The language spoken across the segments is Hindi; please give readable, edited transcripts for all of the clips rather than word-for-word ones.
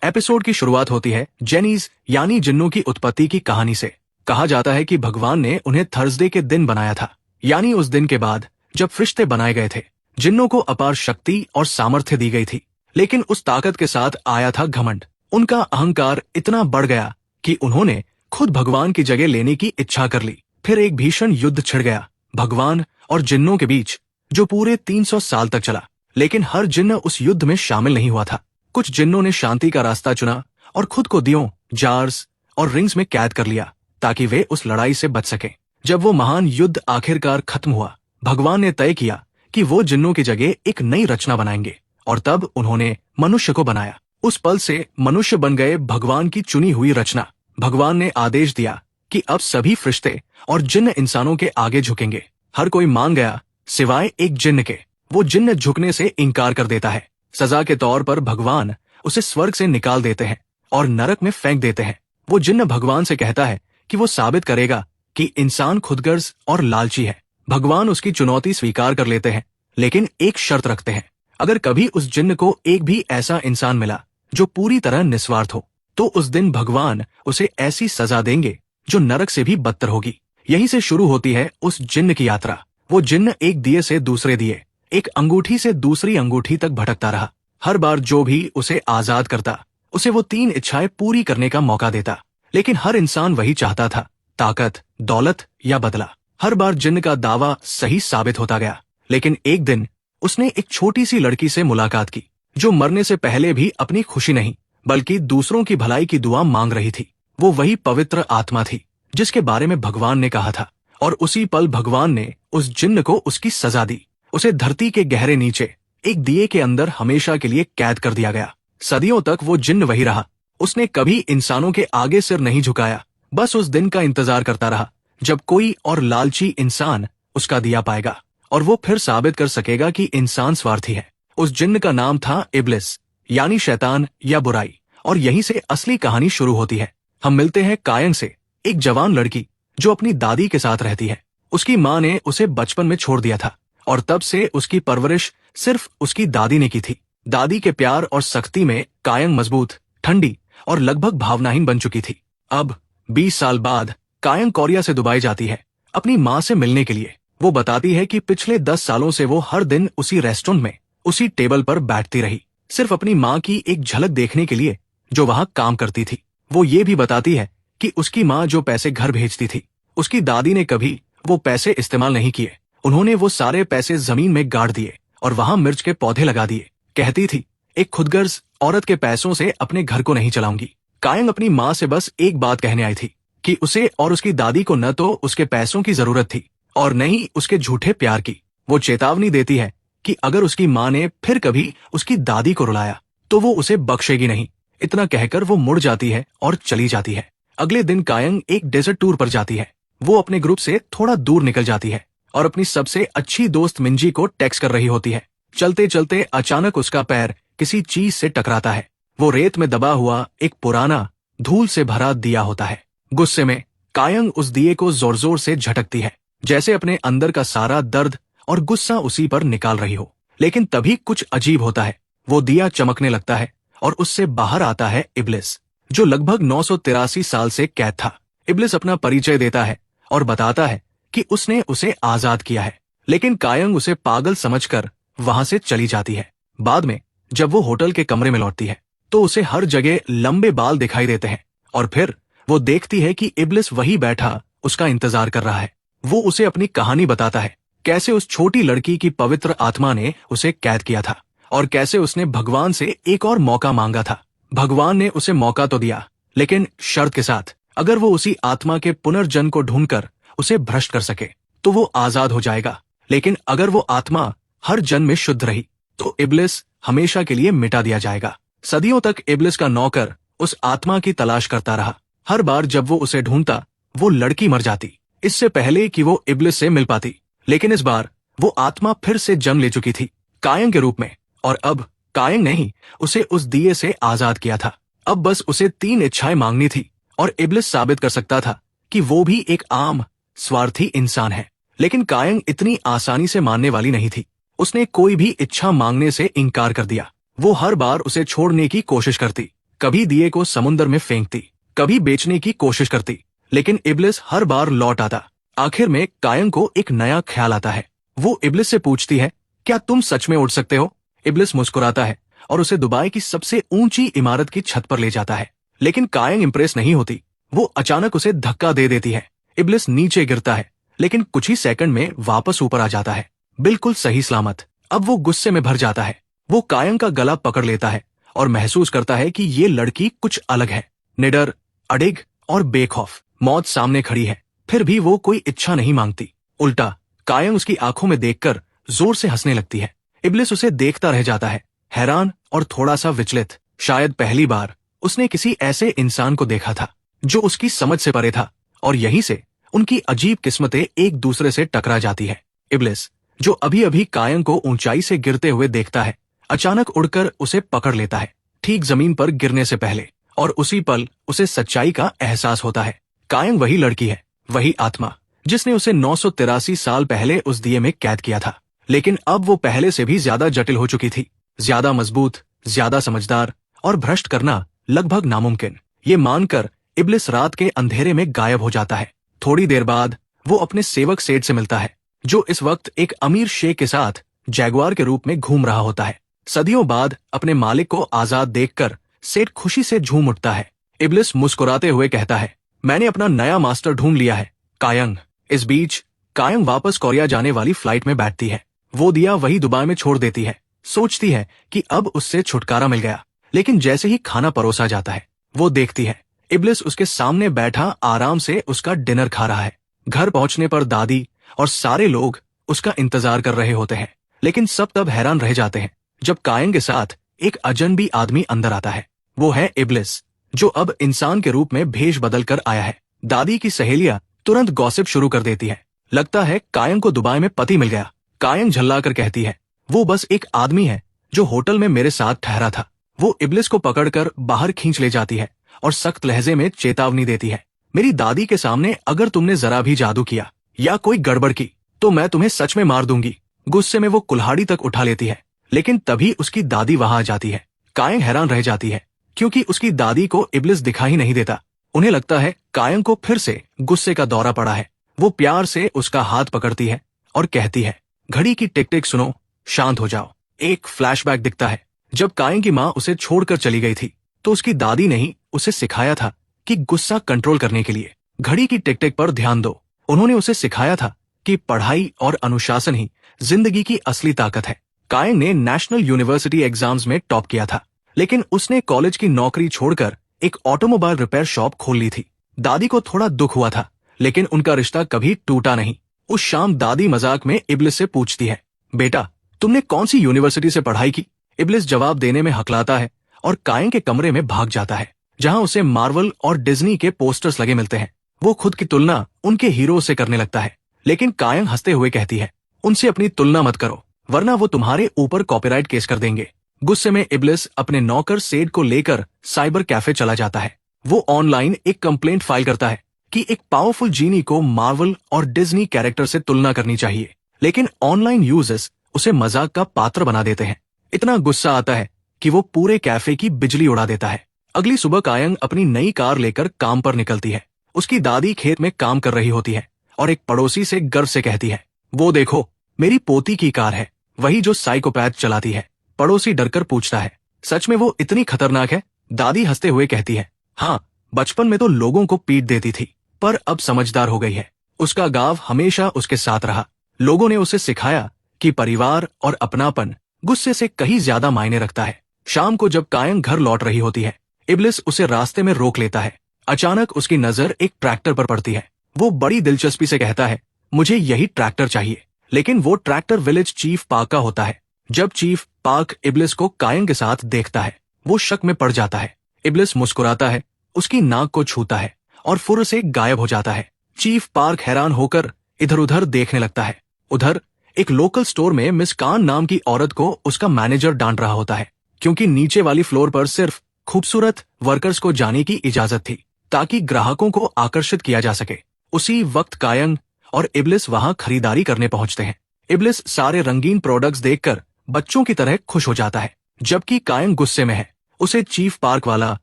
एपिसोड की शुरुआत होती है जेनीज यानी जिन्नों की उत्पत्ति की कहानी से। कहा जाता है कि भगवान ने उन्हें थर्सडे के दिन बनाया था, यानी उस दिन के बाद जब फरिश्ते बनाए गए थे। जिन्नों को अपार शक्ति और सामर्थ्य दी गई थी, लेकिन उस ताकत के साथ आया था घमंड। उनका अहंकार इतना बढ़ गया कि उन्होंने खुद भगवान की जगह लेने की इच्छा कर ली। फिर एक भीषण युद्ध छिड़ गया भगवान और जिन्नों के बीच, जो पूरे 300 साल तक चला। लेकिन हर जिन्न उस युद्ध में शामिल नहीं हुआ था। कुछ जिन्नों ने शांति का रास्ता चुना और खुद को दियों, जार्स और रिंग्स में कैद कर लिया ताकि वे उस लड़ाई से बच सकें। जब वो महान युद्ध आखिरकार खत्म हुआ, भगवान ने तय किया कि वो जिन्नों की जगह एक नई रचना बनाएंगे, और तब उन्होंने मनुष्य को बनाया। उस पल से मनुष्य बन गए भगवान की चुनी हुई रचना। भगवान ने आदेश दिया कि अब सभी फरिश्ते और जिन्न इंसानों के आगे झुकेंगे। हर कोई मान गया सिवाय एक जिन्न के। वो जिन्न झुकने से इनकार कर देता है। सजा के तौर पर भगवान उसे स्वर्ग से निकाल देते हैं और नरक में फेंक देते हैं। वो जिन्न भगवान से कहता है कि वो साबित करेगा कि इंसान खुदगर्ज और लालची है। भगवान उसकी चुनौती स्वीकार कर लेते हैं, लेकिन एक शर्त रखते हैं। अगर कभी उस जिन्न को एक भी ऐसा इंसान मिला जो पूरी तरह निस्वार्थ हो, तो उस दिन भगवान उसे ऐसी सजा देंगे जो नरक से भी बदतर होगी। यहीं से शुरू होती है उस जिन्न की यात्रा। वो जिन्न एक दिए से दूसरे दिए, एक अंगूठी से दूसरी अंगूठी तक भटकता रहा। हर बार जो भी उसे आजाद करता, उसे वो 3 इच्छाएं पूरी करने का मौका देता। लेकिन हर इंसान वही चाहता था, ताकत, दौलत या बदला। हर बार जिन्न का दावा सही साबित होता गया। लेकिन एक दिन उसने एक छोटी सी लड़की से मुलाकात की, जो मरने से पहले भी अपनी खुशी नहीं बल्कि दूसरों की भलाई की दुआ मांग रही थी। वो वही पवित्र आत्मा थी जिसके बारे में भगवान ने कहा था। और उसी पल भगवान ने उस जिन्न को उसकी सजा दी। उसे धरती के गहरे नीचे एक दिए के अंदर हमेशा के लिए कैद कर दिया गया। सदियों तक वो जिन्न वही रहा। उसने कभी इंसानों के आगे सिर नहीं झुकाया, बस उस दिन का इंतजार करता रहा जब कोई और लालची इंसान उसका दिया पाएगा और वो फिर साबित कर सकेगा कि इंसान स्वार्थी है। उस जिन्न का नाम था इब्लिस, यानी शैतान या बुराई। और यहीं से असली कहानी शुरू होती है। हम मिलते हैं कायन से, एक जवान लड़की जो अपनी दादी के साथ रहती है। उसकी माँ ने उसे बचपन में छोड़ दिया था और तब से उसकी परवरिश सिर्फ उसकी दादी ने की थी। दादी के प्यार और सख्ती में कायन मजबूत, ठंडी और लगभग भावनाहीन बन चुकी थी। अब 20 साल बाद कायन कोरिया से दुबई जाती है अपनी माँ से मिलने के लिए। वो बताती है कि पिछले 10 सालों से वो हर दिन उसी रेस्टोरेंट में उसी टेबल पर बैठती रही, सिर्फ अपनी माँ की एक झलक देखने के लिए जो वहाँ काम करती थी। वो ये भी बताती है कि उसकी माँ जो पैसे घर भेजती थी, उसकी दादी ने कभी वो पैसे इस्तेमाल नहीं किए। उन्होंने वो सारे पैसे जमीन में गाड़ दिए और वहाँ मिर्च के पौधे लगा दिए। कहती थी, एक खुदगर्ज औरत के पैसों से अपने घर को नहीं चलाऊंगी। कायन अपनी माँ से बस एक बात कहने आई थी कि उसे और उसकी दादी को न तो उसके पैसों की जरूरत थी और न ही उसके झूठे प्यार की। वो चेतावनी देती है कि अगर उसकी माँ ने फिर कभी उसकी दादी को रुलाया तो वो उसे बख्शेगी नहीं। इतना कहकर वो मुड़ जाती है और चली जाती है। अगले दिन कायन एक डेजर्ट टूर पर जाती है। वो अपने ग्रुप से थोड़ा दूर निकल जाती है और अपनी सबसे अच्छी दोस्त मिंजी को टेक्स्ट कर रही होती है। चलते चलते अचानक उसका पैर किसी चीज से टकराता है। वो रेत में दबा हुआ एक पुराना, धूल से भरा दिया होता है। गुस्से में कायन उस दिए को जोर जोर से झटकती है, जैसे अपने अंदर का सारा दर्द और गुस्सा उसी पर निकाल रही हो। लेकिन तभी कुछ अजीब होता है। वो दिया चमकने लगता है और उससे बाहर आता है इब्लिस, जो लगभग 983 साल से कैद था। इब्लिस अपना परिचय देता है और बताता है कि उसने उसे आजाद किया है, लेकिन कायन उसे पागल समझकर वहां से चली जाती है। बाद में जब वो होटल के कमरे में लौटती है तो उसे हर जगह लंबे बाल दिखाई देते हैं और फिर वो देखती है कि इब्लिस वही बैठा उसका इंतजार कर रहा है। वो उसे अपनी कहानी बताता है, कैसे उस छोटी लड़की की पवित्र आत्मा ने उसे कैद किया था और कैसे उसने भगवान से एक और मौका मांगा था। भगवान ने उसे मौका तो दिया, लेकिन शर्त के साथ, अगर वो उसी आत्मा के पुनर्जन्म को ढूंढकर उसे भ्रष्ट कर सके तो वो आजाद हो जाएगा। लेकिन अगर वो आत्मा हर जन्म में शुद्ध रही तो इब्लिस हमेशा के लिए मिटा दिया जाएगा। सदियों तक इब्लिस का नौकर उस आत्मा की तलाश करता रहा। हर बार जब वो उसे ढूंढता, वो लड़की मर जाती, इससे पहले कि वो इब्लिस से मिल पाती। लेकिन इस बार वो आत्मा फिर से जन्म ले चुकी थी, कायन के रूप में। और अब कायन ने ही उसे उस दिए से आजाद किया था। अब बस उसे 3 इच्छाएं मांगनी थी और इब्लिस साबित कर सकता था कि वो भी एक आम स्वार्थी इंसान है। लेकिन कायन इतनी आसानी से मानने वाली नहीं थी। उसने कोई भी इच्छा मांगने से इनकार कर दिया। वो हर बार उसे छोड़ने की कोशिश करती, कभी दिए को समुंदर में फेंकती, कभी बेचने की कोशिश करती, लेकिन इब्लिस हर बार लौट आता। आखिर में कायन को एक नया ख्याल आता है। वो इब्लिस से पूछती है, क्या तुम सच में उड़ सकते हो? इब्लिस मुस्कुराता है और उसे दुबई की सबसे ऊंची इमारत की छत पर ले जाता है। लेकिन कायन इंप्रेस नहीं होती। वो अचानक उसे धक्का दे देती है। इब्लिस नीचे गिरता है, लेकिन कुछ ही सेकंड में वापस ऊपर आ जाता है, बिल्कुल सही सलामत। अब वो गुस्से में भर जाता है। वो कायन का गला पकड़ लेता है और महसूस करता है कि ये लड़की कुछ अलग है, निडर, अडिग और बेखौफ। मौत सामने खड़ी है, फिर भी वो कोई इच्छा नहीं मांगती। उल्टा कायन उसकी आंखों में देखकर जोर से हंसने लगती है। इब्लिस उसे देखता रह जाता है, हैरान और थोड़ा सा विचलित। शायद पहली बार उसने किसी ऐसे इंसान को देखा था जो उसकी समझ से परे था, और यहीं से उनकी अजीब किस्मतें एक दूसरे से टकरा जाती है। इब्लिस, जो अभी अभी कायन को ऊंचाई से गिरते हुए देखता है, अचानक उड़कर उसे पकड़ लेता है, ठीक जमीन पर गिरने से पहले, और उसी पल उसे सच्चाई का एहसास होता है। कायन वही लड़की है, वही आत्मा जिसने उसे 983 साल पहले उस दिए में कैद किया था। लेकिन अब वो पहले से भी ज्यादा जटिल हो चुकी थी, ज्यादा मजबूत, ज्यादा समझदार, और भ्रष्ट करना लगभग नामुमकिन। ये मानकर इब्लिस रात के अंधेरे में गायब हो जाता है। थोड़ी देर बाद वो अपने सेवक सेठ से मिलता है, जो इस वक्त एक अमीर शेख के साथ जैगुआर के रूप में घूम रहा होता है। सदियों बाद अपने मालिक को आजाद देखकर सेठ खुशी से झूम उठता है। इब्लिस मुस्कुराते हुए कहता है, मैंने अपना नया मास्टर ढूंढ लिया है, कायंग। इस बीच कायंग वापस कोरिया जाने वाली फ्लाइट में बैठती है। वो दिया वही दुबई में छोड़ देती है। सोचती है कि अब उससे छुटकारा मिल गया, लेकिन जैसे ही खाना परोसा जाता है, वो देखती है इब्लिस उसके सामने बैठा आराम से उसका डिनर खा रहा है। घर पहुंचने पर दादी और सारे लोग उसका इंतजार कर रहे होते हैं, लेकिन सब तब हैरान रह जाते हैं जब कायंग के साथ एक अजनबी आदमी अंदर आता है। वो है इब्लिस, जो अब इंसान के रूप में भेष बदल कर आया है। दादी की सहेलियां तुरंत गॉसिप शुरू कर देती है। लगता है कायंग को दुबई में पति मिल गया। कायंग झल्लाकर कहती है, वो बस एक आदमी है जो होटल में मेरे साथ ठहरा था। वो इब्लिस को पकड़कर बाहर खींच ले जाती है और सख्त लहजे में चेतावनी देती है, मेरी दादी के सामने अगर तुमने जरा भी जादू किया या कोई गड़बड़ की तो मैं तुम्हें सच में मार दूंगी। गुस्से में वो कुल्हाड़ी तक उठा लेती है, लेकिन तभी उसकी दादी वहां आ जाती है। कायंग हैरान रह जाती है, क्योंकि उसकी दादी को इब्लिस दिखाई नहीं देता। उन्हें लगता है कायंग को फिर से गुस्से का दौरा पड़ा है। वो प्यार से उसका हाथ पकड़ती है और कहती है, घड़ी की टिक टिक सुनो, शांत हो जाओ। एक फ्लैशबैक दिखता है। जब कायंग की माँ उसे छोड़कर चली गई थी, तो उसकी दादी ने ही उसे सिखाया था कि गुस्सा कंट्रोल करने के लिए घड़ी की टिक टिक पर ध्यान दो। उन्होंने उसे सिखाया था कि पढ़ाई और अनुशासन ही जिंदगी की असली ताकत है। कायंग ने नेशनल यूनिवर्सिटी एग्जाम्स में टॉप किया था, लेकिन उसने कॉलेज की नौकरी छोड़कर एक ऑटोमोबाइल रिपेयर शॉप खोल ली थी। दादी को थोड़ा दुख हुआ था, लेकिन उनका रिश्ता कभी टूटा नहीं। उस शाम दादी मजाक में इब्लिस से पूछती है, बेटा तुमने कौन सी यूनिवर्सिटी से पढ़ाई की? इब्लिस जवाब देने में हकलाता है और कायंग के कमरे में भाग जाता है, जहां उसे मार्वल और डिज्नी के पोस्टर्स लगे मिलते हैं। वो खुद की तुलना उनके हीरो से करने लगता है, लेकिन कायंग हंसते हुए कहती है, उनसे अपनी तुलना मत करो, वरना वो तुम्हारे ऊपर कॉपीराइट केस कर देंगे। गुस्से में इब्लिस अपने नौकर सेड को लेकर साइबर कैफे चला जाता है। वो ऑनलाइन एक कंप्लेंट फाइल करता है कि एक पावरफुल जीनी को मार्वल और डिज्नी कैरेक्टर से तुलना करनी चाहिए, लेकिन ऑनलाइन यूजर्स उसे मजाक का पात्र बना देते हैं। इतना गुस्सा आता है कि वो पूरे कैफे की बिजली उड़ा देता है। अगली सुबह कायंग अपनी नई कार लेकर काम पर निकलती है। उसकी दादी खेत में काम कर रही होती है और एक पड़ोसी से गर्व से कहती है, वो देखो मेरी पोती की कार है, वही जो साइकोपैथ चलाती है। पड़ोसी डरकर पूछता है, सच में वो इतनी खतरनाक है? दादी हंसते हुए कहती है, हाँ, बचपन में तो लोगों को पीट देती थी, पर अब समझदार हो गई है। उसका गांव हमेशा उसके साथ रहा। लोगों ने उसे सिखाया कि परिवार और अपनापन गुस्से से कहीं ज्यादा मायने रखता है। शाम को जब कायंग घर लौट रही होती है, इब्लिस उसे रास्ते में रोक लेता है। अचानक उसकी नजर एक ट्रैक्टर पर पड़ती है। वो बड़ी दिलचस्पी से कहता है, मुझे यही ट्रैक्टर चाहिए। लेकिन वो ट्रैक्टर विलेज चीफ पार्क का होता है। जब चीफ पार्क इब्लिस को कायंग के साथ देखता है, वो शक में पड़ जाता है। इब्लिस मुस्कुराता है, उसकी नाक को छूता है और फुर्र से गायब हो जाता है। चीफ पार्क हैरान होकर इधर उधर देखने लगता है। उधर एक लोकल स्टोर में मिस कान नाम की औरत को उसका मैनेजर डांट रहा होता है, क्योंकि नीचे वाली फ्लोर पर सिर्फ खूबसूरत वर्कर्स को जाने की इजाजत थी, ताकि ग्राहकों को आकर्षित किया जा सके। उसी वक्त कायंग और इब्लिस वहां खरीदारी करने पहुंचते हैं। इब्लिस सारे रंगीन प्रोडक्ट्स देखकर बच्चों की तरह खुश हो जाता है, जबकि कायंग गुस्से में है। उसे चीफ पार्क वाला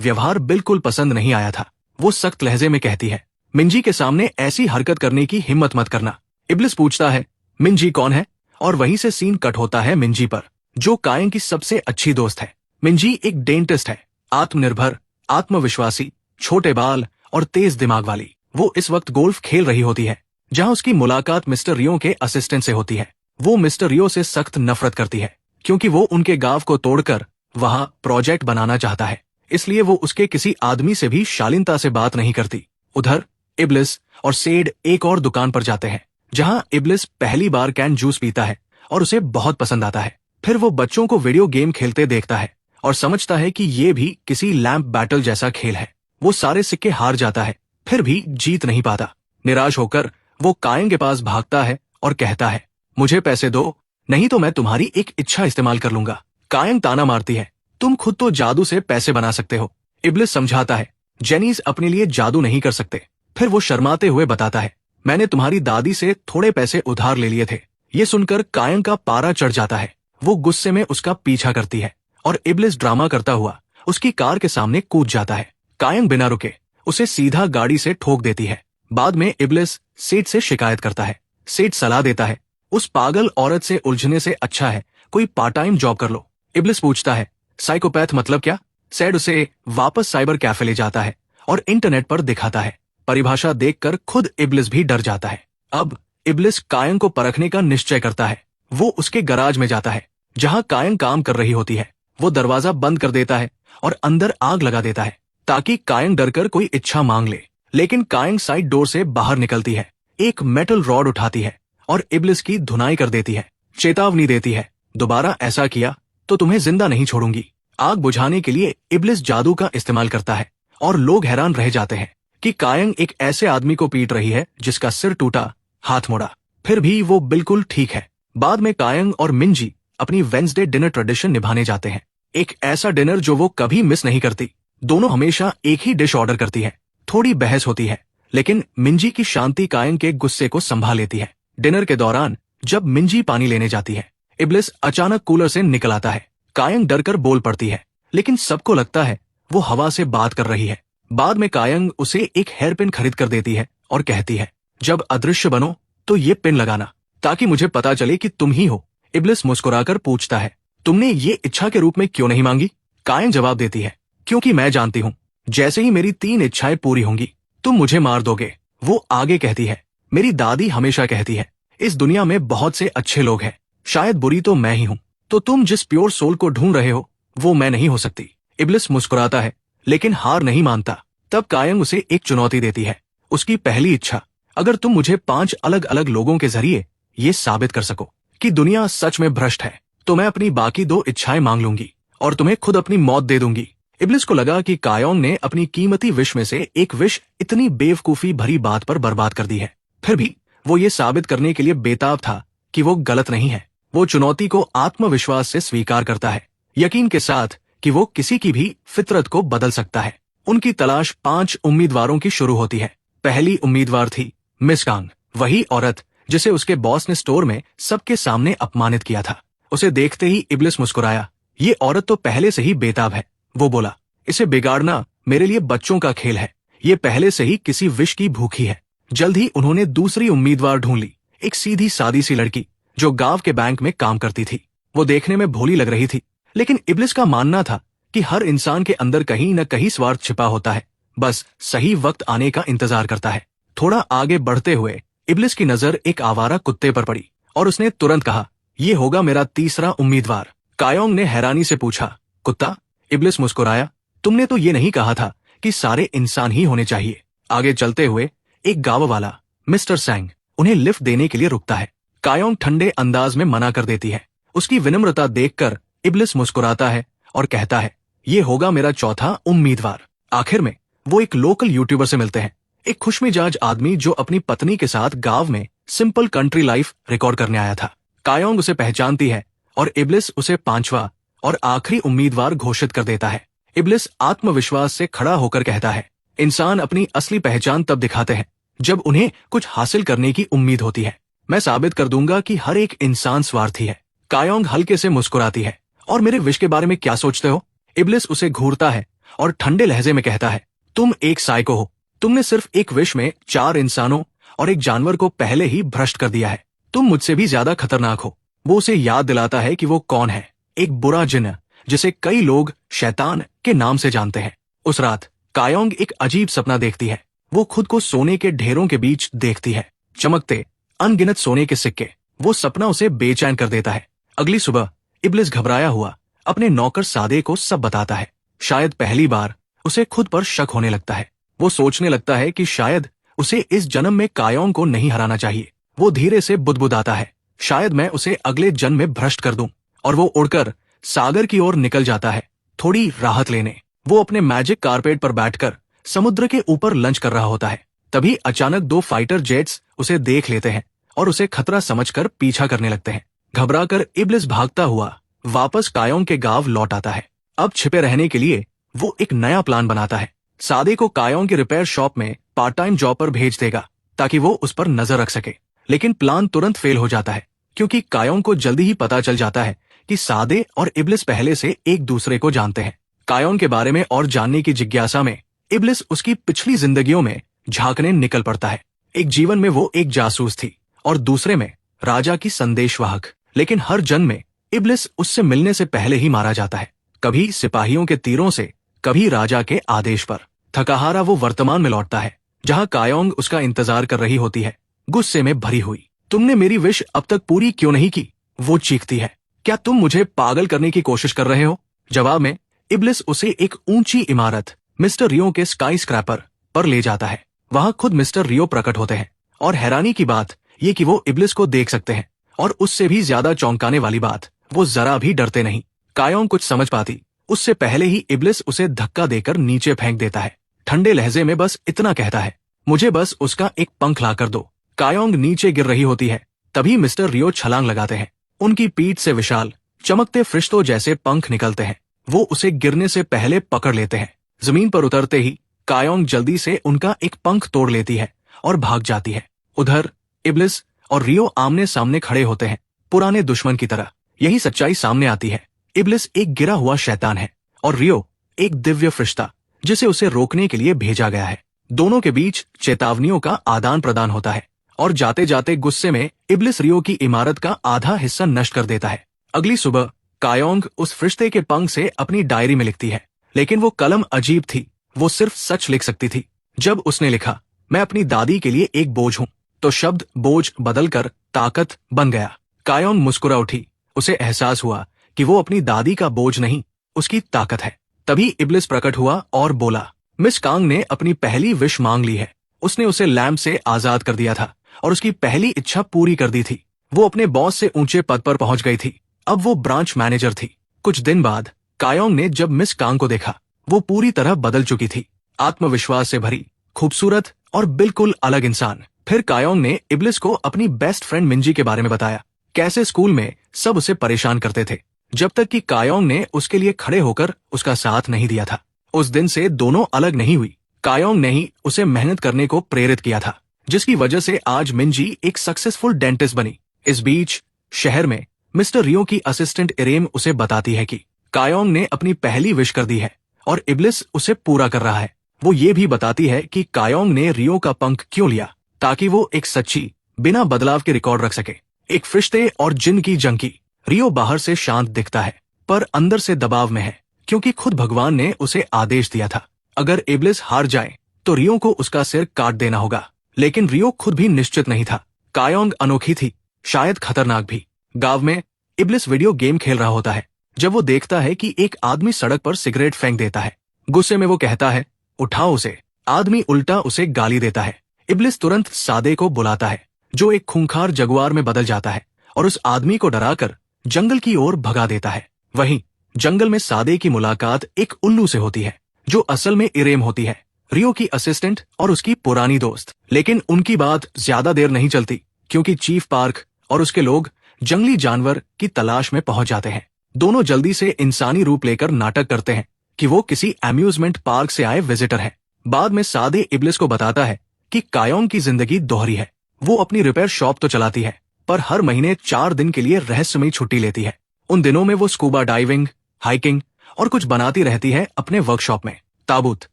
व्यवहार बिल्कुल पसंद नहीं आया था। वो सख्त लहजे में कहती है, मिंजी के सामने ऐसी हरकत करने की हिम्मत मत करना। इब्लिस पूछता है, मिंजी कौन है? और वहीं से सीन कट होता है मिंजी पर, जो कायंग की सबसे अच्छी दोस्त है। मिंजी एक डेंटिस्ट है, आत्मनिर्भर, आत्मविश्वासी, छोटे बाल और तेज दिमाग वाली। वो इस वक्त गोल्फ खेल रही होती है, जहां उसकी मुलाकात मिस्टर रियो के असिस्टेंट से होती है। वो मिस्टर रियो से सख्त नफरत करती है, क्योंकि वो उनके गांव को तोड़कर वहां प्रोजेक्ट बनाना चाहता है। इसलिए वो उसके किसी आदमी से भी शालीनता से बात नहीं करती। उधर इब्लिस और सेड एक और दुकान पर जाते हैं, जहां इब्लिस पहली बार कैन जूस पीता है और उसे बहुत पसंद आता है। फिर वो बच्चों को वीडियो गेम खेलते देखता है और समझता है कि ये भी किसी लैंप बैटल जैसा खेल है। वो सारे सिक्के हार जाता है, फिर भी जीत नहीं पाता। निराश होकर वो कायंग के पास भागता है और कहता है, मुझे पैसे दो, नहीं तो मैं तुम्हारी एक इच्छा इस्तेमाल कर लूंगा। कायंग ताना मारती है, तुम खुद तो जादू से पैसे बना सकते हो। इब्लिस समझाता है, जेनीज अपने लिए जादू नहीं कर सकते। फिर वो शर्माते हुए बताता है, मैंने तुम्हारी दादी से थोड़े पैसे उधार ले लिए थे। ये सुनकर कायंग का पारा चढ़ जाता है। वो गुस्से में उसका पीछा करती है और इब्लिस ड्रामा करता हुआ उसकी कार के सामने कूद जाता है। कायंग बिना रुके उसे सीधा गाड़ी से ठोक देती है। बाद में इब्लिस सेठ से शिकायत करता है। सेठ सलाह देता है, उस पागल औरत से उलझने से अच्छा है कोई पार्ट टाइम जॉब कर लो। इब्लिस पूछता है, साइकोपैथ मतलब क्या? सेठ उसे वापस साइबर कैफे ले जाता है और इंटरनेट पर दिखाता है। परिभाषा देखकर खुद इब्लिस भी डर जाता है। अब इब्लिस कायंग को परखने का निश्चय करता है। वो उसके गराज में जाता है, जहां कायंग काम कर रही होती है। वो दरवाजा बंद कर देता है और अंदर आग लगा देता है, ताकि कायंग डरकर कोई इच्छा मांग ले। लेकिन कायंग साइड डोर से बाहर निकलती है, एक मेटल रॉड उठाती है और इब्लिस की धुनाई कर देती है। चेतावनी देती है, दोबारा ऐसा किया तो तुम्हें जिंदा नहीं छोड़ूंगी। आग बुझाने के लिए इब्लिस जादू का इस्तेमाल करता है और लोग हैरान रह जाते हैं कि कायंग एक ऐसे आदमी को पीट रही है जिसका सिर टूटा, हाथ मुड़ा, फिर भी वो बिल्कुल ठीक है। बाद में कायंग और मिंजी अपनी वेंसडे डिनर ट्रेडिशन निभाने जाते हैं, एक ऐसा डिनर जो वो कभी मिस नहीं करती। दोनों हमेशा एक ही डिश ऑर्डर करती है। थोड़ी बहस होती है, लेकिन मिंजी की शांति कायंग के गुस्से को संभाल लेती है। डिनर के दौरान जब मिंजी पानी लेने जाती है, इब्लिस अचानक कूलर से निकल आता है। कायंग डरकर बोल पड़ती है, लेकिन सबको लगता है वो हवा से बात कर रही है। बाद में कायंग उसे एक हेयर पिन खरीद कर देती है और कहती है, जब अदृश्य बनो तो ये पिन लगाना, ताकि मुझे पता चले कि तुम ही हो। इब्लिस मुस्कुराकर पूछता है, तुमने ये इच्छा के रूप में क्यों नहीं मांगी? कायंग जवाब देती है, क्योंकि मैं जानती हूँ जैसे ही मेरी 3 इच्छाएं पूरी होंगी तुम मुझे मार दोगे। वो आगे कहती है, मेरी दादी हमेशा कहती है, इस दुनिया में बहुत से अच्छे लोग हैं, शायद बुरी तो मैं ही हूँ। तो तुम जिस प्योर सोल को ढूंढ रहे हो वो मैं नहीं हो सकती। इब्लिस मुस्कुराता है, लेकिन हार नहीं मानता। तब कायंग उसे एक चुनौती देती है, उसकी पहली इच्छा, अगर तुम मुझे 5 अलग अलग लोगों के जरिए ये साबित कर सको कि दुनिया सच में भ्रष्ट है, तो मैं अपनी बाकी 2 इच्छाएं मांग लूंगी और तुम्हें खुद अपनी मौत दे दूंगी। इब्लिस को लगा कि कायंग ने अपनी कीमती विश में से एक विश इतनी बेवकूफी भरी बात पर बर्बाद कर दी है। फिर भी वो ये साबित करने के लिए बेताब था कि वो गलत नहीं है। वो चुनौती को आत्मविश्वास से स्वीकार करता है, यकीन के साथ कि वो किसी की भी फितरत को बदल सकता है। उनकी तलाश 5 उम्मीदवारों की शुरू होती है। पहली उम्मीदवार थी मिस कांग, वही औरत जिसे उसके बॉस ने स्टोर में सबके सामने अपमानित किया था। उसे देखते ही इब्लिस मुस्कुराया, ये औरत तो पहले से ही बेताब है। वो बोला, इसे बिगाड़ना मेरे लिए बच्चों का खेल है, ये पहले से ही किसी विश की भूखी है। जल्द ही उन्होंने दूसरी उम्मीदवार ढूंढ ली, एक सीधी सादी सी लड़की जो गांव के बैंक में काम करती थी। वो देखने में भोली लग रही थी, लेकिन इब्लिस का मानना था कि हर इंसान के अंदर कहीं न कहीं स्वार्थ छिपा होता है, बस सही वक्त आने का इंतजार करता है। थोड़ा आगे बढ़ते हुए इब्लिस की नजर एक आवारा कुत्ते पर पड़ी और उसने तुरंत कहा, ये होगा मेरा तीसरा उम्मीदवार। कायंग ने हैरानी से पूछा, कुत्ता? इब्लिस मुस्कुराया, तुमने तो ये नहीं कहा था कि सारे इंसान ही होने चाहिए। आगे चलते हुए एक गांव वाला मिस्टर सैंग उन्हें लिफ्ट देने के लिए रुकता है। कायंग ठंडे अंदाज में मना कर देती है। उसकी विनम्रता देखकर इब्लिस मुस्कुराता है और कहता है, ये होगा मेरा चौथा उम्मीदवार। आखिर में वो एक लोकल यूट्यूबर से मिलते हैं, एक खुशमिजाज आदमी जो अपनी पत्नी के साथ गांव में सिंपल कंट्री लाइफ रिकॉर्ड करने आया था। कायंग उसे पहचानती है और इब्लिस उसे 5वां और आखिरी उम्मीदवार घोषित कर देता है। इब्लिस आत्मविश्वास से खड़ा होकर कहता है, इंसान अपनी असली पहचान तब दिखाते हैं जब उन्हें कुछ हासिल करने की उम्मीद होती है। मैं साबित कर दूंगा कि हर एक इंसान स्वार्थी है। कायंग हल्के से मुस्कुराती है, और मेरे विश के बारे में क्या सोचते हो? इब्लिस उसे घूरता है और ठंडे लहजे में कहता है, तुम एक साइको हो। तुमने सिर्फ एक विश में 4 इंसानों और एक जानवर को पहले ही भ्रष्ट कर दिया है। तुम मुझसे भी ज्यादा खतरनाक हो। वो उसे याद दिलाता है कि वो कौन है, एक बुरा जिन्न जिसे कई लोग शैतान के नाम से जानते हैं। उस रात कायोंग एक अजीब सपना देखती है। वो खुद को सोने के ढेरों के बीच देखती है, चमकते अनगिनत सोने के सिक्के। वो सपना उसे बेचैन कर देता है। अगली सुबह इब्लिस घबराया हुआ अपने नौकर सादे को सब बताता है। शायद पहली बार उसे खुद पर शक होने लगता है। वो सोचने लगता है कि शायद उसे इस जन्म में कायोंग को नहीं हराना चाहिए। वो धीरे से बुदबुदाता है, शायद मैं उसे अगले जन्म में भ्रष्ट कर दूं। और वो उड़कर सागर की ओर निकल जाता है, थोड़ी राहत लेने। वो अपने मैजिक कारपेट पर बैठकर समुद्र के ऊपर लंच कर रहा होता है। तभी अचानक 2 फाइटर जेट्स उसे देख लेते हैं और उसे खतरा समझकर पीछा करने लगते हैं। घबराकर इब्लिस भागता हुआ वापस कायोंग के गांव लौट आता है। अब छिपे रहने के लिए वो एक नया प्लान बनाता है। सादे को कायोंग की रिपेयर शॉप में पार्ट टाइम जॉब पर भेज देगा ताकि वो उस पर नजर रख सके। लेकिन प्लान तुरंत फेल हो जाता है, क्योंकि कायोंग को जल्दी ही पता चल जाता है कि सादे और इब्लिस पहले से एक दूसरे को जानते हैं। कायोंग के बारे में और जानने की जिज्ञासा में इब्लिस उसकी पिछली जिंदगियों में झांकने निकल पड़ता है। एक जीवन में वो एक जासूस थी और दूसरे में राजा की संदेशवाहक। लेकिन हर जन्म में इब्लिस उससे मिलने से पहले ही मारा जाता है, कभी सिपाहियों के तीरों से, कभी राजा के आदेश पर। थकाहारा वो वर्तमान में लौटता है, जहां कायोंग उसका इंतजार कर रही होती है, गुस्से में भरी हुई। तुमने मेरी विश अब तक पूरी क्यों नहीं की? वो चीखती है। क्या तुम मुझे पागल करने की कोशिश कर रहे हो? जवाब में इब्लिस उसे एक ऊंची इमारत मिस्टर रियो के स्काई स्क्रैपर पर ले जाता है। वहां खुद मिस्टर रियो प्रकट होते हैं और हैरानी की बात ये कि वो इब्लिस को देख सकते हैं, और उससे भी ज्यादा चौंकाने वाली बात, वो जरा भी डरते नहीं। कायोंग कुछ समझ पाती उससे पहले ही इब्लिस उसे धक्का देकर नीचे फेंक देता है। ठंडे लहजे में बस इतना कहता है, मुझे बस उसका एक पंख ला कर दो। कायोंग नीचे गिर रही होती है, तभी मिस्टर रियो छलांग लगाते हैं। उनकी पीठ से विशाल चमकते फरिश्तों जैसे पंख निकलते हैं। वो उसे गिरने से पहले पकड़ लेते हैं। जमीन पर उतरते ही कायोंग जल्दी से उनका एक पंख तोड़ लेती है और भाग जाती है। उधर इब्लिस और रियो आमने सामने खड़े होते हैं, पुराने दुश्मन की तरह। यही सच्चाई सामने आती है। इब्लिस एक गिरा हुआ शैतान है और रियो एक दिव्य फरिश्ता जिसे उसे रोकने के लिए भेजा गया है। दोनों के बीच चेतावनियों का आदान प्रदान होता है और जाते जाते गुस्से में इब्लिस रियो की इमारत का आधा हिस्सा नष्ट कर देता है। अगली सुबह कायोंग उस फरिश्ते के पंख से अपनी डायरी में लिखती है, लेकिन वो कलम अजीब थी। वो सिर्फ सच लिख सकती थी। जब उसने लिखा, मैं अपनी दादी के लिए एक बोझ हूं, तो शब्द बोझ बदलकर ताकत बन गया। कायोंग मुस्कुरा उठी। उसे एहसास हुआ कि वो अपनी दादी का बोझ नहीं, उसकी ताकत है। तभी इब्लिस प्रकट हुआ और बोला, मिस कांग ने अपनी पहली विश मांग ली है। उसने उसे लैम्प से आजाद कर दिया था और उसकी पहली इच्छा पूरी कर दी थी। वो अपने बॉस से ऊंचे पद पर पहुंच गई थी। अब वो ब्रांच मैनेजर थी। कुछ दिन बाद कायोंग ने जब मिस कांग को देखा, वो पूरी तरह बदल चुकी थी, आत्मविश्वास से भरी, खूबसूरत और बिल्कुल अलग इंसान। फिर कायोंग ने इब्लिस को अपनी बेस्ट फ्रेंड मिंजी के बारे में बताया, कैसे स्कूल में सब उसे परेशान करते थे, जब तक कि कायोंग ने उसके लिए खड़े होकर उसका साथ नहीं दिया था। उस दिन से दोनों अलग नहीं हुई। कायोंग ने ही उसे मेहनत करने को प्रेरित किया था, जिसकी वजह से आज मिंजी एक सक्सेसफुल डेंटिस्ट बनी। इस बीच शहर में मिस्टर रियो की असिस्टेंट इरेम उसे बताती है कि कायोंग ने अपनी पहली विश कर दी है और इब्लिस उसे पूरा कर रहा है। वो ये भी बताती है कि कायोंग ने रियो का पंख क्यों लिया, ताकि वो एक सच्ची, बिना बदलाव के रिकॉर्ड रख सके। एक फरिश्ते और जिन की जंग की। रियो बाहर से शांत दिखता है, पर अंदर से दबाव में है, क्योंकि खुद भगवान ने उसे आदेश दिया था, अगर इब्लिस हार जाए तो रियो को उसका सिर काट देना होगा। लेकिन रियो खुद भी निश्चित नहीं था। कायोंग अनोखी थी, शायद खतरनाक भी। गांव में इब्लिस वीडियो गेम खेल रहा होता है जब वो देखता है कि एक आदमी सड़क पर सिगरेट फेंक देता है। गुस्से में वो कहता है, उठाओ उसे। आदमी उल्टा उसे गाली देता है। इब्लिस तुरंत सादे को बुलाता है, जो एक खूंखार जगुआर में बदल जाता है और उस आदमी को डराकर जंगल की ओर भगा देता है। वहीं जंगल में सादे की मुलाकात एक उल्लू से होती है, जो असल में इरेम होती है, रियो की असिस्टेंट और उसकी पुरानी दोस्त। लेकिन उनकी बात ज्यादा देर नहीं चलती, क्योंकि चीफ पार्क और उसके लोग जंगली जानवर की तलाश में पहुंच जाते हैं। दोनों जल्दी से इंसानी रूप लेकर नाटक करते हैं कि वो किसी अम्यूजमेंट पार्क से आए विजिटर हैं। बाद में सादे इब्लिस को बताता है कि कायोंग की जिंदगी दोहरी है। वो अपनी रिपेयर शॉप तो चलाती है, पर हर महीने 4 दिन के लिए रहस्यमयी छुट्टी लेती है। उन दिनों में वो स्कूबा डाइविंग, हाइकिंग और कुछ बनाती रहती है अपने वर्कशॉप में। ताबूत,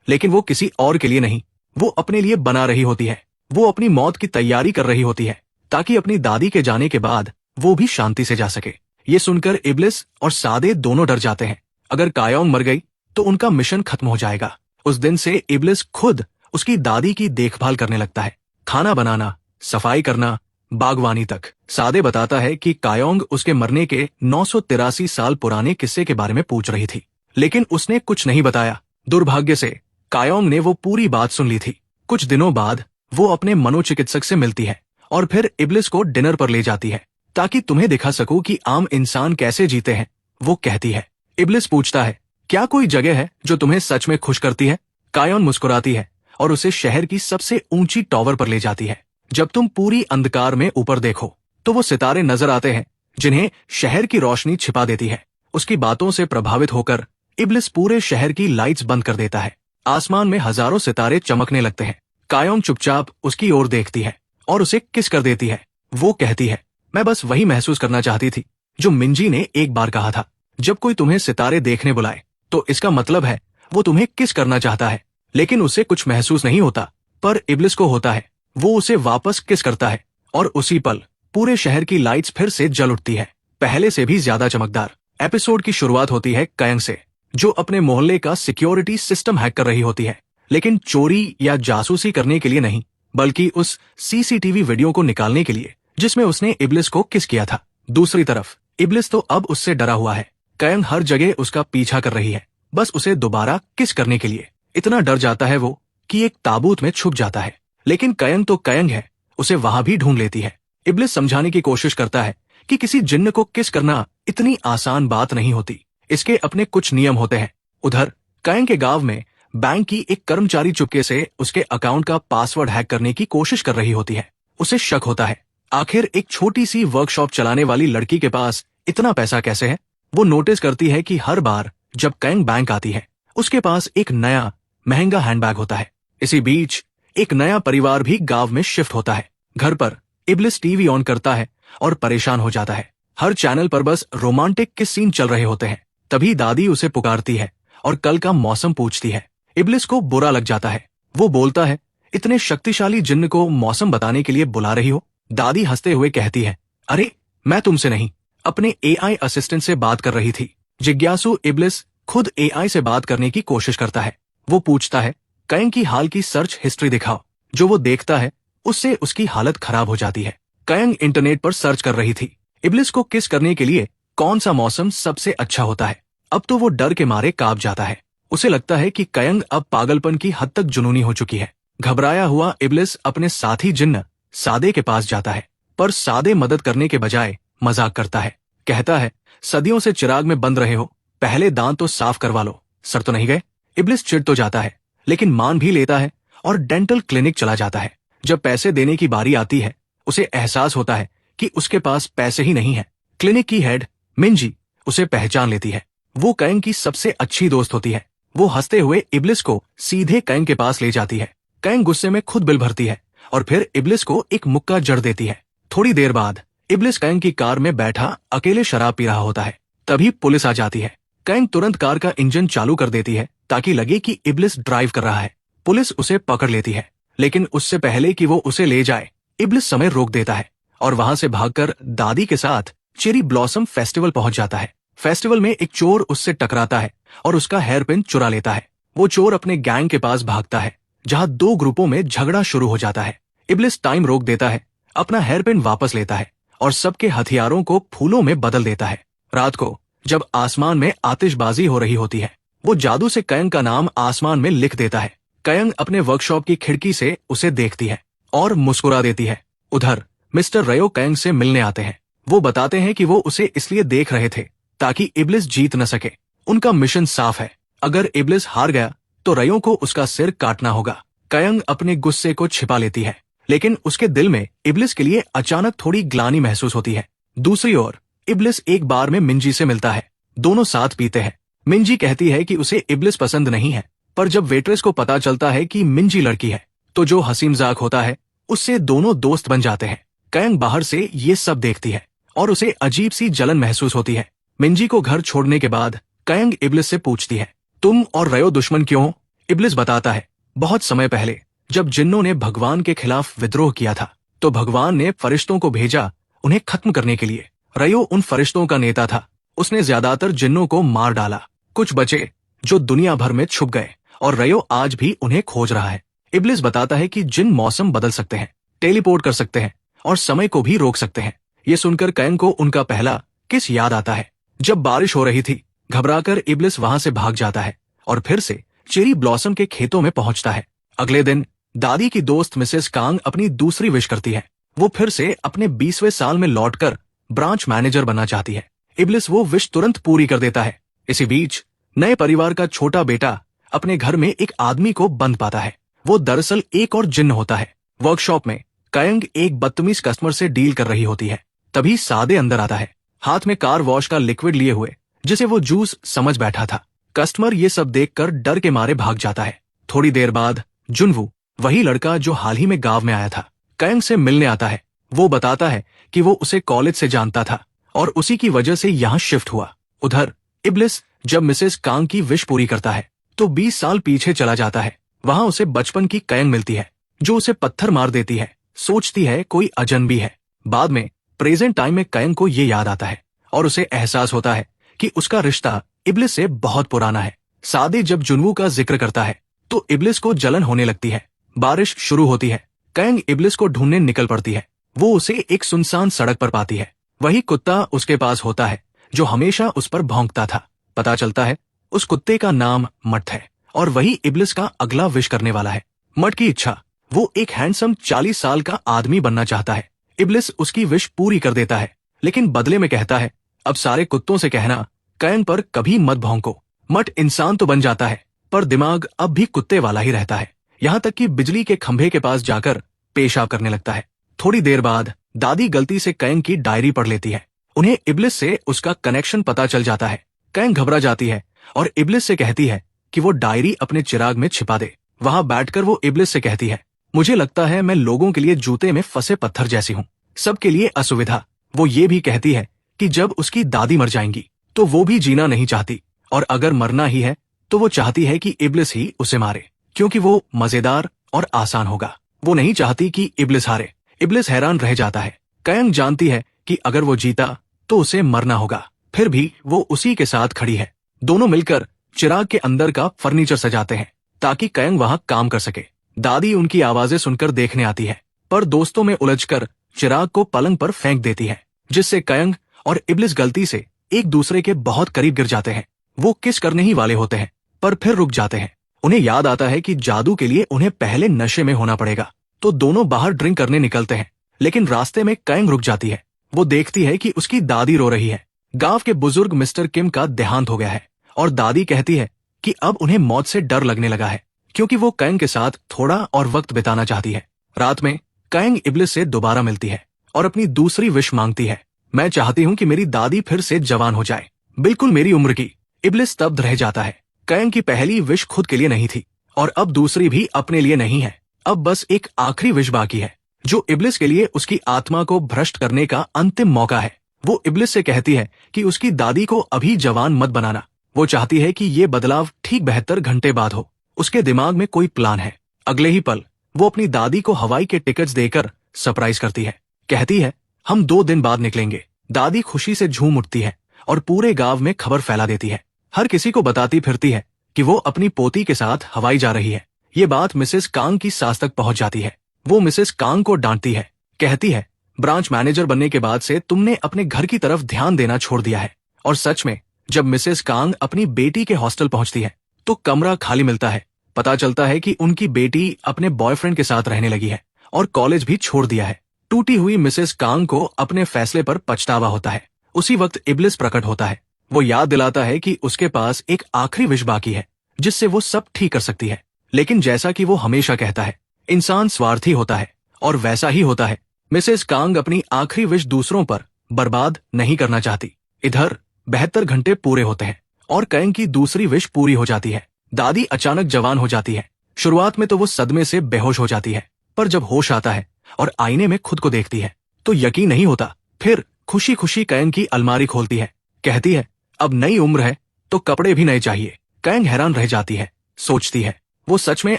लेकिन वो किसी और के लिए नहीं, वो अपने लिए बना रही होती है। वो अपनी मौत की तैयारी कर रही होती है ताकि अपनी दादी के जाने के बाद वो भी शांति से जा सके। ये सुनकर इब्लिस और सादे दोनों डर जाते हैं। अगर कायोंग मर गई तो उनका मिशन खत्म हो जाएगा। उस दिन से इब्लिस खुद उसकी दादी की देखभाल करने लगता है, खाना बनाना, सफाई करना, बागवानी तक। सादे बताता है कि कायोंग उसके मरने के 983 साल पुराने किस्से के बारे में पूछ रही थी, लेकिन उसने कुछ नहीं बताया। दुर्भाग्य से कायोंग ने वो पूरी बात सुन ली थी। कुछ दिनों बाद वो अपने मनोचिकित्सक से मिलती है और फिर इब्लिस को डिनर पर ले जाती है ताकि तुम्हें दिखा सकूं कि आम इंसान कैसे जीते हैं, वो कहती है। इब्लिस पूछता है, क्या कोई जगह है जो तुम्हें सच में खुश करती है? कायोंग मुस्कुराती है और उसे शहर की सबसे ऊंची टॉवर पर ले जाती है। जब तुम पूरी अंधकार में ऊपर देखो तो वो सितारे नजर आते हैं जिन्हें शहर की रोशनी छिपा देती है। उसकी बातों से प्रभावित होकर इब्लिस पूरे शहर की लाइट्स बंद कर देता है। आसमान में हजारों सितारे चमकने लगते हैं। कायोंग चुपचाप उसकी ओर देखती है और उसे किस कर देती है। वो कहती है, मैं बस वही महसूस करना चाहती थी जो मिंजी ने एक बार कहा था, जब कोई तुम्हें सितारे देखने बुलाए तो इसका मतलब है वो तुम्हें किस करना चाहता है। लेकिन उसे कुछ महसूस नहीं होता, पर इब्लिस को होता है। वो उसे वापस किस करता है और उसी पल पूरे शहर की लाइट्स फिर से जल उठती है, पहले से भी ज्यादा चमकदार। एपिसोड की शुरुआत होती है कायोंग से, जो अपने मोहल्ले का सिक्योरिटी सिस्टम हैक कर रही होती है, लेकिन चोरी या जासूसी करने के लिए नहीं, बल्कि उस सीसीटीवी वीडियो को निकालने के लिए जिसमें उसने इब्लिस को किस किया था। दूसरी तरफ इब्लिस तो अब उससे डरा हुआ है। कायोंग हर जगह उसका पीछा कर रही है, बस उसे दोबारा किस करने के लिए। इतना डर जाता है वो कि एक ताबूत में छुप जाता है। लेकिन कायोंग तो कायोंग है, उसे वहां भी ढूंढ लेती है। इब्लिस समझाने की कोशिश करता है कि किसी जिन्न को किस करना इतनी आसान बात नहीं होती, इसके अपने कुछ नियम होते हैं। उधर कायोंग के गांव में बैंक की एक कर्मचारी चुपके से उसके अकाउंट का पासवर्ड हैक करने की कोशिश कर रही होती है। उसे शक होता है, आखिर एक छोटी सी वर्कशॉप चलाने वाली लड़की के पास इतना पैसा कैसे है। वो नोटिस करती है कि हर बार जब कायोंग बैंक आती है उसके पास एक नया महंगा हैंडबैग होता है। इसी बीच एक नया परिवार भी गांव में शिफ्ट होता है। घर पर इब्लिस टीवी ऑन करता है और परेशान हो जाता है। हर चैनल पर बस रोमांटिक के सीन चल रहे होते हैं। तभी दादी उसे पुकारती है और कल का मौसम पूछती है। इब्लिस को बुरा लग जाता है। वो बोलता है, इतने शक्तिशाली जिन्न को मौसम बताने के लिए बुला रही हो? दादी हंसते हुए कहती है, अरे मैं तुमसे नहीं, अपने एआई असिस्टेंट से बात कर रही थी। जिज्ञासु इब्लिस खुद एआई से बात करने की कोशिश करता है। वो पूछता है, कायोंग की हाल की सर्च हिस्ट्री दिखाओ। जो वो देखता है उससे उसकी हालत खराब हो जाती है। कायोंग इंटरनेट पर सर्च कर रही थी, इब्लिस को किस करने के लिए कौन सा मौसम सबसे अच्छा होता है। अब तो वो डर के मारे कांप जाता है। उसे लगता है कि कायोंग अब पागलपन की हद तक जुनूनी हो चुकी है। घबराया हुआ इब्लिस अपने साथी जिन्न सादे के पास जाता है, पर सादे मदद करने के बजाय मजाक करता है। कहता है, सदियों से चिराग में बंद रहे हो, पहले दांत तो साफ करवा लो, सर तो नहीं गए। इब्लिस चिढ़ तो जाता है, लेकिन मान भी लेता है और डेंटल क्लिनिक चला जाता है। जब पैसे देने की बारी आती है उसे एहसास होता है कि उसके पास पैसे ही नहीं है। क्लिनिक की हेड मिंजी उसे पहचान लेती है। वो कायोंग की सबसे अच्छी दोस्त होती है। वो हंसते हुए इब्लिस को सीधे कायोंग के पास ले जाती है। कायोंग गुस्से में खुद बिल भरती है और फिर इब्लिस को एक मुक्का जड़ देती है। थोड़ी देर बाद इब्लिस कायोंग की कार में बैठा अकेले शराब पी रहा होता है। तभी पुलिस आ जाती है। कायोंग तुरंत कार का इंजन चालू कर देती है ताकि लगे कि इब्लिस ड्राइव कर रहा है। पुलिस उसे पकड़ लेती है, लेकिन उससे पहले कि वो उसे ले जाए इब्लिस समय रोक देता है और वहां से भागकर दादी के साथ चेरी ब्लॉसम फेस्टिवल पहुंच जाता है। फेस्टिवल में एक चोर उससे टकराता है और उसका हेयर पिन चुरा लेता है। वो चोर अपने गैंग के पास भागता है, जहां दो ग्रुपों में झगड़ा शुरू हो जाता है। इब्लिस टाइम रोक देता है, अपना हेयर पिन वापस लेता है और सबके हथियारों को फूलों में बदल देता है। रात को जब आसमान में आतिशबाजी हो रही होती है, वो जादू से कायोंग का नाम आसमान में लिख देता है। कायोंग अपने वर्कशॉप की खिड़की से उसे देखती है और मुस्कुरा देती है। उधर मिस्टर रयो कायोंग से मिलने आते हैं। वो बताते हैं कि वो उसे इसलिए देख रहे थे ताकि इब्लिस जीत न सके। उनका मिशन साफ है, अगर इब्लिस हार गया तो रयो को उसका सिर काटना होगा। कायोंग अपने गुस्से को छिपा लेती है, लेकिन उसके दिल में इब्लिस के लिए अचानक थोड़ी ग्लानि महसूस होती है। दूसरी ओर इब्लिस एक बार में मिंजी से मिलता है। दोनों साथ पीते हैं। मिंजी कहती है कि उसे इब्लिस पसंद नहीं है, पर जब वेट्रेस को पता चलता है कि मिंजी लड़की है तो जो हंसी मजाक होता है उससे दोनों दोस्त बन जाते हैं। कायोंग बाहर से ये सब देखती है और उसे अजीब सी जलन महसूस होती है। मिंजी को घर छोड़ने के बाद कायोंग इब्लिस से पूछती है, तुम और रयो दुश्मन क्यों हो? इब्लिस बताता है, बहुत समय पहले जब जिन्नों ने भगवान के खिलाफ विद्रोह किया था तो भगवान ने फरिश्तों को भेजा उन्हें खत्म करने के लिए। रयो उन फरिश्तों का नेता था। उसने ज्यादातर जिन्नों को मार डाला, कुछ बचे जो दुनिया भर में छुप गए और रयो आज भी उन्हें खोज रहा है। इब्लिस बताता है कि जिन मौसम बदल सकते हैं, टेलीपोर्ट कर सकते हैं और समय को भी रोक सकते हैं। ये सुनकर कैन को उनका पहला किस याद आता है। जब बारिश हो रही थी, घबराकर इब्लिस वहां से भाग जाता है और फिर से चेरी ब्लॉसम के खेतों में पहुंचता है। अगले दिन दादी की दोस्त मिसेस कांग अपनी दूसरी विश करती है। वो फिर से अपने 20वें साल में लौटकर ब्रांच मैनेजर बनना चाहती है। इब्लिस वो विश तुरंत पूरी कर देता है। इसी बीच नए परिवार का छोटा बेटा अपने घर में एक आदमी को बंद पाता है। वो दरअसल एक और जिन्न होता है। वर्कशॉप में कायंग एक बदतमीज कस्टमर से डील कर रही होती है, तभी सादे अंदर आता है, हाथ में कार वॉश का लिक्विड लिए हुए, जिसे वो जूस समझ बैठा था। कस्टमर ये सब देखकर डर के मारे भाग जाता है। थोड़ी देर बाद जुनवू, वही लड़का जो हाल ही में गांव में आया था, कायंग से मिलने आता है। वो बताता है कि वो उसे कॉलेज से जानता था और उसी की वजह से यहाँ शिफ्ट हुआ। उधर इब्लिस जब मिसेस कांग की विश पूरी करता है तो 20 साल पीछे चला जाता है। वहां उसे बचपन की कायंग मिलती है जो उसे पत्थर मार देती है। सोचती है कोई अजनबी है। बाद में प्रेजेंट टाइम में कायंग को ये याद आता है और उसे एहसास होता है कि उसका रिश्ता इब्लिस से बहुत पुराना है। सादे जब जुनवू का जिक्र करता है तो इब्लिस को जलन होने लगती है। बारिश शुरू होती है। कायंग इब्लिस को ढूंढने निकल पड़ती है। वो उसे एक सुनसान सड़क पर पाती है। वही कुत्ता उसके पास होता है जो हमेशा उस पर भौंकता था। पता चलता है उस कुत्ते का नाम मट है और वही इब्लिस का अगला विश करने वाला है। मट की इच्छा, वो एक हैंडसम 40 साल का आदमी बनना चाहता है। इब्लिस उसकी विश पूरी कर देता है, लेकिन बदले में कहता है, अब सारे कुत्तों से कहना कायंग पर कभी मत भौंको। मट इंसान तो बन जाता है पर दिमाग अब भी कुत्ते वाला ही रहता है। यहाँ तक कि बिजली के खंभे के पास जाकर पेशाब करने लगता है। थोड़ी देर बाद दादी गलती से कायंग की डायरी पढ़ लेती है। उन्हें इब्लिस से उसका कनेक्शन पता चल जाता है। कायंग घबरा जाती है और इब्लिस से कहती है कि वो डायरी अपने चिराग में छिपा दे। वहां बैठकर वो इब्लिस से कहती है, मुझे लगता है मैं लोगों के लिए जूते में फंसे पत्थर जैसी हूँ, सबके लिए असुविधा। वो ये भी कहती है कि जब उसकी दादी मर जाएंगी तो वो भी जीना नहीं चाहती और अगर मरना ही है तो वो चाहती है कि इब्लिस ही उसे मारे, क्योंकि वो मजेदार और आसान होगा। वो नहीं चाहती कि इब्लिस हारे। इब्लिस हैरान रह जाता है। कायंग जानती है कि अगर वो जीता तो उसे मरना होगा, फिर भी वो उसी के साथ खड़ी है। दोनों मिलकर चिराग के अंदर का फर्नीचर सजाते हैं ताकि कायंग वहां काम कर सके। दादी उनकी आवाजें सुनकर देखने आती है, पर दोस्तों में उलझकर चिराग को पलंग पर फेंक देती है, जिससे कायंग और इब्लिस गलती से एक दूसरे के बहुत करीब गिर जाते हैं। वो किस करने ही वाले होते हैं पर फिर रुक जाते हैं। उन्हें याद आता है कि जादू के लिए उन्हें पहले नशे में होना पड़ेगा, तो दोनों बाहर ड्रिंक करने निकलते हैं। लेकिन रास्ते में कायंग रुक जाती है। वो देखती है कि उसकी दादी रो रही है। गांव के बुजुर्ग मिस्टर किम का देहांत हो गया है और दादी कहती है कि अब उन्हें मौत से डर लगने लगा है, क्योंकि वो कायंग के साथ थोड़ा और वक्त बिताना चाहती है। रात में कायंग इब्लिस से दोबारा मिलती है और अपनी दूसरी विश मांगती है। मैं चाहती हूँ कि मेरी दादी फिर से जवान हो जाए, बिल्कुल मेरी उम्र की। इब्लिस स्तब्ध रह जाता है। कायंग की पहली विश खुद के लिए नहीं थी और अब दूसरी भी अपने लिए नहीं है। अब बस एक आखिरी विश बाकी है, जो इब्लिस के लिए उसकी आत्मा को भ्रष्ट करने का अंतिम मौका है। वो इब्लिस से कहती है कि उसकी दादी को अभी जवान मत बनाना। वो चाहती है कि ये बदलाव ठीक 72 घंटे बाद हो। उसके दिमाग में कोई प्लान है। अगले ही पल वो अपनी दादी को हवाई के टिकट्स देकर सरप्राइज करती है। कहती है, हम 2 दिन बाद निकलेंगे। दादी खुशी से झूम उठती है और पूरे गांव में खबर फैला देती है। हर किसी को बताती फिरती है कि वो अपनी पोती के साथ हवाई जा रही है। ये बात मिसेस कांग की सास तक पहुंच जाती है। वो मिसेस कांग को डांटती है, कहती है, ब्रांच मैनेजर बनने के बाद से तुमने अपने घर की तरफ ध्यान देना छोड़ दिया है। और सच में जब मिसेस कांग अपनी बेटी के हॉस्टल पहुंचती है तो कमरा खाली मिलता है। पता चलता है कि उनकी बेटी अपने बॉयफ्रेंड के साथ रहने लगी है और कॉलेज भी छोड़ दिया है। टूटी हुई मिसेस कांग को अपने फैसले पर पछतावा होता है। उसी वक्त इब्लिस प्रकट होता है। वो याद दिलाता है कि उसके पास एक आखिरी विश बाकी है जिससे वो सब ठीक कर सकती है। लेकिन जैसा कि वो हमेशा कहता है, इंसान स्वार्थी होता है और वैसा ही होता है। मिसेस कांग अपनी आखिरी विश दूसरों पर बर्बाद नहीं करना चाहती। इधर 72 घंटे पूरे होते हैं और कांग की दूसरी विश पूरी हो जाती है। दादी अचानक जवान हो जाती है। शुरुआत में तो वो सदमे से बेहोश हो जाती है, पर जब होश आता है और आईने में खुद को देखती है तो यकीन नहीं होता। फिर खुशी खुशी कांग की अलमारी खोलती है। कहती है, अब नई उम्र है तो कपड़े भी नए चाहिए। कांग हैरान रह जाती है। सोचती है वो सच में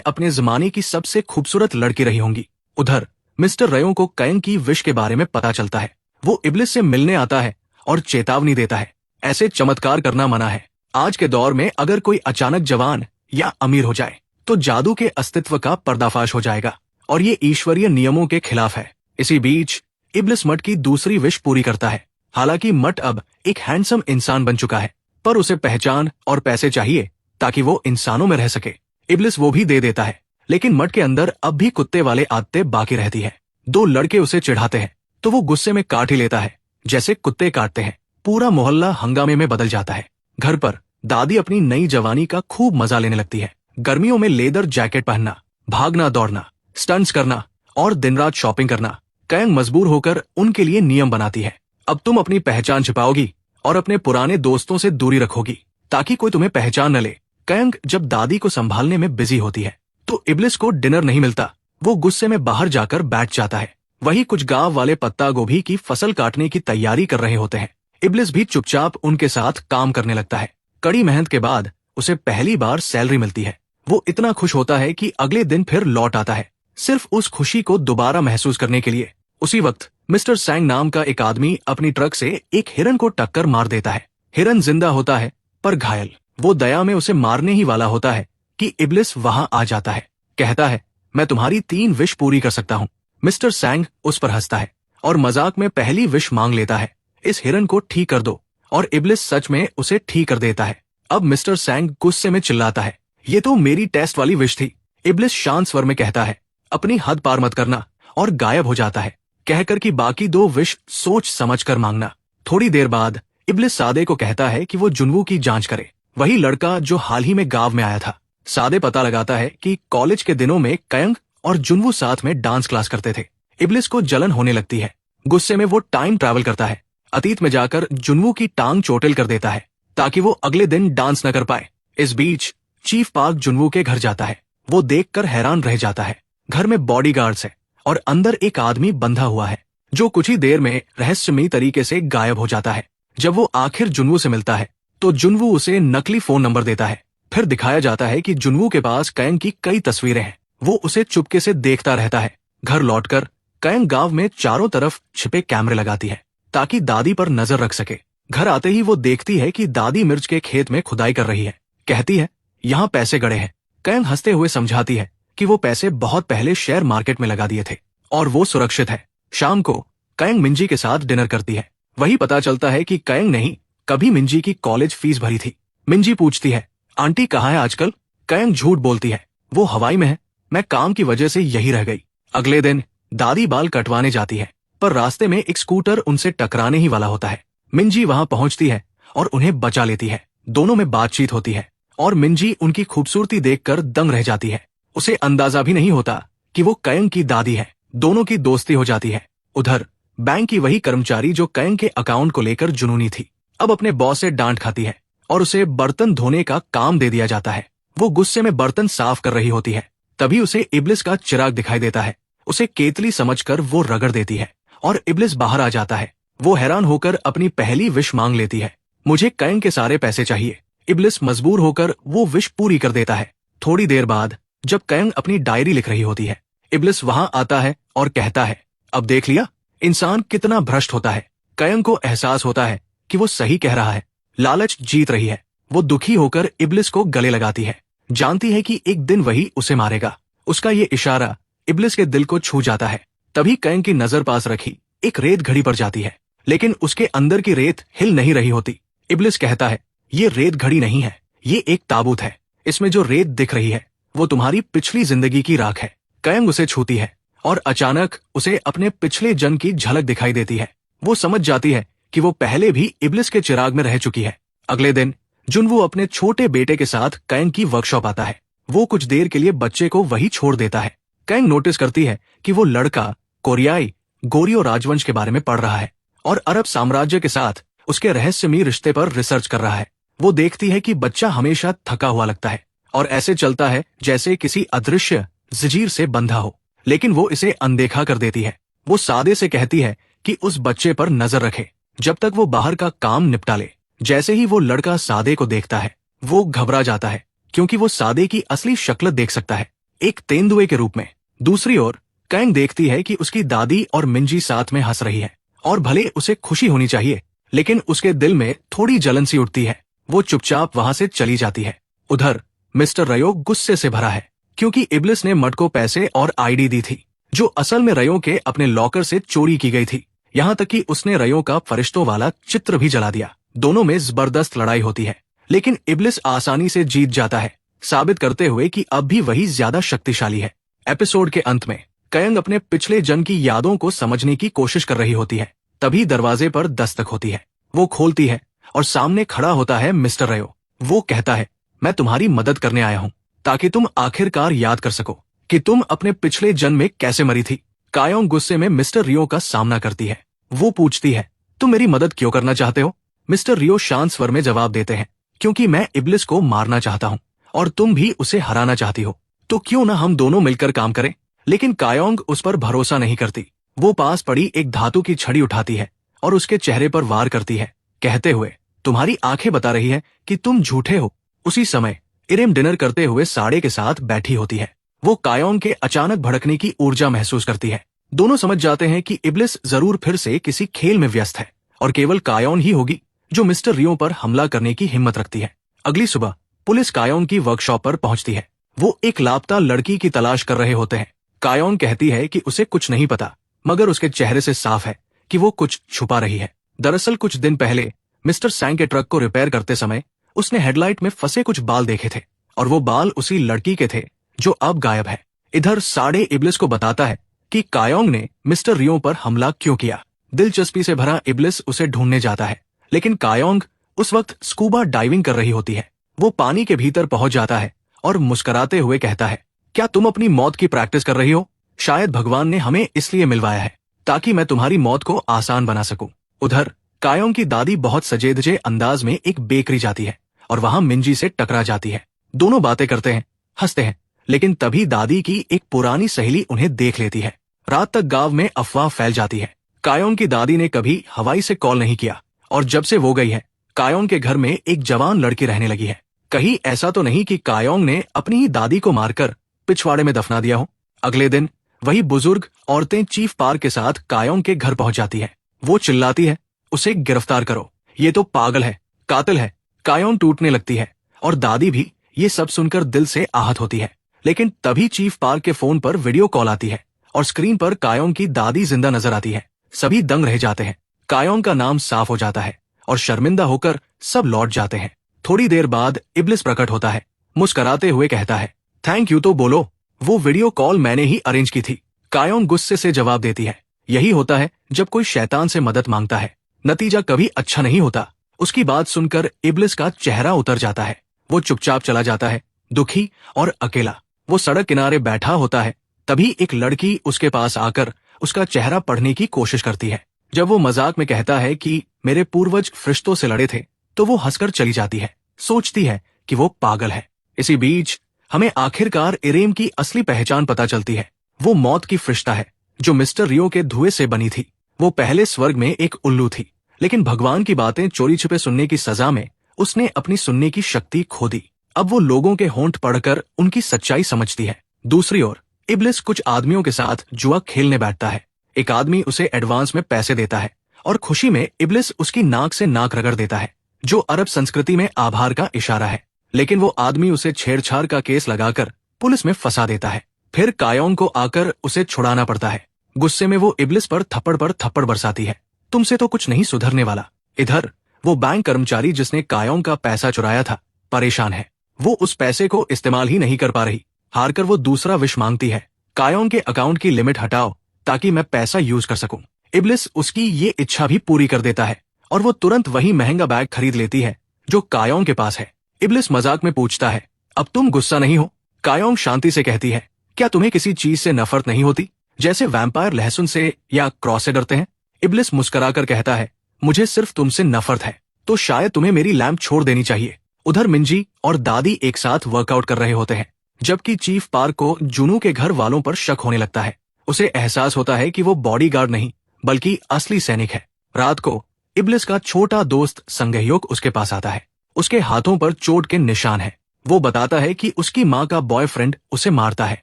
अपने जमाने की सबसे खूबसूरत लड़की रही होंगी। उधर मिस्टर रयो को कयंग की विश के बारे में पता चलता है। वो इब्लिस से मिलने आता है और चेतावनी देता है, ऐसे चमत्कार करना मना है। आज के दौर में अगर कोई अचानक जवान या अमीर हो जाए तो जादू के अस्तित्व का पर्दाफाश हो जाएगा और ये ईश्वरीय नियमों के खिलाफ है। इसी बीच इब्लिस मट की दूसरी विश पूरी करता है। हालांकि मट अब एक हैंडसम इंसान बन चुका है, पर उसे पहचान और पैसे चाहिए ताकि वो इंसानों में रह सके। इब्लिस वो भी दे देता है, लेकिन मट के अंदर अब भी कुत्ते वाले आदतें बाकी रहती है। दो लड़के उसे चिढ़ाते हैं तो वो गुस्से में काट ही लेता है, जैसे कुत्ते काटते हैं। पूरा मोहल्ला हंगामे में बदल जाता है। घर पर दादी अपनी नई जवानी का खूब मजा लेने लगती है। गर्मियों में लेदर जैकेट पहनना, भागना दौड़ना, स्टंट्स करना और दिन रात शॉपिंग करना। कयंग मजबूर होकर उनके लिए नियम बनाती है। अब तुम अपनी पहचान छिपाओगी और अपने पुराने दोस्तों से दूरी रखोगी ताकि कोई तुम्हें पहचान न ले। कयंग जब दादी को संभालने में बिजी होती है तो इब्लिस को डिनर नहीं मिलता। वो गुस्से में बाहर जाकर बैठ जाता है। वही कुछ गांव वाले पत्ता गोभी की फसल काटने की तैयारी कर रहे होते हैं। इब्लिस भी चुपचाप उनके साथ काम करने लगता है। कड़ी मेहनत के बाद उसे पहली बार सैलरी मिलती है। वो इतना खुश होता है कि अगले दिन फिर लौट आता है, सिर्फ उस खुशी को दोबारा महसूस करने के लिए। उसी वक्त मिस्टर सैंग नाम का एक आदमी अपनी ट्रक से एक हिरन को टक्कर मार देता है। हिरन जिंदा होता है पर घायल। वो दया में उसे मारने ही वाला होता है कि इब्लिस वहां आ जाता है। कहता है, मैं तुम्हारी 3 विश पूरी कर सकता हूँ। मिस्टर सैंग उस पर हंसता है और मजाक में पहली विश मांग लेता है, इस हिरन को ठीक कर दो। और इब्लिस सच में उसे ठीक कर देता है। अब मिस्टर सैंग गुस्से में चिल्लाता है, ये तो मेरी टेस्ट वाली विश थी। इब्लिस शांत स्वर में कहता है, अपनी हद पार मत करना, और गायब हो जाता है, कहकर कि बाकी 2 विश सोच समझ कर मांगना। थोड़ी देर बाद इब्लिस सादे को कहता है कि वो जुनवू की जांच करे, वही लड़का जो हाल ही में गांव में आया था। सादे पता लगाता है कि कॉलेज के दिनों में कयंग और जुनवू साथ में डांस क्लास करते थे। इब्लिस को जलन होने लगती है। गुस्से में वो टाइम ट्रैवल करता है, अतीत में जाकर जुनवू की टांग चोटिल कर देता है ताकि वो अगले दिन डांस न कर पाए। इस बीच चीफ पार्क जुनवू के घर जाता है। वो देखकर हैरान रह जाता है। घर में बॉडीगार्ड्स है और अंदर एक आदमी बंधा हुआ है जो कुछ ही देर में रहस्यमयी तरीके से गायब हो जाता है। जब वो आखिर जुनवू से मिलता है तो जुनवू उसे नकली फोन नंबर देता है। फिर दिखाया जाता है कि जुनवू के पास कयंग की कई तस्वीरें हैं। वो उसे चुपके से देखता रहता है। घर लौटकर कयंग गांव में चारों तरफ छिपे कैमरे लगाती है ताकि दादी पर नजर रख सके। घर आते ही वो देखती है कि दादी मिर्च के खेत में खुदाई कर रही है। कहती है, यहाँ पैसे गड़े हैं। कयंग हंसते हुए समझाती है कि वो पैसे बहुत पहले शेयर मार्केट में लगा दिए थे और वो सुरक्षित है। शाम को कयंग मिंजी के साथ डिनर करती है। वही पता चलता है कि कयंग नहीं, कभी मिंजी की कॉलेज फीस भरी थी। मिंजी पूछती है, आंटी कहाँ है आजकल? कयंग झूठ बोलती है, वो हवाई में है, मैं काम की वजह से यही रह गई। अगले दिन दादी बाल कटवाने जाती है, पर रास्ते में एक स्कूटर उनसे टकराने ही वाला होता है। मिंजी वहां पहुंचती है और उन्हें बचा लेती है। दोनों में बातचीत होती है और मिंजी उनकी खूबसूरती देखकर दंग रह जाती है। उसे अंदाजा भी नहीं होता कि वो कयंग की दादी है। दोनों की दोस्ती हो जाती है। उधर बैंक की वही कर्मचारी जो कयंग के अकाउंट को लेकर जुनूनी थी, अब अपने बॉस से डांट खाती है और उसे बर्तन धोने का काम दे दिया जाता है। वो गुस्से में बर्तन साफ कर रही होती है, तभी उसे इब्लिस का चिराग दिखाई देता है। उसे केतली समझकर वो रगड़ देती है और इब्लिस बाहर आ जाता है। वो हैरान होकर अपनी पहली विश मांग लेती है, मुझे कयंग के सारे पैसे चाहिए। इब्लिस मजबूर होकर वो विश पूरी कर देता है। थोड़ी देर बाद जब कयंग अपनी डायरी लिख रही होती है, इब्लिस वहां आता है और कहता है, अब देख लिया, इंसान कितना भ्रष्ट होता है। कयंग को एहसास होता है कि वो सही कह रहा है, लालच जीत रही है। वो दुखी होकर इब्लिस को गले लगाती है, जानती है कि एक दिन वही उसे मारेगा। उसका ये इशारा इब्लिस के दिल को छू जाता है। तभी कयंग की नजर पास रखी एक रेत घड़ी पर जाती है, लेकिन उसके अंदर की रेत हिल नहीं रही होती। इब्लिस कहता है, ये रेत घड़ी नहीं है, ये एक ताबूत है। इसमें जो रेत दिख रही है वो तुम्हारी पिछली जिंदगी की राख है। कयंग उसे छूती है और अचानक उसे अपने पिछले जन्म की झलक दिखाई देती है। वो समझ जाती है कि वो पहले भी इब्लिस के चिराग में रह चुकी है। अगले दिन जुनवू अपने छोटे बेटे के साथ कयंग की वर्कशॉप आता है। वो कुछ देर के लिए बच्चे को वही छोड़ देता है। कयंग नोटिस करती है कि वो लड़का कोरियाई गोरियो राजवंश के बारे में पढ़ रहा है और अरब साम्राज्य के साथ उसके रहस्यमयी रिश्ते पर रिसर्च कर रहा है। वो देखती है कि बच्चा हमेशा थका हुआ लगता है और ऐसे चलता है जैसे किसी अदृश्य जंजीर से बंधा हो, लेकिन वो इसे अनदेखा कर देती है। वो सादे से कहती है कि उस बच्चे पर नजर रखे जब तक वो बाहर का काम निपटा ले। जैसे ही वो लड़का सादे को देखता है वो घबरा जाता है क्योंकि वो सादे की असली शक्ल देख सकता है, एक तेंदुए के रूप में। दूसरी ओर कायांग देखती है कि उसकी दादी और मिंजी साथ में हंस रही है, और भले उसे खुशी होनी चाहिए, लेकिन उसके दिल में थोड़ी जलन सी उठती है। वो चुपचाप वहां से चली जाती है। उधर मिस्टर रयो गुस्से से भरा है, क्योंकि इब्लिस ने मट को पैसे और आईडी दी थी, जो असल में रयो के अपने लॉकर से चोरी की गई थी। यहाँ तक कि उसने रयो का फरिश्तों वाला चित्र भी जला दिया। दोनों में जबरदस्त लड़ाई होती है, लेकिन इब्लिस आसानी से जीत जाता है, साबित करते हुए कि अब भी वही ज्यादा शक्तिशाली है। एपिसोड के अंत में कायांग अपने पिछले जन्म की यादों को समझने की कोशिश कर रही होती है। तभी दरवाजे पर दस्तक होती है। वो खोलती है और सामने खड़ा होता है मिस्टर रयो। वो कहता है, मैं तुम्हारी मदद करने आया हूँ, ताकि तुम आखिरकार याद कर सको कि तुम अपने पिछले जन्म में कैसे मरी थी। कायांग गुस्से में मिस्टर रियो का सामना करती है। वो पूछती है, तुम मेरी मदद क्यों करना चाहते हो? मिस्टर रियो शांत स्वर में जवाब देते हैं, क्योंकि मैं इब्लिस को मारना चाहता हूँ और तुम भी उसे हराना चाहती हो, तो क्यों ना हम दोनों मिलकर काम करें। लेकिन कायांग उस पर भरोसा नहीं करती। वो पास पड़ी एक धातु की छड़ी उठाती है और उसके चेहरे पर वार करती है, कहते हुए, तुम्हारी आंखें बता रही है कि तुम झूठे हो। उसी समय इरेम डिनर करते हुए साड़े के साथ बैठी होती है। वो कायांग के अचानक भड़कने की ऊर्जा महसूस करती है। दोनों समझ जाते हैं कि इब्लिस जरूर फिर से किसी खेल में व्यस्त है, और केवल कायांग ही होगी जो मिस्टर रियो पर हमला करने की हिम्मत रखती है। अगली सुबह पुलिस कायांग की वर्कशॉप पर पहुंचती है। वो एक लापता लड़की की तलाश कर रहे होते हैं। कायांग कहती है कि उसे कुछ नहीं पता, मगर उसके चेहरे से साफ है कि वो कुछ छुपा रही है। दरअसल कुछ दिन पहले मिस्टर सैंग के ट्रक को रिपेयर करते समय उसने हेडलाइट में फंसे कुछ बाल देखे थे, और वो बाल उसी लड़की के थे जो अब गायब है। इधर साड़े इब्लिस को बताता है कि कायांग ने मिस्टर रियो पर हमला क्यों किया। दिलचस्पी से भरा इब्लिस उसे ढूंढने जाता है, लेकिन कायांग उस वक्त स्कूबा डाइविंग कर रही होती है। वो पानी के भीतर पहुंच जाता है और मुस्कुराते हुए कहता है, क्या तुम अपनी मौत की प्रैक्टिस कर रही हो? शायद भगवान ने हमें इसलिए मिलवाया है, ताकि मैं तुम्हारी मौत को आसान बना सकूं। उधर कायांग की दादी बहुत सजे धजे अंदाज में एक बेकरी जाती है और वहां मिंजी से टकरा जाती है। दोनों बातें करते हैं, हंसते हैं, लेकिन तभी दादी की एक पुरानी सहेली उन्हें देख लेती है। रात तक गांव में अफवाह फैल जाती है। कायांग की दादी ने कभी हवाई से कॉल नहीं किया, और जब से वो गई है, कायांग के घर में एक जवान लड़की रहने लगी है। कहीं ऐसा तो नहीं कि कायांग ने अपनी ही दादी को मारकर पिछवाड़े में दफना दिया हो। अगले दिन वही बुजुर्ग औरतें चीफ पार्क के साथ कायांग के घर पहुंच जाती है। वो चिल्लाती है, उसे गिरफ्तार करो, ये तो पागल है, कातिल है। कायांग टूटने लगती है, और दादी भी ये सब सुनकर दिल से आहत होती है। लेकिन तभी चीफ पार्क के फोन पर वीडियो कॉल आती है, और स्क्रीन पर कायांग की दादी जिंदा नजर आती है। सभी दंग रह जाते हैं। कायांग का नाम साफ हो जाता है, और शर्मिंदा होकर सब लौट जाते हैं। थोड़ी देर बाद इब्लिस प्रकट होता है, मुस्कुराते हुए कहता है, थैंक यू तो बोलो, वो वीडियो कॉल मैंने ही अरेंज की थी। कायांग गुस्से से जवाब देती है, यही होता है जब कोई शैतान से मदद मांगता है, नतीजा कभी अच्छा नहीं होता। उसकी बात सुनकर इब्लिस का चेहरा उतर जाता है। वो चुपचाप चला जाता है, दुखी और अकेला। वो सड़क किनारे बैठा होता है। तभी एक लड़की उसके पास आकर उसका चेहरा पढ़ने की कोशिश करती है। जब वो मजाक में कहता है कि मेरे पूर्वज फरिश्तों से लड़े थे, तो वो हंसकर चली जाती है। सोचती है कि वो पागल है। इसी बीच हमें आखिरकार इरेम की असली पहचान पता चलती है। वो मौत की फरिश्ता है, जो मिस्टर रियो के धुएं से बनी थी। वो पहले स्वर्ग में एक उल्लू थी, लेकिन भगवान की बातें चोरी छुपे सुनने की सजा में उसने अपनी सुनने की शक्ति खो दी। अब वो लोगों के होंठ पढ़कर उनकी सच्चाई समझती है। दूसरी ओर इब्लिस कुछ आदमियों के साथ जुआ खेलने बैठता है। एक आदमी उसे एडवांस में पैसे देता है, और खुशी में इब्लिस उसकी नाक से नाक रगड़ देता है, जो अरब संस्कृति में आभार का इशारा है। लेकिन वो आदमी उसे छेड़छाड़ का केस लगाकर पुलिस में फंसा देता है। फिर कायांग को आकर उसे छुड़ाना पड़ता है। गुस्से में वो इब्लिस पर थप्पड़ बरसाती है, तुमसे तो कुछ नहीं सुधरने वाला। इधर वो बैंक कर्मचारी जिसने कायांग का पैसा चुराया था, परेशान है। वो उस पैसे को इस्तेमाल ही नहीं कर पा रही। हारकर वो दूसरा विश मांगती है, कायांग के अकाउंट की लिमिट हटाओ, ताकि मैं पैसा यूज कर सकूं। इब्लिस उसकी ये इच्छा भी पूरी कर देता है, और वो तुरंत वही महंगा बैग खरीद लेती है जो कायांग के पास है। इब्लिस मजाक में पूछता है, अब तुम गुस्सा नहीं हो? कायांग शांति से कहती है, क्या तुम्हें किसी चीज से नफरत नहीं होती, जैसे वैम्पायर लहसुन से या क्रॉस से डरते हैं? इब्लिस मुस्कुराकर कहता है, मुझे सिर्फ तुमसे नफरत है, तो शायद तुम्हें मेरी लैंप छोड़ देनी चाहिए। उधर मिंजी और दादी एक साथ वर्कआउट कर रहे होते हैं, जबकि चीफ पार्क को जुनू के घर वालों पर शक होने लगता है। उसे एहसास होता है कि वो बॉडीगार्ड नहीं, बल्कि असली सैनिक है। रात को इब्लिस का छोटा दोस्त संगहयोग उसके पास आता है। उसके हाथों पर चोट के निशान है। वो बताता है कि उसकी माँ का बॉयफ्रेंड उसे मारता है।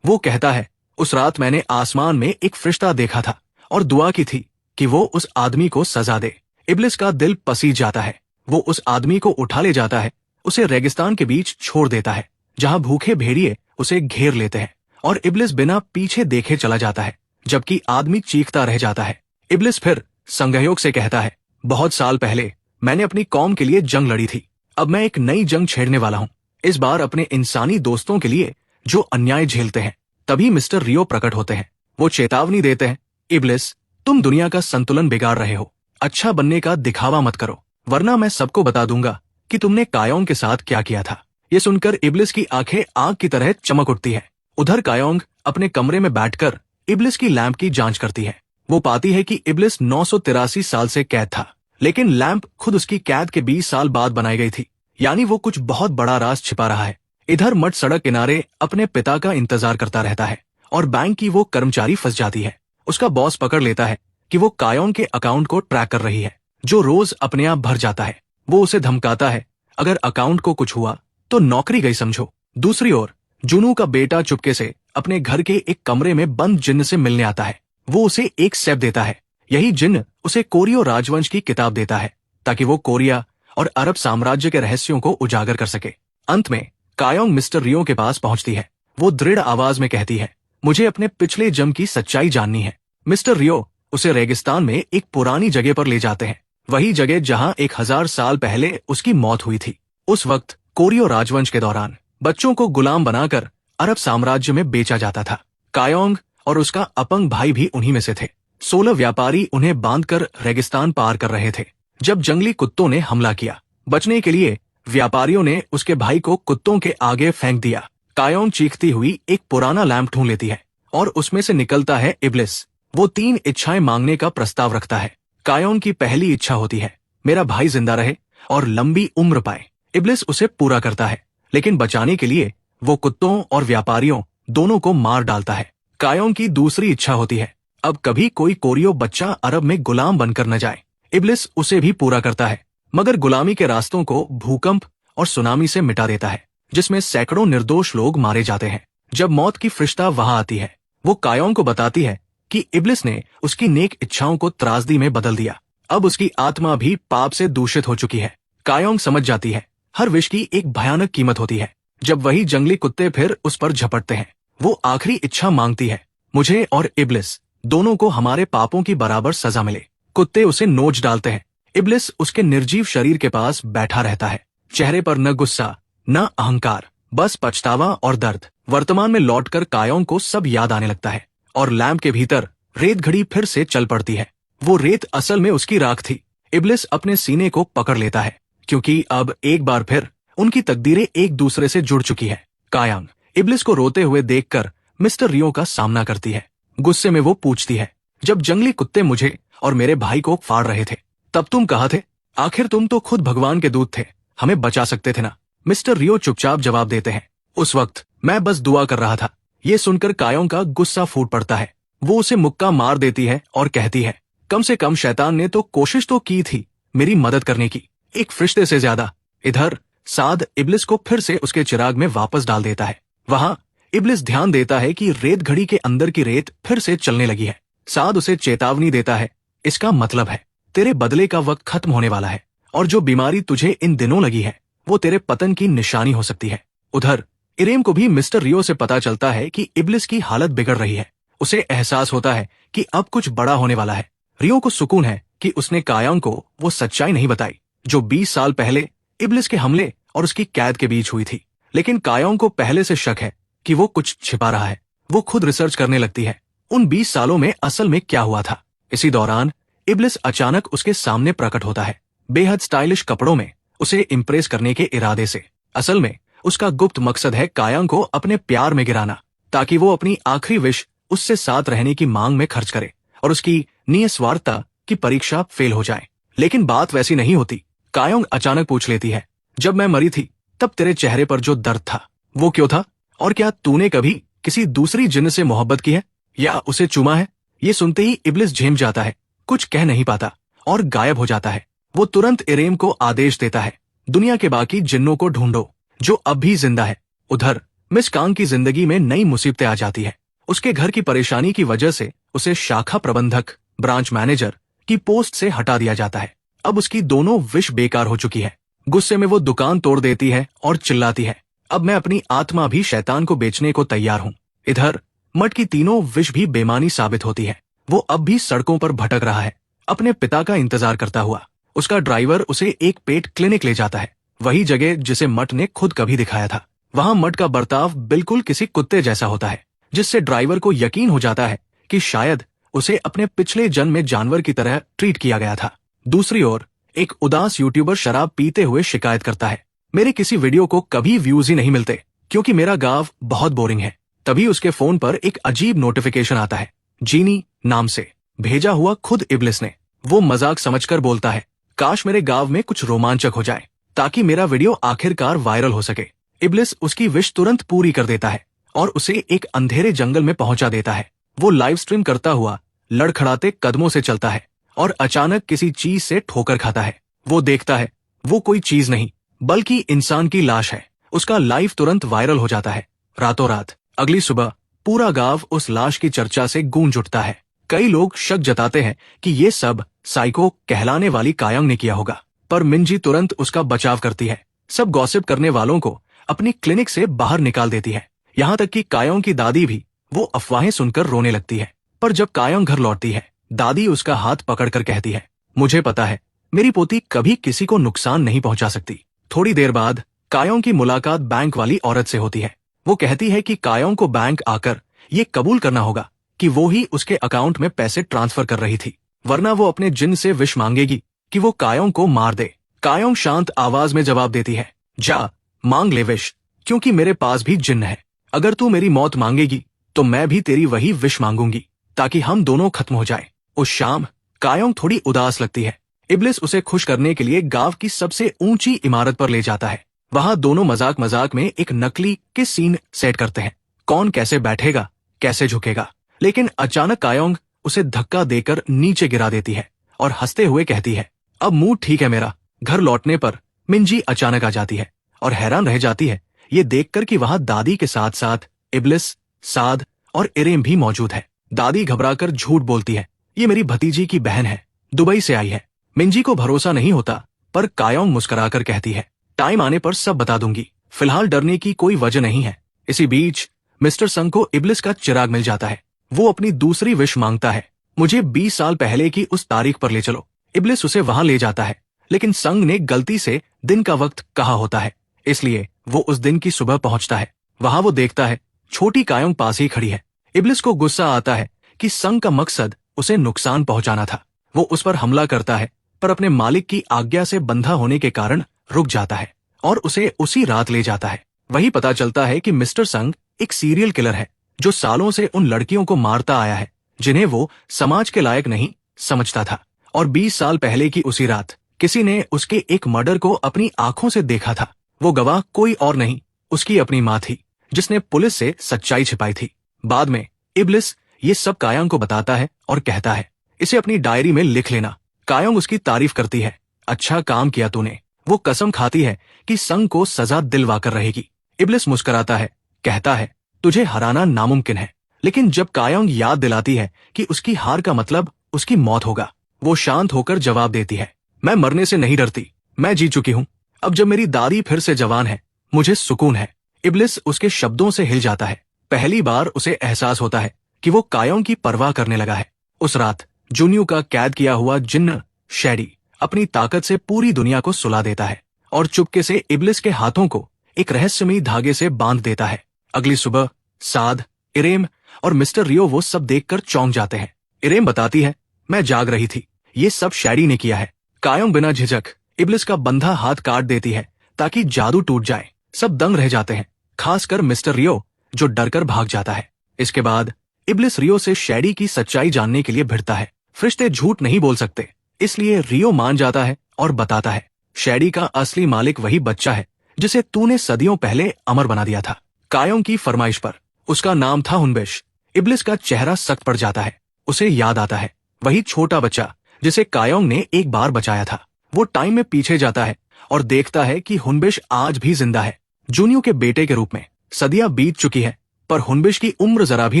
वो कहता है, उस रात मैंने आसमान में एक फरिश्ता देखा था और दुआ की थी कि वो उस आदमी को सजा दे। इब्लिस का दिल पसीज जाता है। वो उस आदमी को उठा ले जाता है, उसे रेगिस्तान के बीच छोड़ देता है जहां भूखे भेड़िए उसे घेर लेते हैं, और इब्लिस बिना पीछे देखे चला जाता है जबकि आदमी चीखता रह जाता है। इब्लिस फिर संगहयोग से कहता है, बहुत साल पहले मैंने अपनी कौम के लिए जंग लड़ी थी, अब मैं एक नई जंग छेड़ने वाला हूँ, इस बार अपने इंसानी दोस्तों के लिए जो अन्याय झेलते हैं। तभी मिस्टर रियो प्रकट होते हैं। वो चेतावनी देते हैं, इब्लिस, तुम दुनिया का संतुलन बिगाड़ रहे हो, अच्छा बनने का दिखावा मत करो, वरना मैं सबको बता दूंगा कि तुमने कायोंग के साथ क्या किया था। ये सुनकर इब्लिस की आंखें आग की तरह चमक उठती है। उधर कायोंग अपने कमरे में बैठकर इब्लिस की लैंप की जांच करती है। वो पाती है कि इब्लिस 983 साल से कैद था, लेकिन लैंप खुद उसकी कैद के 20 साल बाद बनाई गई थी, यानी वो कुछ बहुत बड़ा राज छिपा रहा है। इधर मट सड़क किनारे अपने पिता का इंतजार करता रहता है और बैंक की वो कर्मचारी फंस जाती है। उसका बॉस पकड़ लेता है कि वो कायोंग के अकाउंट को ट्रैक कर रही है, जो रोज अपने आप भर जाता है। वो उसे धमकाता है, अगर अकाउंट को कुछ हुआ तो नौकरी गई समझो। दूसरी ओर जुनू का बेटा चुपके से अपने घर के एक कमरे में बंद जिन्न से मिलने आता है। वो उसे एक सेब देता है। यही जिन्न उसे कोरियो राजवंश की किताब देता है ताकि वो कोरिया और अरब साम्राज्य के रहस्यों को उजागर कर सके। अंत में कायोंग मिस्टर रियो के पास पहुंचती है। वो दृढ़ आवाज में कहती है, मुझे अपने पिछले जन्म की सच्चाई जाननी है। मिस्टर रियो उसे रेगिस्तान में एक पुरानी जगह पर ले जाते हैं, वही जगह जहां 1000 साल पहले उसकी मौत हुई थी। उस वक्त कोरियो राजवंश के दौरान बच्चों को गुलाम बनाकर अरब साम्राज्य में बेचा जाता था। कायोंग और उसका अपंग भाई भी उन्हीं में से थे। 16 व्यापारी उन्हें बांधकर रेगिस्तान पार कर रहे थे जब जंगली कुत्तों ने हमला किया। बचने के लिए व्यापारियों ने उसके भाई को कुत्तों के आगे फेंक दिया। कायोंग चीखती हुई एक पुराना लैंप ढूंढ लेती है और उसमें से निकलता है इब्लिस। वो 3 इच्छाएं मांगने का प्रस्ताव रखता है। कायोंग की पहली इच्छा होती है, मेरा भाई जिंदा रहे और लंबी उम्र पाए। इब्लिस उसे पूरा करता है, लेकिन बचाने के लिए वो कुत्तों और व्यापारियों दोनों को मार डालता है। कायोंग की दूसरी इच्छा होती है, अब कभी कोई कोरियो बच्चा अरब में गुलाम बनकर न जाए। इब्लिस उसे भी पूरा करता है, मगर गुलामी के रास्तों को भूकंप और सुनामी से मिटा देता है, जिसमें सैकड़ों निर्दोष लोग मारे जाते हैं। जब मौत की फरिश्ता वहां आती है, वो कायोंग को बताती है कि इब्लिस ने उसकी नेक इच्छाओं को त्रासदी में बदल दिया। अब उसकी आत्मा भी पाप से दूषित हो चुकी है। कायोंग समझ जाती है, हर विष की एक भयानक कीमत होती है। जब वही जंगली कुत्ते फिर उस पर झपटते हैं, वो आखिरी इच्छा मांगती है, मुझे और इब्लिस दोनों को हमारे पापों की बराबर सजा मिले। कुत्ते उसे नोच डालते हैं। इब्लिस उसके निर्जीव शरीर के पास बैठा रहता है, चेहरे पर न गुस्सा न अहंकार, बस पछतावा और दर्द। वर्तमान में लौटकर कायोंग को सब याद आने लगता है और लैंप के भीतर रेत घड़ी फिर से चल पड़ती है। वो रेत असल में उसकी राख थी। इब्लिस अपने सीने को पकड़ लेता है, क्योंकि अब एक बार फिर उनकी तकदीरें एक दूसरे से जुड़ चुकी है। कायोंग इब्लिस को रोते हुए देखकर मिस्टर रियो का सामना करती है। गुस्से में वो पूछती है, जब जंगली कुत्ते मुझे और मेरे भाई को फाड़ रहे थे, तब तुम कहाँ थे? आखिर तुम तो खुद भगवान के दूत थे, हमें बचा सकते थे ना? मिस्टर रियो चुपचाप जवाब देते हैं, उस वक्त मैं बस दुआ कर रहा था। ये सुनकर कायोंग का गुस्सा फूट पड़ता है। वो उसे मुक्का मार देती है और कहती है, कम से कम शैतान ने तो कोशिश तो की थी मेरी मदद करने की, एक फरिश्ते से ज्यादा। इधर साद इब्लिस को फिर से उसके चिराग में वापस डाल देता है। वहां इब्लिस ध्यान देता है कि रेत घड़ी के अंदर की रेत फिर से चलने लगी है। साद उसे चेतावनी देता है, इसका मतलब है तेरे बदले का वक्त खत्म होने वाला है, और जो बीमारी तुझे इन दिनों लगी है वो तेरे पतन की निशानी हो सकती है। उधर इरेम को भी मिस्टर रियो से पता चलता है कि इब्लिस की हालत बिगड़ रही है। उसे एहसास होता है कि अब कुछ बड़ा होने वाला है। रियो को सुकून है कि उसने कायोंग को वो सच्चाई नहीं बताई जो 20 साल पहले इब्लिस के हमले और उसकी कैद के बीच हुई थी। लेकिन कायोंग को पहले से शक है कि वो कुछ छिपा रहा है। वो खुद रिसर्च करने लगती है, उन 20 सालों में असल में क्या हुआ था। इसी दौरान इब्लिस अचानक उसके सामने प्रकट होता है, बेहद स्टाइलिश कपड़ों में, उसे इम्प्रेस करने के इरादे से। असल में उसका गुप्त मकसद है कायोंग को अपने प्यार में गिराना, ताकि वो अपनी आखिरी विश उससे साथ रहने की मांग में खर्च करे और उसकी निस्वार्थता की परीक्षा फेल हो जाए। लेकिन बात वैसी नहीं होती। कायोंग अचानक पूछ लेती है, जब मैं मरी थी तब तेरे चेहरे पर जो दर्द था वो क्यों था? और क्या तूने कभी किसी दूसरी जिन्न से मोहब्बत की है या उसे चूमा है? ये सुनते ही इब्लिस झेम जाता है, कुछ कह नहीं पाता और गायब हो जाता है। वो तुरंत इरेम को आदेश देता है, दुनिया के बाकी जिन्नों को ढूंढो, जो अब भी जिंदा है। उधर मिस कांग की जिंदगी में नई मुसीबतें आ जाती है। उसके घर की परेशानी की वजह से उसे शाखा प्रबंधक, ब्रांच मैनेजर की पोस्ट से हटा दिया जाता है। अब उसकी दोनों विश बेकार हो चुकी है। गुस्से में वो दुकान तोड़ देती है और चिल्लाती है, अब मैं अपनी आत्मा भी शैतान को बेचने को तैयार हूँ। इधर मट की तीनों विश भी बेमानी साबित होती है। वो अब भी सड़कों पर भटक रहा है, अपने पिता का इंतजार करता हुआ। उसका ड्राइवर उसे एक पेट क्लिनिक ले जाता है, वही जगह जिसे मट ने खुद कभी दिखाया था। वहां मट का बर्ताव बिल्कुल किसी कुत्ते जैसा होता है, जिससे ड्राइवर को यकीन हो जाता है कि शायद उसे अपने पिछले जन्म में जानवर की तरह ट्रीट किया गया था। दूसरी ओर एक उदास यूट्यूबर शराब पीते हुए शिकायत करता है, मेरे किसी वीडियो को कभी व्यूज ही नहीं मिलते क्योंकि मेरा गाँव बहुत बोरिंग है। तभी उसके फोन पर एक अजीब नोटिफिकेशन आता है, जीनी नाम से भेजा हुआ खुद इब्लिस ने। वो मजाक समझकर बोलता है, काश मेरे गांव में कुछ रोमांचक हो जाए ताकि मेरा वीडियो आखिरकार वायरल हो सके। इब्लिस उसकी विश तुरंत पूरी कर देता है और उसे एक अंधेरे जंगल में पहुंचा देता है। वो लाइव स्ट्रीम करता हुआ लड़खड़ाते कदमों से चलता है और अचानक किसी चीज से ठोकर खाता है। वो देखता है वो कोई चीज नहीं बल्कि इंसान की लाश है। उसका लाइव तुरंत वायरल हो जाता है। रातों रात अगली सुबह पूरा गांव उस लाश की चर्चा से गूंज उठता है। कई लोग शक जताते हैं कि ये सब साइको कहलाने वाली कायंग ने किया होगा, पर मिंजी तुरंत उसका बचाव करती है। सब गॉसिप करने वालों को अपनी क्लिनिक से बाहर निकाल देती है, यहाँ तक कि कायंग की दादी भी। वो अफवाहें सुनकर रोने लगती है, पर जब कायंग घर लौटती है, दादी उसका हाथ पकड़कर कहती है, मुझे पता है मेरी पोती कभी किसी को नुकसान नहीं पहुंचा सकती। थोड़ी देर बाद कायंग की मुलाकात बैंक वाली औरत से होती है। वो कहती है कि कायंग को बैंक आकर ये कबूल करना होगा कि वो ही उसके अकाउंट में पैसे ट्रांसफर कर रही थी, वरना वो अपने जिन से विश मांगेगी कि वो कायंग को मार दे। कायंग शांत आवाज में जवाब देती है, जा मांग ले विश, क्योंकि मेरे पास भी जिन है। अगर तू मेरी मौत मांगेगी तो मैं भी तेरी वही विश मांगूंगी ताकि हम दोनों खत्म हो जाए। उस शाम कायंग थोड़ी उदास लगती है। इब्लिस उसे खुश करने के लिए गांव की सबसे ऊंची इमारत पर ले जाता है। वहां दोनों मजाक मजाक में एक नकली के सीन सेट करते हैं, कौन कैसे बैठेगा, कैसे झुकेगा। लेकिन अचानक कायंग उसे धक्का देकर नीचे गिरा देती है और हंसते हुए कहती है, अब मूड ठीक है मेरा। घर लौटने पर मिंजी अचानक आ जाती है और हैरान रह जाती है ये देखकर कि वहां दादी के साथ साथ इब्लिस, साद और इरेम भी मौजूद है। दादी घबराकर झूठ बोलती है, ये मेरी भतीजी की बहन है, दुबई से आई है। मिंजी को भरोसा नहीं होता, पर कायंग मुस्कुराकर कहती है, टाइम आने पर सब बता दूंगी, फिलहाल डरने की कोई वजह नहीं है। इसी बीच मिस्टर संग को इब्लिस का चिराग मिल जाता है। वो अपनी दूसरी विश मांगता है, मुझे 20 साल पहले की उस तारीख पर ले चलो। इब्लिस उसे वहां ले जाता है, लेकिन संग ने गलती से दिन का वक्त कहा होता है, इसलिए वो उस दिन की सुबह पहुंचता है। वहां वो देखता है छोटी कायंग पास ही खड़ी है। इब्लिस को गुस्सा आता है कि संग का मकसद उसे नुकसान पहुंचाना था। वो उस पर हमला करता है, पर अपने मालिक की आज्ञा से बंधा होने के कारण रुक जाता है और उसे उसी रात ले जाता है। वही पता चलता है कि मिस्टर संग एक सीरियल किलर है जो सालों से उन लड़कियों को मारता आया है जिन्हें वो समाज के लायक नहीं समझता था। और 20 साल पहले की उसी रात किसी ने उसके एक मर्डर को अपनी आंखों से देखा था। वो गवाह कोई और नहीं, उसकी अपनी माँ थी, जिसने पुलिस से सच्चाई छिपाई थी। बाद में इब्लिस ये सब कायंग को बताता है और कहता है, इसे अपनी डायरी में लिख लेना। कायंग उसकी तारीफ करती है, अच्छा काम किया तूने। वो कसम खाती है कि संग को सजा दिलवाकर रहेगी। इब्लिस मुस्कुराता है, कहता है, तुझे हराना नामुमकिन है। लेकिन जब कायंग याद दिलाती है कि उसकी हार का मतलब उसकी मौत होगा, वो शांत होकर जवाब देती है, मैं मरने से नहीं डरती, मैं जी चुकी हूँ। अब जब मेरी दादी फिर से जवान है, मुझे सुकून है। इब्लिस उसके शब्दों से हिल जाता है। पहली बार उसे एहसास होता है कि वो कायंग की परवाह करने लगा है। उस रात जुन्यू का कैद किया हुआ जिन्न शैडी अपनी ताकत से पूरी दुनिया को सुला देता है और चुपके से इब्लिस के हाथों को एक रहस्यमयी धागे से बांध देता है। अगली सुबह साद, इरेम और मिस्टर रियो वो सब देखकर चौंक जाते हैं। इरेम बताती है, मैं जाग रही थी, ये सब शैडी ने किया है। कायंग बिना झिझक इब्लिस का बंधा हाथ काट देती है ताकि जादू टूट जाए। सब दंग रह जाते हैं, खासकर मिस्टर रियो जो डरकर भाग जाता है। इसके बाद इब्लिस रियो से शैडी की सच्चाई जानने के लिए भिड़ता है। फरिश्ते झूठ नहीं बोल सकते, इसलिए रियो मान जाता है और बताता है, शैडी का असली मालिक वही बच्चा है जिसे तूने सदियों पहले अमर बना दिया था, कायंग की फरमाइश पर। उसका नाम था हुनबिश। इब्लिस का चेहरा सख्त पड़ जाता है। उसे याद आता है वही छोटा बच्चा जिसे कायंग ने एक बार बचाया था। वो टाइम में पीछे जाता है और देखता है कि हुनबिश आज भी जिंदा है। जूनियो के बेटे के रूप में। सदियां बीत चुकी है, पर हुनबिश की उम्र जरा भी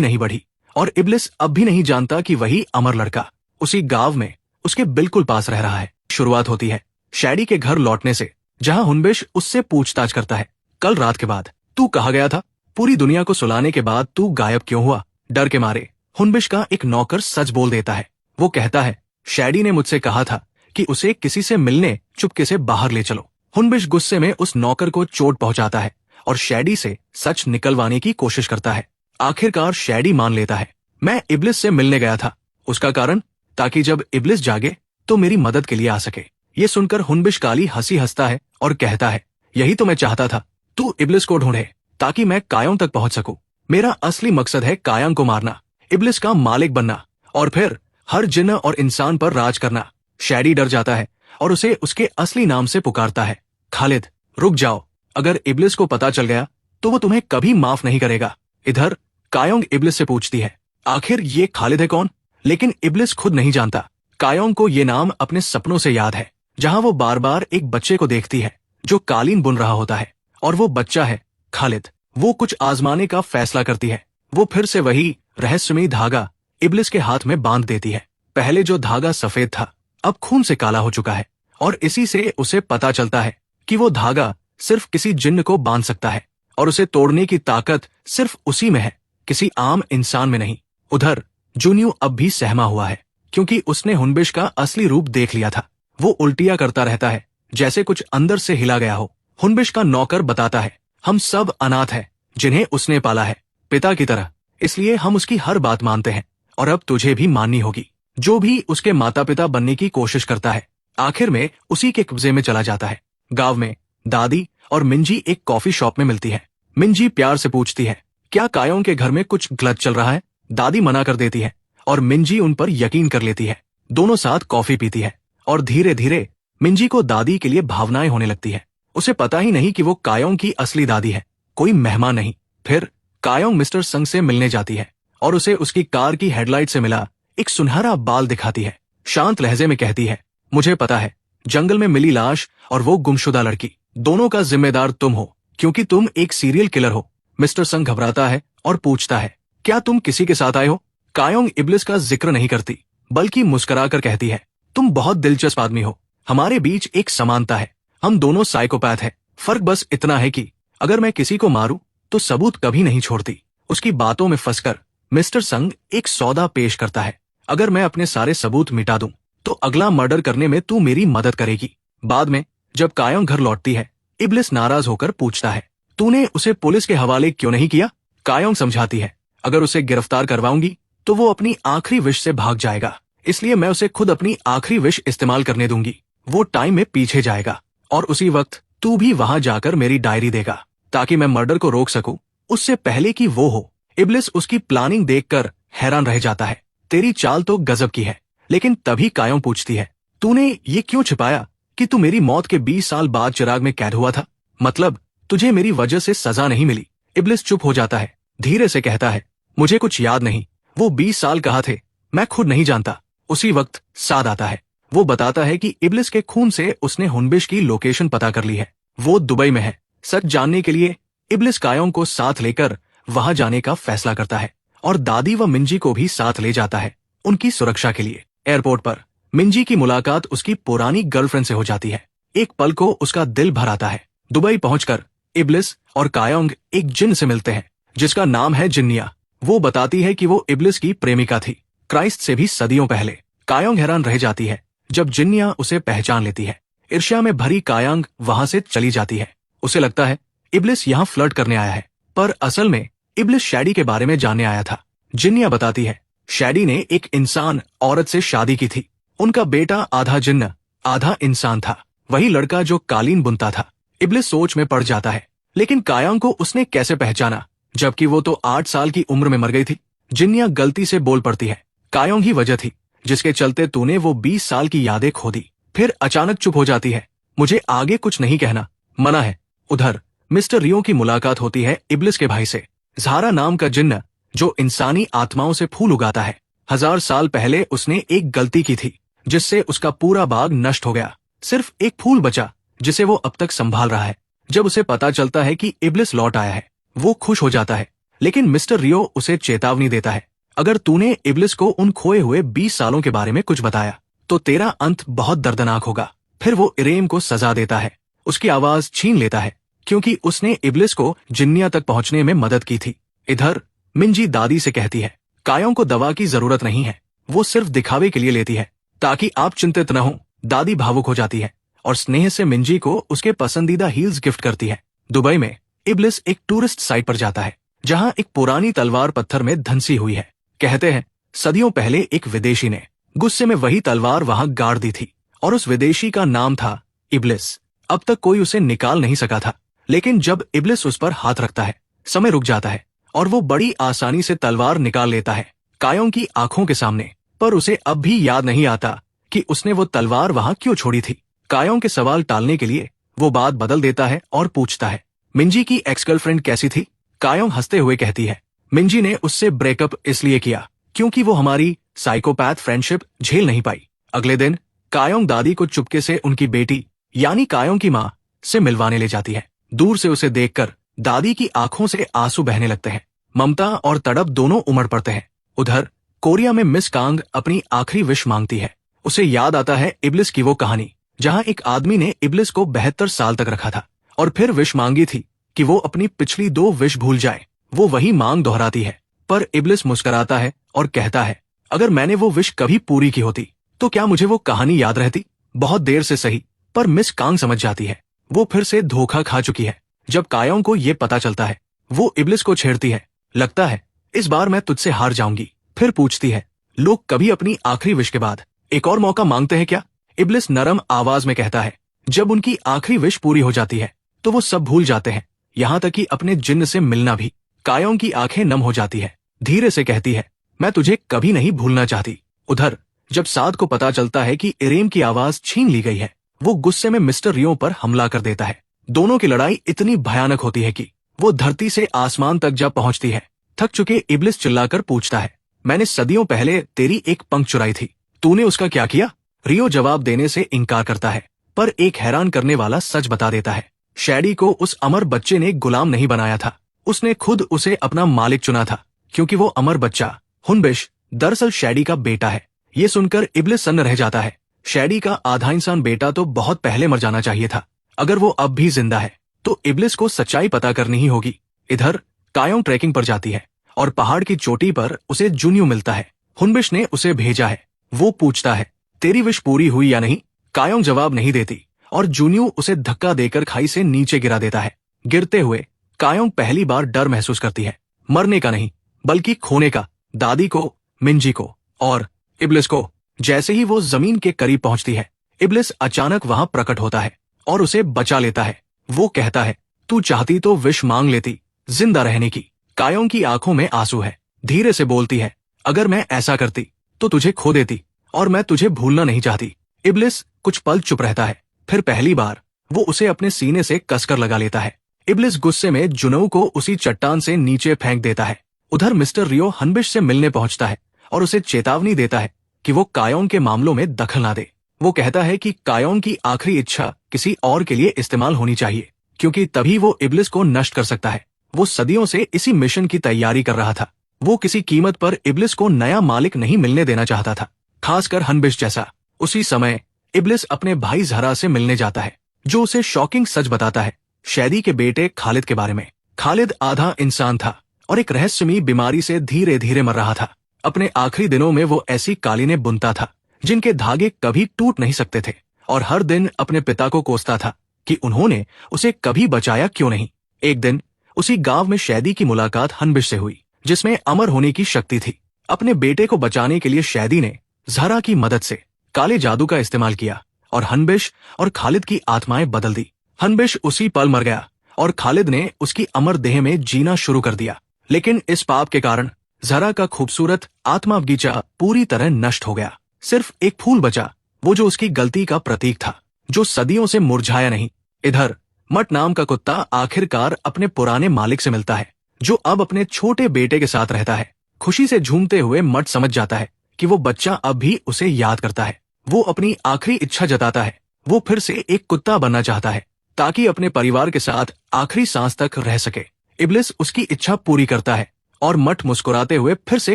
नहीं बढ़ी और इब्लिस अब भी नहीं जानता कि वही अमर लड़का उसी गांव में उसके बिल्कुल पास रह रहा है। शुरुआत होती है शैडी के घर लौटने से, जहां हुनबिश उससे पूछताछ करता है, कल रात के बाद तू कहाँ गया था? पूरी दुनिया को सुलाने के बाद तू गायब क्यों हुआ? डर के मारे हुनबिश का एक नौकर सच बोल देता है। वो कहता है, शैडी ने मुझसे कहा था कि उसे किसी से मिलने चुपके से बाहर ले चलो। हुनबिश गुस्से में उस नौकर को चोट पहुंचाता है और शैडी से सच निकलवाने की कोशिश करता है। आखिरकार शैडी मान लेता है, मैं इब्लिस से मिलने गया था। उसका कारण, ताकि जब इब्लिस जागे तो मेरी मदद के लिए आ सके। ये सुनकर हुनबिश काली हंसी हंसता है और कहता है, यही तो मैं चाहता था, तू इब्लिस को ढूंढे ताकि मैं कायोंग तक पहुंच सकूं। मेरा असली मकसद है कायांग को मारना, इब्लिस का मालिक बनना और फिर हर जिन्न और इंसान पर राज करना। शैडी डर जाता है और उसे उसके असली नाम से पुकारता है, खालिद। रुक जाओ, अगर इब्लिस को पता चल गया तो वो तुम्हें कभी माफ नहीं करेगा। इधर कायोंग इब्लिस से पूछती है, आखिर ये खालिद है कौन? लेकिन इब्लिस खुद नहीं जानता। कायोंग को ये नाम अपने सपनों से याद है, जहां वो बार बार एक बच्चे को देखती है जो कालीन बुन रहा होता है, और वो बच्चा है खालिद। वो कुछ आजमाने का फैसला करती है। वो फिर से वही रहस्यमयी धागा इब्लिस के हाथ में बांध देती है। पहले जो धागा सफेद था अब खून से काला हो चुका है, और इसी से उसे पता चलता है कि वो धागा सिर्फ किसी जिन्न को बांध सकता है और उसे तोड़ने की ताकत सिर्फ उसी में है, किसी आम इंसान में नहीं। उधर जूनियो अब भी सहमा हुआ है, क्योंकि उसने हुनबिश का असली रूप देख लिया था। वो उल्टियां करता रहता है, जैसे कुछ अंदर से हिला गया हो। हुनबिश का नौकर बताता है, हम सब अनाथ हैं जिन्हें उसने पाला है पिता की तरह, इसलिए हम उसकी हर बात मानते हैं और अब तुझे भी माननी होगी। जो भी उसके माता पिता बनने की कोशिश करता है आखिर में उसी के कब्जे में चला जाता है। गांव में दादी और मिंजी एक कॉफी शॉप में मिलती है। मिंजी प्यार से पूछती है, क्या कायोंग के घर में कुछ गलत चल रहा है? दादी मना कर देती है और मिंजी उन पर यकीन कर लेती है। दोनों साथ कॉफी पीती है और धीरे धीरे मिंजी को दादी के लिए भावनाएं होने लगती है। उसे पता ही नहीं कि वो कायोंग की असली दादी है, कोई मेहमान नहीं। फिर कायोंग मिस्टर संग से मिलने जाती है और उसे उसकी कार की हेडलाइट से मिला एक सुनहरा बाल दिखाती है। शांत लहजे में कहती है, मुझे पता है, जंगल में मिली लाश और वो गुमशुदा लड़की, दोनों का जिम्मेदार तुम हो, क्योंकि तुम एक सीरियल किलर हो। मिस्टर संग घबराता है और पूछता है, क्या तुम किसी के साथ आए हो? कायोंग इब्लिस का जिक्र नहीं करती, बल्कि मुस्कुराकर कहती है, तुम बहुत दिलचस्प आदमी हो। हमारे बीच एक समानता है, हम दोनों साइकोपैथ हैं। फर्क बस इतना है कि अगर मैं किसी को मारूं तो सबूत कभी नहीं छोड़ती। उसकी बातों में फंसकर मिस्टर संग एक सौदा पेश करता है, अगर मैं अपने सारे सबूत मिटा दूं तो अगला मर्डर करने में तू मेरी मदद करेगी। बाद में जब कायोंग घर लौटती है, इब्लिस नाराज होकर पूछता है, तूने उसे पुलिस के हवाले क्यों नहीं किया? कायोंग समझाती है, अगर उसे गिरफ्तार करवाऊंगी तो वो अपनी आखिरी विश से भाग जाएगा, इसलिए मैं उसे खुद अपनी आखिरी विश इस्तेमाल करने दूंगी। वो टाइम में पीछे जाएगा और उसी वक्त तू भी वहां जाकर मेरी डायरी देगा, ताकि मैं मर्डर को रोक सकूं उससे पहले कि वो हो। इब्लिस उसकी प्लानिंग देखकर हैरान रह जाता है, तेरी चाल तो गजब की है। लेकिन तभी कायोंग पूछती है, तूने ये क्यों छिपाया कि तू मेरी मौत के 20 साल बाद चिराग में कैद हुआ था? मतलब तुझे मेरी वजह से सजा नहीं मिली? इब्लिस चुप हो जाता है, धीरे से कहता है, मुझे कुछ याद नहीं, वो 20 साल कहाँ थे मैं खुद नहीं जानता। उसी वक्त साद आता है। वो बताता है कि इब्लिस के खून से उसने हुनबिश की लोकेशन पता कर ली है, वो दुबई में है। सच जानने के लिए इब्लिस कायोंग को साथ लेकर वहां जाने का फैसला करता है और दादी व मिंजी को भी साथ ले जाता है उनकी सुरक्षा के लिए। एयरपोर्ट पर मिंजी की मुलाकात उसकी पुरानी गर्लफ्रेंड से हो जाती है। एक पल को उसका दिल भर आता है। दुबई पहुंचकर इब्लिस और कायोंग एक जिन्न से मिलते हैं जिसका नाम है जिन्निया। वो बताती है कि वो इब्लिस की प्रेमिका थी, क्राइस्ट से भी सदियों पहले। कायोंग हैरान रह जाती है जब जिन्निया उसे पहचान लेती है। ईर्ष्या में भरी कायोंग वहां से चली जाती है। उसे लगता है इब्लिस यहाँ फ्लर्ट करने आया है, पर असल में इब्लिस शैडी के बारे में जानने आया था। जिन्निया बताती है, शैडी ने एक इंसान औरत से शादी की थी। उनका बेटा आधा जिन्न आधा इंसान था, वही लड़का जो कालीन बुनता था। इब्लिस सोच में पड़ जाता है, लेकिन कायोंग को उसने कैसे पहचाना जबकि वो तो 8 साल की उम्र में मर गई थी? जिन्निया गलती से बोल पड़ती है, कायोंग ही वजह थी जिसके चलते तूने वो 20 साल की यादें खो दी। फिर अचानक चुप हो जाती है, मुझे आगे कुछ नहीं कहना, मना है। उधर मिस्टर रियो की मुलाकात होती है इब्लिस के भाई से, ज़ारा नाम का जिन्न जो इंसानी आत्माओं से फूल उगाता है। 1000 साल पहले उसने एक गलती की थी जिससे उसका पूरा बाग नष्ट हो गया। सिर्फ एक फूल बचा जिसे वो अब तक संभाल रहा है। जब उसे पता चलता है कि इब्लिस लौट आया है, वो खुश हो जाता है, लेकिन मिस्टर रियो उसे चेतावनी देता है, अगर तूने इब्लिस को उन खोए हुए 20 सालों के बारे में कुछ बताया तो तेरा अंत बहुत दर्दनाक होगा। फिर वो इरेम को सजा देता है, उसकी आवाज छीन लेता है, क्योंकि उसने इब्लिस को जिन्निया तक पहुंचने में मदद की थी। इधर मिंजी दादी से कहती है, कायों को दवा की जरूरत नहीं है, वो सिर्फ दिखावे के लिए लेती है ताकि आप चिंतित न हो। दादी भावुक हो जाती है और स्नेह से मिंजी को उसके पसंदीदा हील्स गिफ्ट करती है। दुबई में इब्लिस एक टूरिस्ट साइट पर जाता है, जहां एक पुरानी तलवार पत्थर में धंसी हुई है। कहते हैं सदियों पहले एक विदेशी ने गुस्से में वही तलवार वहां गाड़ दी थी, और उस विदेशी का नाम था इब्लिस। अब तक कोई उसे निकाल नहीं सका था, लेकिन जब इब्लिस उस पर हाथ रखता है, समय रुक जाता है और वो बड़ी आसानी से तलवार निकाल लेता है कायों की आंखों के सामने। पर उसे अब भी याद नहीं आता कि उसने वो तलवार वहां क्यों छोड़ी थी। कायों के सवाल टालने के लिए वो बात बदल देता है और पूछता है, मिंजी की एक्स गर्लफ्रेंड कैसी थी? कायों हंसते हुए कहती है, मिंजी ने उससे ब्रेकअप इसलिए किया क्योंकि वो हमारी साइकोपैथ फ्रेंडशिप झेल नहीं पाई। अगले दिन कायों दादी को चुपके से उनकी बेटी यानी कायों की माँ से मिलवाने ले जाती है। दूर से उसे देखकर दादी की आंखों से आंसू बहने लगते हैं। ममता और तड़प दोनों उमड़ पड़ते हैं। उधर कोरिया में मिस कांग अपनी आखिरी विश मांगती है। उसे याद आता है इब्लिस की वो कहानी, जहां एक आदमी ने इब्लिस को 72 साल तक रखा था और फिर विश मांगी थी कि वो अपनी पिछली 2 विश भूल जाए। वो वही मांग दोहराती है, पर इब्लिस मुस्कुराता है और कहता है, अगर मैंने वो विश कभी पूरी की होती तो क्या मुझे वो कहानी याद रहती? बहुत देर से सही, पर मिस कांग समझ जाती है वो फिर से धोखा खा चुकी है। जब कायों को ये पता चलता है, वो इब्लिस को छेड़ती है, लगता है इस बार मैं तुझसे हार जाऊंगी। फिर पूछती है, लोग कभी अपनी आखिरी विश के बाद एक और मौका मांगते हैं क्या? इब्लिस नरम आवाज में कहता है, जब उनकी आखिरी विश पूरी हो जाती है तो वो सब भूल जाते हैं, यहाँ तक कि अपने जिन्न से मिलना भी। कायों की आंखें नम हो जाती है, धीरे से कहती है, मैं तुझे कभी नहीं भूलना चाहती। उधर जब साद को पता चलता है कि इरेम की आवाज छीन ली गई है, वो गुस्से में मिस्टर रियो पर हमला कर देता है। दोनों की लड़ाई इतनी भयानक होती है कि वो धरती से आसमान तक जा पहुंचती है। थक चुके इब्लिस चिल्लाकर पूछता है, मैंने सदियों पहले तेरी एक पंख चुराई थी, तूने उसका क्या किया? रियो जवाब देने से इनकार करता है, पर एक हैरान करने वाला सच बता देता है। शैडी को उस अमर बच्चे ने गुलाम नहीं बनाया था, उसने खुद उसे अपना मालिक चुना था, क्योंकि वो अमर बच्चा हुनबिश दरअसल शैडी का बेटा है। ये सुनकर इब्लिस सन्न रह जाता है। शैडी का आधा इंसान बेटा तो बहुत पहले मर जाना चाहिए था। अगर वो अब भी जिंदा है तो इब्लिस को सच्चाई पता करनी ही होगी। इधर कायों ट्रैकिंग पर जाती है और पहाड़ की चोटी पर उसे जूनियो मिलता है। हुनबिश ने उसे भेजा है। वो पूछता है, तेरी विश पूरी हुई या नहीं? कायों जवाब नहीं देती और जूनियो उसे धक्का देकर खाई से नीचे गिरा देता है। गिरते हुए कायों पहली बार डर महसूस करती है, मरने का नहीं बल्कि खोने का। दादी को, मिंजी को और इब्लिस को। जैसे ही वो जमीन के करीब पहुंचती है, इब्लिस अचानक वहां प्रकट होता है और उसे बचा लेता है। वो कहता है, तू चाहती तो विश मांग लेती जिंदा रहने की। कायों की आंखों में आंसू है, धीरे से बोलती है, अगर मैं ऐसा करती तो तुझे खो देती और मैं तुझे भूलना नहीं चाहती। इब्लिस कुछ पल चुप रहता है, फिर पहली बार वो उसे अपने सीने से कसकर लगा लेता है। इब्लिस गुस्से में जुनऊ को उसी चट्टान से नीचे फेंक देता है। उधर मिस्टर रियो हनबिश से मिलने पहुंचता है और उसे चेतावनी देता है कि वो कायों के मामलों में दखल ना दे। वो कहता है कि कायों की आखिरी इच्छा किसी और के लिए इस्तेमाल होनी चाहिए, क्योंकि तभी वो इब्लिस को नष्ट कर सकता है। वो सदियों से इसी मिशन की तैयारी कर रहा था। वो किसी कीमत पर इब्लिस को नया मालिक नहीं मिलने देना चाहता था, खासकर हनबिश जैसा। उसी समय इब्लिस अपने भाई जहरा से मिलने जाता है, जो उसे शॉकिंग सच बताता है शैदी के बेटे खालिद के बारे में। खालिद आधा इंसान था और एक रहस्यमयी बीमारी से धीरे धीरे मर रहा था। अपने आखिरी दिनों में वो ऐसी कालीनें बुनता था जिनके धागे कभी टूट नहीं सकते थे, और हर दिन अपने पिता को कोसता था कि उन्होंने उसे कभी बचाया क्यों नहीं। एक दिन उसी गांव में शैदी की मुलाकात हनबिश से हुई, जिसमें अमर होने की शक्ति थी। अपने बेटे को बचाने के लिए शैदी ने जहरा की मदद से काले जादू का इस्तेमाल किया और हनबिश और खालिद की आत्माएं बदल दी। हनबिश उसी पल मर गया और खालिद ने उसकी अमर देह में जीना शुरू कर दिया। लेकिन इस पाप के कारण जहरा का खूबसूरत आत्मा बगीचा पूरी तरह नष्ट हो गया। सिर्फ एक फूल बचा, वो जो उसकी गलती का प्रतीक था, जो सदियों से मुरझाया नहीं। इधर मट नाम का कुत्ता आखिरकार अपने पुराने मालिक से मिलता है, जो अब अपने छोटे बेटे के साथ रहता है। खुशी से झूमते हुए मट समझ जाता है कि वो बच्चा अब भी उसे याद करता है। वो अपनी आखिरी इच्छा जताता है, वो फिर से एक कुत्ता बनना चाहता है, ताकि अपने परिवार के साथ आखिरी सांस तक रह सके। इब्लिस उसकी इच्छा पूरी करता है और मट मुस्कुराते हुए फिर से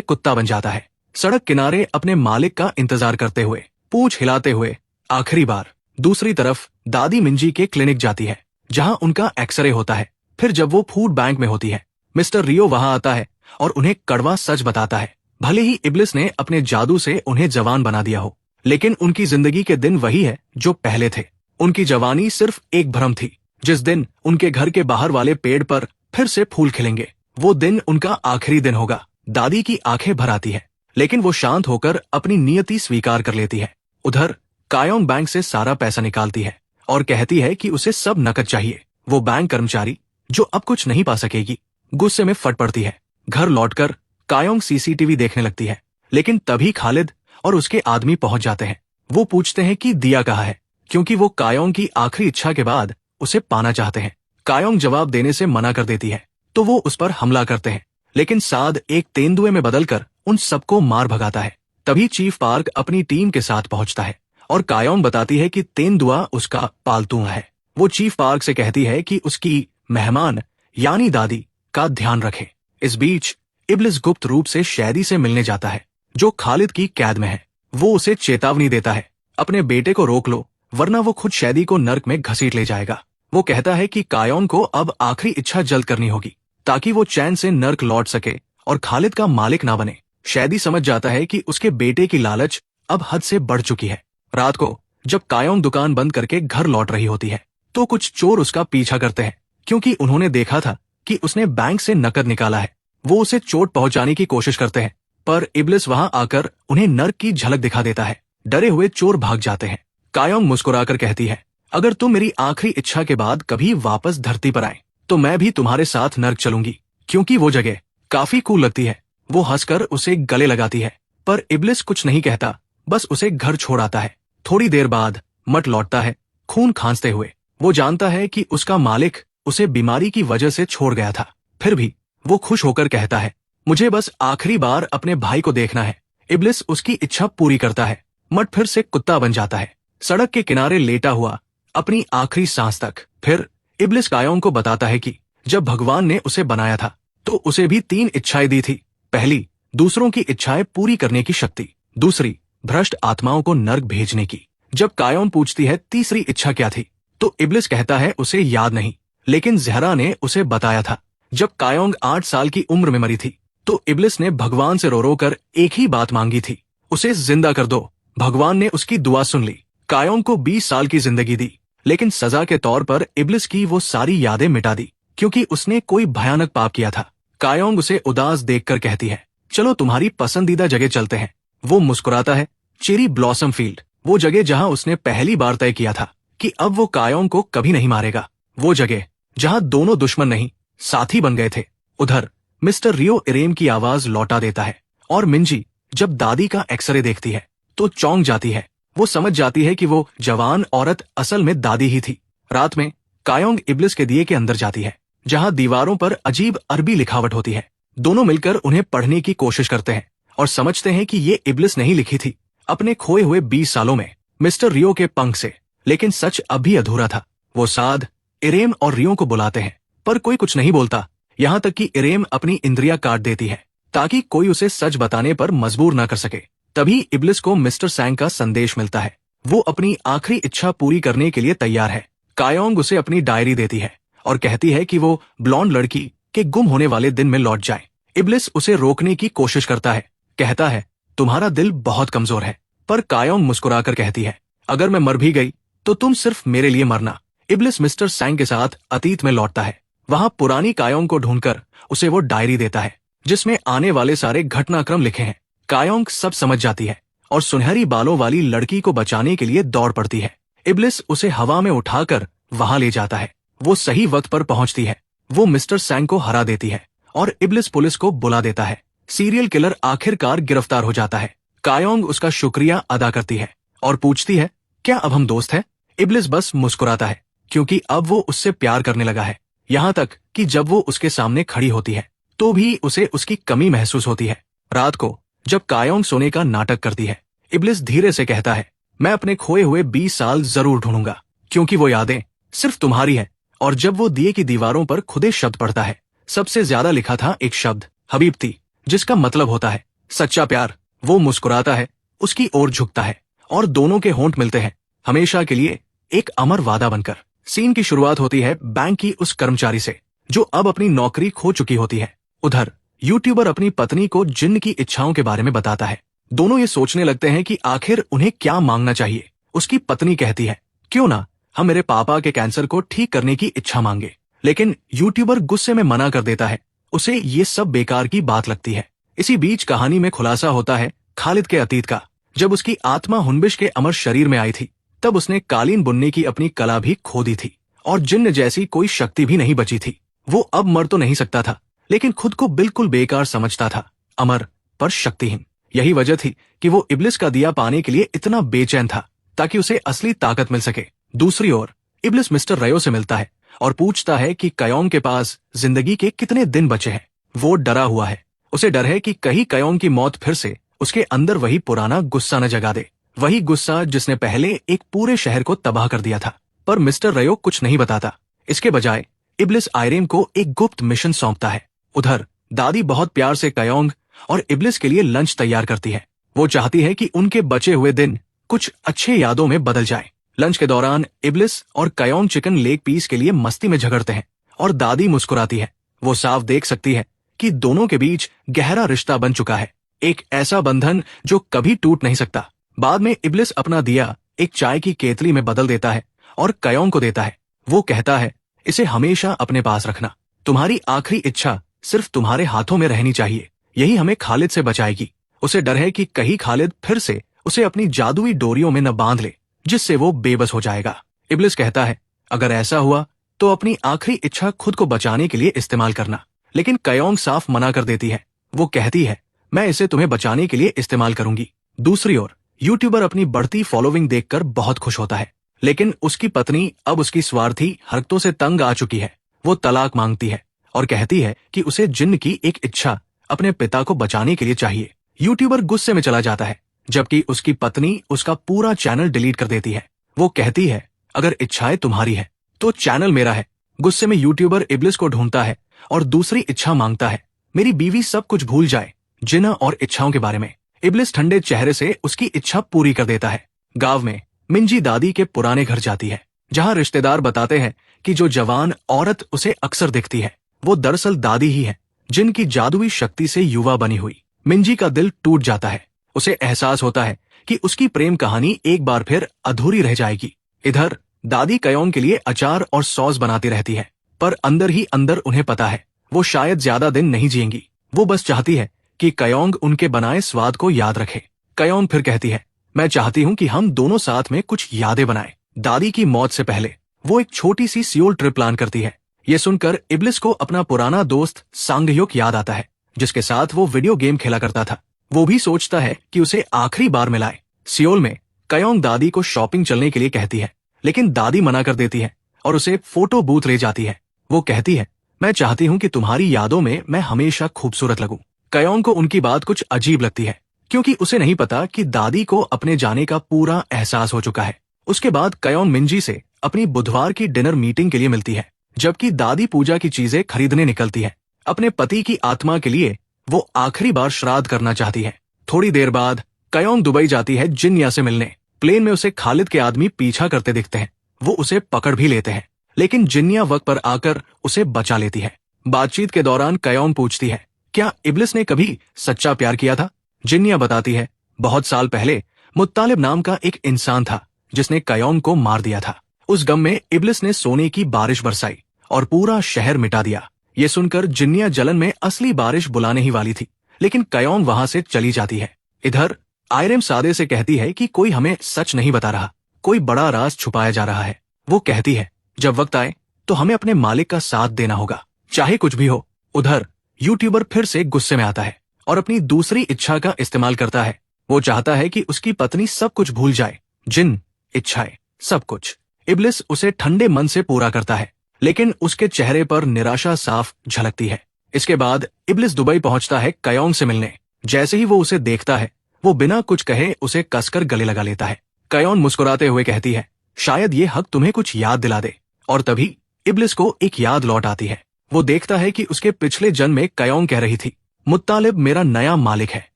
कुत्ता बन जाता है, सड़क किनारे अपने मालिक का इंतजार करते हुए, पूंछ हिलाते हुए आखिरी बार। दूसरी तरफ दादी मिंजी के क्लिनिक जाती है, जहां उनका एक्सरे होता है। फिर जब वो फूड बैंक में होती है, मिस्टर रियो वहां आता है और उन्हें कड़वा सच बताता है। भले ही इब्लिस ने अपने जादू से उन्हें जवान बना दिया हो, लेकिन उनकी जिंदगी के दिन वही है जो पहले थे। उनकी जवानी सिर्फ एक भ्रम थी। जिस दिन उनके घर के बाहर वाले पेड़ पर फिर से फूल खिलेंगे, वो दिन उनका आखिरी दिन होगा। दादी की आंखें भर आती है, लेकिन वो शांत होकर अपनी नियति स्वीकार कर लेती है। उधर कायोंग बैंक से सारा पैसा निकालती है और कहती है कि उसे सब नकद चाहिए। वो बैंक कर्मचारी, जो अब कुछ नहीं पा सकेगी, गुस्से में फट पड़ती है। घर लौटकर कायोंग सीसीटीवी देखने लगती है, लेकिन तभी खालिद और उसके आदमी पहुंच जाते हैं। वो पूछते हैं कि दिया कहाँ है, क्योंकि वो कायोंग की आखिरी इच्छा के बाद उसे पाना चाहते हैं। कायोंग जवाब देने से मना कर देती है, तो वो उस पर हमला करते हैं, लेकिन साद एक तेंदुए में बदलकर उन सबको मार भगाता है। तभी चीफ पार्क अपनी टीम के साथ पहुंचता है और कायोंग बताती है कि तेंदुआ उसका पालतू है। वो चीफ पार्क से कहती है कि उसकी मेहमान यानी दादी का ध्यान रखे। इस बीच इब्लिस गुप्त रूप से शैदी से मिलने जाता है, जो खालिद की कैद में है। वो उसे चेतावनी देता है, अपने बेटे को रोक लो, वरना वो खुद शैदी को नर्क में घसीट ले जाएगा। वो कहता है कि कायोंग को अब आखिरी इच्छा जल्द करनी होगी, ताकि वो चैन से नर्क लौट सके और खालिद का मालिक ना बने। शैदी समझ जाता है कि उसके बेटे की लालच अब हद से बढ़ चुकी है। रात को जब कायोंग दुकान बंद करके घर लौट रही होती है, तो कुछ चोर उसका पीछा करते हैं, क्योंकि उन्होंने देखा था कि उसने बैंक से नकद निकाला है। वो उसे चोट पहुंचाने की कोशिश करते हैं, पर इब्लिस वहां आकर उन्हें नर्क की झलक दिखा देता है। डरे हुए चोर भाग जाते हैं। कायोंग मुस्कुराकर कहती है, अगर तुम मेरी आखिरी इच्छा के बाद कभी वापस धरती पर आए, तो मैं भी तुम्हारे साथ नर्क चलूंगी, क्योंकि वो जगह काफी कूल लगती है। वो हंसकर उसे गले लगाती है, पर इब्लिस कुछ नहीं कहता, बस उसे घर छोड़ आता है। थोड़ी देर बाद मट लौटता है, खून खांसते हुए। वो जानता है कि उसका मालिक उसे बीमारी की वजह से छोड़ गया था, फिर भी वो खुश होकर कहता है, मुझे बस आखिरी बार अपने भाई को देखना है। इब्लिस उसकी इच्छा पूरी करता है। मट फिर से कुत्ता बन जाता है, सड़क के किनारे लेटा हुआ अपनी आखिरी सांस तक। फिर इब्लिस कायोंग को बताता है कि जब भगवान ने उसे बनाया था, तो उसे भी 3 इच्छाएं दी थी। पहली, दूसरों की इच्छाएं पूरी करने की शक्ति। दूसरी, भ्रष्ट आत्माओं को नर्क भेजने की। जब कायोंग पूछती है तीसरी इच्छा क्या थी, तो इब्लिस कहता है उसे याद नहीं, लेकिन ज़हरा ने उसे बताया था। जब कायोंग 8 साल की उम्र में मरी थी, तो इब्लिस ने भगवान से रो रो कर एक ही बात मांगी थी, उसे जिंदा कर दो। भगवान ने उसकी दुआ सुन ली। कायोंग को 20 साल की जिंदगी दी, लेकिन सजा के तौर पर इब्लिस की वो सारी यादें मिटा दी, क्योंकि उसने कोई भयानक पाप किया था। कायोंग उसे उदास देखकर कहती है, चलो तुम्हारी पसंदीदा जगह चलते हैं। वो मुस्कुराता है, चेरी ब्लॉसम फील्ड, वो जगह जहां उसने पहली बार तय किया था कि अब वो कायोंग को कभी नहीं मारेगा। वो जगह जहां दोनों दुश्मन नहीं, साथी बन गए थे। उधर मिस्टर रियो इरेम की आवाज लौटा देता है, और मिंजी जब दादी का एक्सरे देखती है, तो चौंक जाती है। वो समझ जाती है कि वो जवान औरत असल में दादी ही थी। रात में कायोंग इब्लिस के दिए के अंदर जाती है, जहां दीवारों पर अजीब अरबी लिखावट होती है। दोनों मिलकर उन्हें पढ़ने की कोशिश करते हैं और समझते हैं कि ये इब्लिस नहीं लिखी थी अपने खोए हुए 20 सालों में मिस्टर रियो के पंख से। लेकिन सच अभी अधूरा था। वो साद, इरेम और रियो को बुलाते हैं, पर कोई कुछ नहीं बोलता, यहाँ तक कि इरेम अपनी इंद्रियां काट देती है, ताकि कोई उसे सच बताने पर मजबूर न कर सके। तभी इब्लिस को मिस्टर सैंग का संदेश मिलता है। वो अपनी आखिरी इच्छा पूरी करने के लिए तैयार है। कायोंग उसे अपनी डायरी देती है और कहती है कि वो ब्लॉन्ड लड़की के गुम होने वाले दिन में लौट जाए। इब्लिस उसे रोकने की कोशिश करता है, कहता है तुम्हारा दिल बहुत कमजोर है। पर कायोंग मुस्कुराकर कहती है, अगर मैं मर भी गई तो तुम सिर्फ मेरे लिए मरना। इब्लिस मिस्टर सैंग के साथ अतीत में लौटता है। वहां पुरानी कायोंग को ढूंढकर उसे वो डायरी देता है, जिसमें आने वाले सारे घटनाक्रम लिखे हैं। कायोंग सब समझ जाती है और सुनहरी बालों वाली लड़की को बचाने के लिए दौड़ पड़ती है। इब्लिस उसे हवा में उठाकर वहां ले जाता है। वो सही वक्त पर पहुंचती है। वो मिस्टर सैंग को हरा देती है और इब्लिस पुलिस को बुला देता है। सीरियल किलर आखिरकार गिरफ्तार हो जाता है। कायोंग उसका शुक्रिया अदा करती है और पूछती है, क्या अब हम दोस्त हैं? इब्लिस बस मुस्कुराता है, क्योंकि अब वो उससे प्यार करने लगा है। यहाँ तक कि जब वो उसके सामने खड़ी होती है, तो भी उसे उसकी कमी महसूस होती है। रात को जब कायोंग सोने का नाटक करती है, इब्लिस धीरे से कहता है, मैं अपने खोए हुए 20 साल जरूर ढूंढूंगा, क्योंकि वो यादें सिर्फ तुम्हारी है। और जब वो दिए की दीवारों पर खुदे शब्द पढ़ता है, सबसे ज्यादा लिखा था एक शब्द हबीबती, जिसका मतलब होता है सच्चा प्यार। वो मुस्कुराता है, उसकी ओर झुकता है और दोनों के होंठ मिलते हैं, हमेशा के लिए, एक अमर वादा बनकर। सीन की शुरुआत होती है बैंक की उस कर्मचारी से जो अब अपनी नौकरी खो चुकी होती है। उधर यूट्यूबर अपनी पत्नी को जिन्न की इच्छाओं के बारे में बताता है। दोनों ये सोचने लगते हैं कि आखिर उन्हें क्या मांगना चाहिए। उसकी पत्नी कहती है, क्यों ना हम मेरे पापा के कैंसर को ठीक करने की इच्छा मांगे। लेकिन यूट्यूबर गुस्से में मना कर देता है, उसे ये सब बेकार की बात लगती है। इसी बीच कहानी में खुलासा होता है खालिद के अतीत का। जब उसकी आत्मा हुनबिश के अमर शरीर में आई थी, तब उसने कालीन बुनने की अपनी कला भी खो दी थी और जिन्न जैसी कोई शक्ति भी नहीं बची थी। वो अब मर तो नहीं सकता था, लेकिन खुद को बिल्कुल बेकार समझता था, अमर पर शक्तिहीन। यही वजह थी कि वो इब्लिस का दिया पाने के लिए इतना बेचैन था, ताकि उसे असली ताकत मिल सके। दूसरी ओर इब्लिस मिस्टर रयो से मिलता है और पूछता है कि कयोंग के पास जिंदगी के कितने दिन बचे हैं। वो डरा हुआ है, उसे डर है कि कहीं कयोंग की मौत फिर से उसके अंदर वही पुराना गुस्सा न जगा दे, वही गुस्सा जिसने पहले एक पूरे शहर को तबाह कर दिया था। पर मिस्टर रयो कुछ नहीं बताता। इसके बजाय इब्लिस आयरेम को एक गुप्त मिशन सौंपता है। उधर दादी बहुत प्यार से कयोंग और इब्लिस के लिए लंच तैयार करती है। वो चाहती है कि उनके बचे हुए दिन कुछ अच्छे यादों में बदल जाए। लंच के दौरान इब्लिस और कयोंग चिकन लेग पीस के लिए मस्ती में झगड़ते हैं और दादी मुस्कुराती है। वो साफ देख सकती है कि दोनों के बीच गहरा रिश्ता बन चुका है, एक ऐसा बंधन जो कभी टूट नहीं सकता। बाद में इब्लिस अपना दिया एक चाय की केतली में बदल देता है और कयोंग को देता है। वो कहता है, इसे हमेशा अपने पास रखना, तुम्हारी आखिरी इच्छा सिर्फ तुम्हारे हाथों में रहनी चाहिए, यही हमें खालिद से बचाएगी। उसे डर है कि कहीं खालिद फिर से उसे अपनी जादुई डोरियों में न बांध ले, जिससे वो बेबस हो जाएगा। इब्लिस कहता है, अगर ऐसा हुआ तो अपनी आखिरी इच्छा खुद को बचाने के लिए इस्तेमाल करना। लेकिन कयोंग साफ मना कर देती है। वो कहती है, मैं इसे तुम्हें बचाने के लिए इस्तेमाल करूंगी। दूसरी ओर यूट्यूबर अपनी बढ़ती फॉलोइंग देखकर बहुत खुश होता है, लेकिन उसकी पत्नी अब उसकी स्वार्थी हरकतों से तंग आ चुकी है। वो तलाक मांगती है और कहती है कि उसे जिन्न की एक इच्छा अपने पिता को बचाने के लिए चाहिए। यूट्यूबर गुस्से में चला जाता है, जबकि उसकी पत्नी उसका पूरा चैनल डिलीट कर देती है। वो कहती है, अगर इच्छाएं तुम्हारी है तो चैनल मेरा है। गुस्से में यूट्यूबर इब्लिस को ढूंढता है और दूसरी इच्छा मांगता है, मेरी बीवी सब कुछ भूल जाए, जिन्न और इच्छाओं के बारे में। इब्लिस ठंडे चेहरे से उसकी इच्छा पूरी कर देता है। गांव में मिंजी दादी के पुराने घर जाती है, जहां रिश्तेदार बताते हैं कि जो जवान औरत उसे अक्सर दिखती है, वो दरअसल दादी ही है, जिनकी जादुई शक्ति से युवा बनी हुई। मिंजी का दिल टूट जाता है। उसे एहसास होता है कि उसकी प्रेम कहानी एक बार फिर अधूरी रह जाएगी। इधर दादी कयोंग के लिए अचार और सॉस बनाती रहती है, पर अंदर ही अंदर उन्हें पता है वो शायद ज्यादा दिन नहीं जिएंगी। वो बस चाहती है कि कयोंग उनके बनाए स्वाद को याद रखे। कयोंग फिर कहती है, मैं चाहती हूँ कि हम दोनों साथ में कुछ यादें बनाएं। दादी की मौत से पहले वो एक छोटी सी सियोल ट्रिप प्लान करती है। ये सुनकर इब्लिस को अपना पुराना दोस्त सांगह्योक याद आता है, जिसके साथ वो वीडियो गेम खेला करता था। वो भी सोचता है कि उसे आखिरी बार मिलाए। सियोल में कयोंग दादी को शॉपिंग चलने के लिए कहती है, लेकिन दादी मना कर देती है और उसे फोटो बूथ ले जाती है। वो कहती है, मैं चाहती हूँ कि तुम्हारी यादों में मैं हमेशा खूबसूरत लगूं। कयोंग को उनकी बात कुछ अजीब लगती है, क्योंकि उसे नहीं पता कि दादी को अपने जाने का पूरा एहसास हो चुका है। उसके बाद कयोंग मिंजी से अपनी बुधवार की डिनर मीटिंग के लिए मिलती है, जबकि दादी पूजा की चीजें खरीदने निकलती है। अपने पति की आत्मा के लिए वो आखिरी बार श्राद्ध करना चाहती है। थोड़ी देर बाद कयोंग दुबई जाती है जिन्या से मिलने। प्लेन में उसे खालिद के आदमी पीछा करते दिखते हैं। वो उसे पकड़ भी लेते हैं, लेकिन जिन्या वक्त पर आकर उसे बचा लेती है। बातचीत के दौरान कयोंग पूछती है, क्या इब्लिस ने कभी सच्चा प्यार किया था? जिन्या बताती है, बहुत साल पहले मुत्तालिब नाम का एक इंसान था जिसने कयोंग को मार दिया था। उस गम में इब्लिस ने सोने की बारिश बरसाई और पूरा शहर मिटा दिया। ये सुनकर जिन्या जलन में असली बारिश बुलाने ही वाली थी, लेकिन कयोंग वहां से चली जाती है। इधर आयरेम सादे से कहती है कि कोई हमें सच नहीं बता रहा, कोई बड़ा राज छुपाया जा रहा है। वो कहती है, जब वक्त आए तो हमें अपने मालिक का साथ देना होगा, चाहे कुछ भी हो। उधर यूट्यूबर फिर से गुस्से में आता है और अपनी दूसरी इच्छा का इस्तेमाल करता है। वो चाहता है कि उसकी पत्नी सब कुछ भूल जाए, जिन, इच्छाएं, सब कुछ। इब्लिस उसे ठंडे मन से पूरा करता है, लेकिन उसके चेहरे पर निराशा साफ झलकती है। इसके बाद इब्लिस दुबई पहुंचता है कयोंग से मिलने। जैसे ही वो उसे देखता है, वो बिना कुछ कहे उसे कसकर गले लगा लेता है। कयोंग मुस्कुराते हुए कहती है, शायद ये हक तुम्हें कुछ याद दिला दे। और तभी इब्लिस को एक याद लौट आती है। वो देखता है कि उसके पिछले जन्म में कयोंग कह रही थी, मुत्तालिब मेरा नया मालिक है,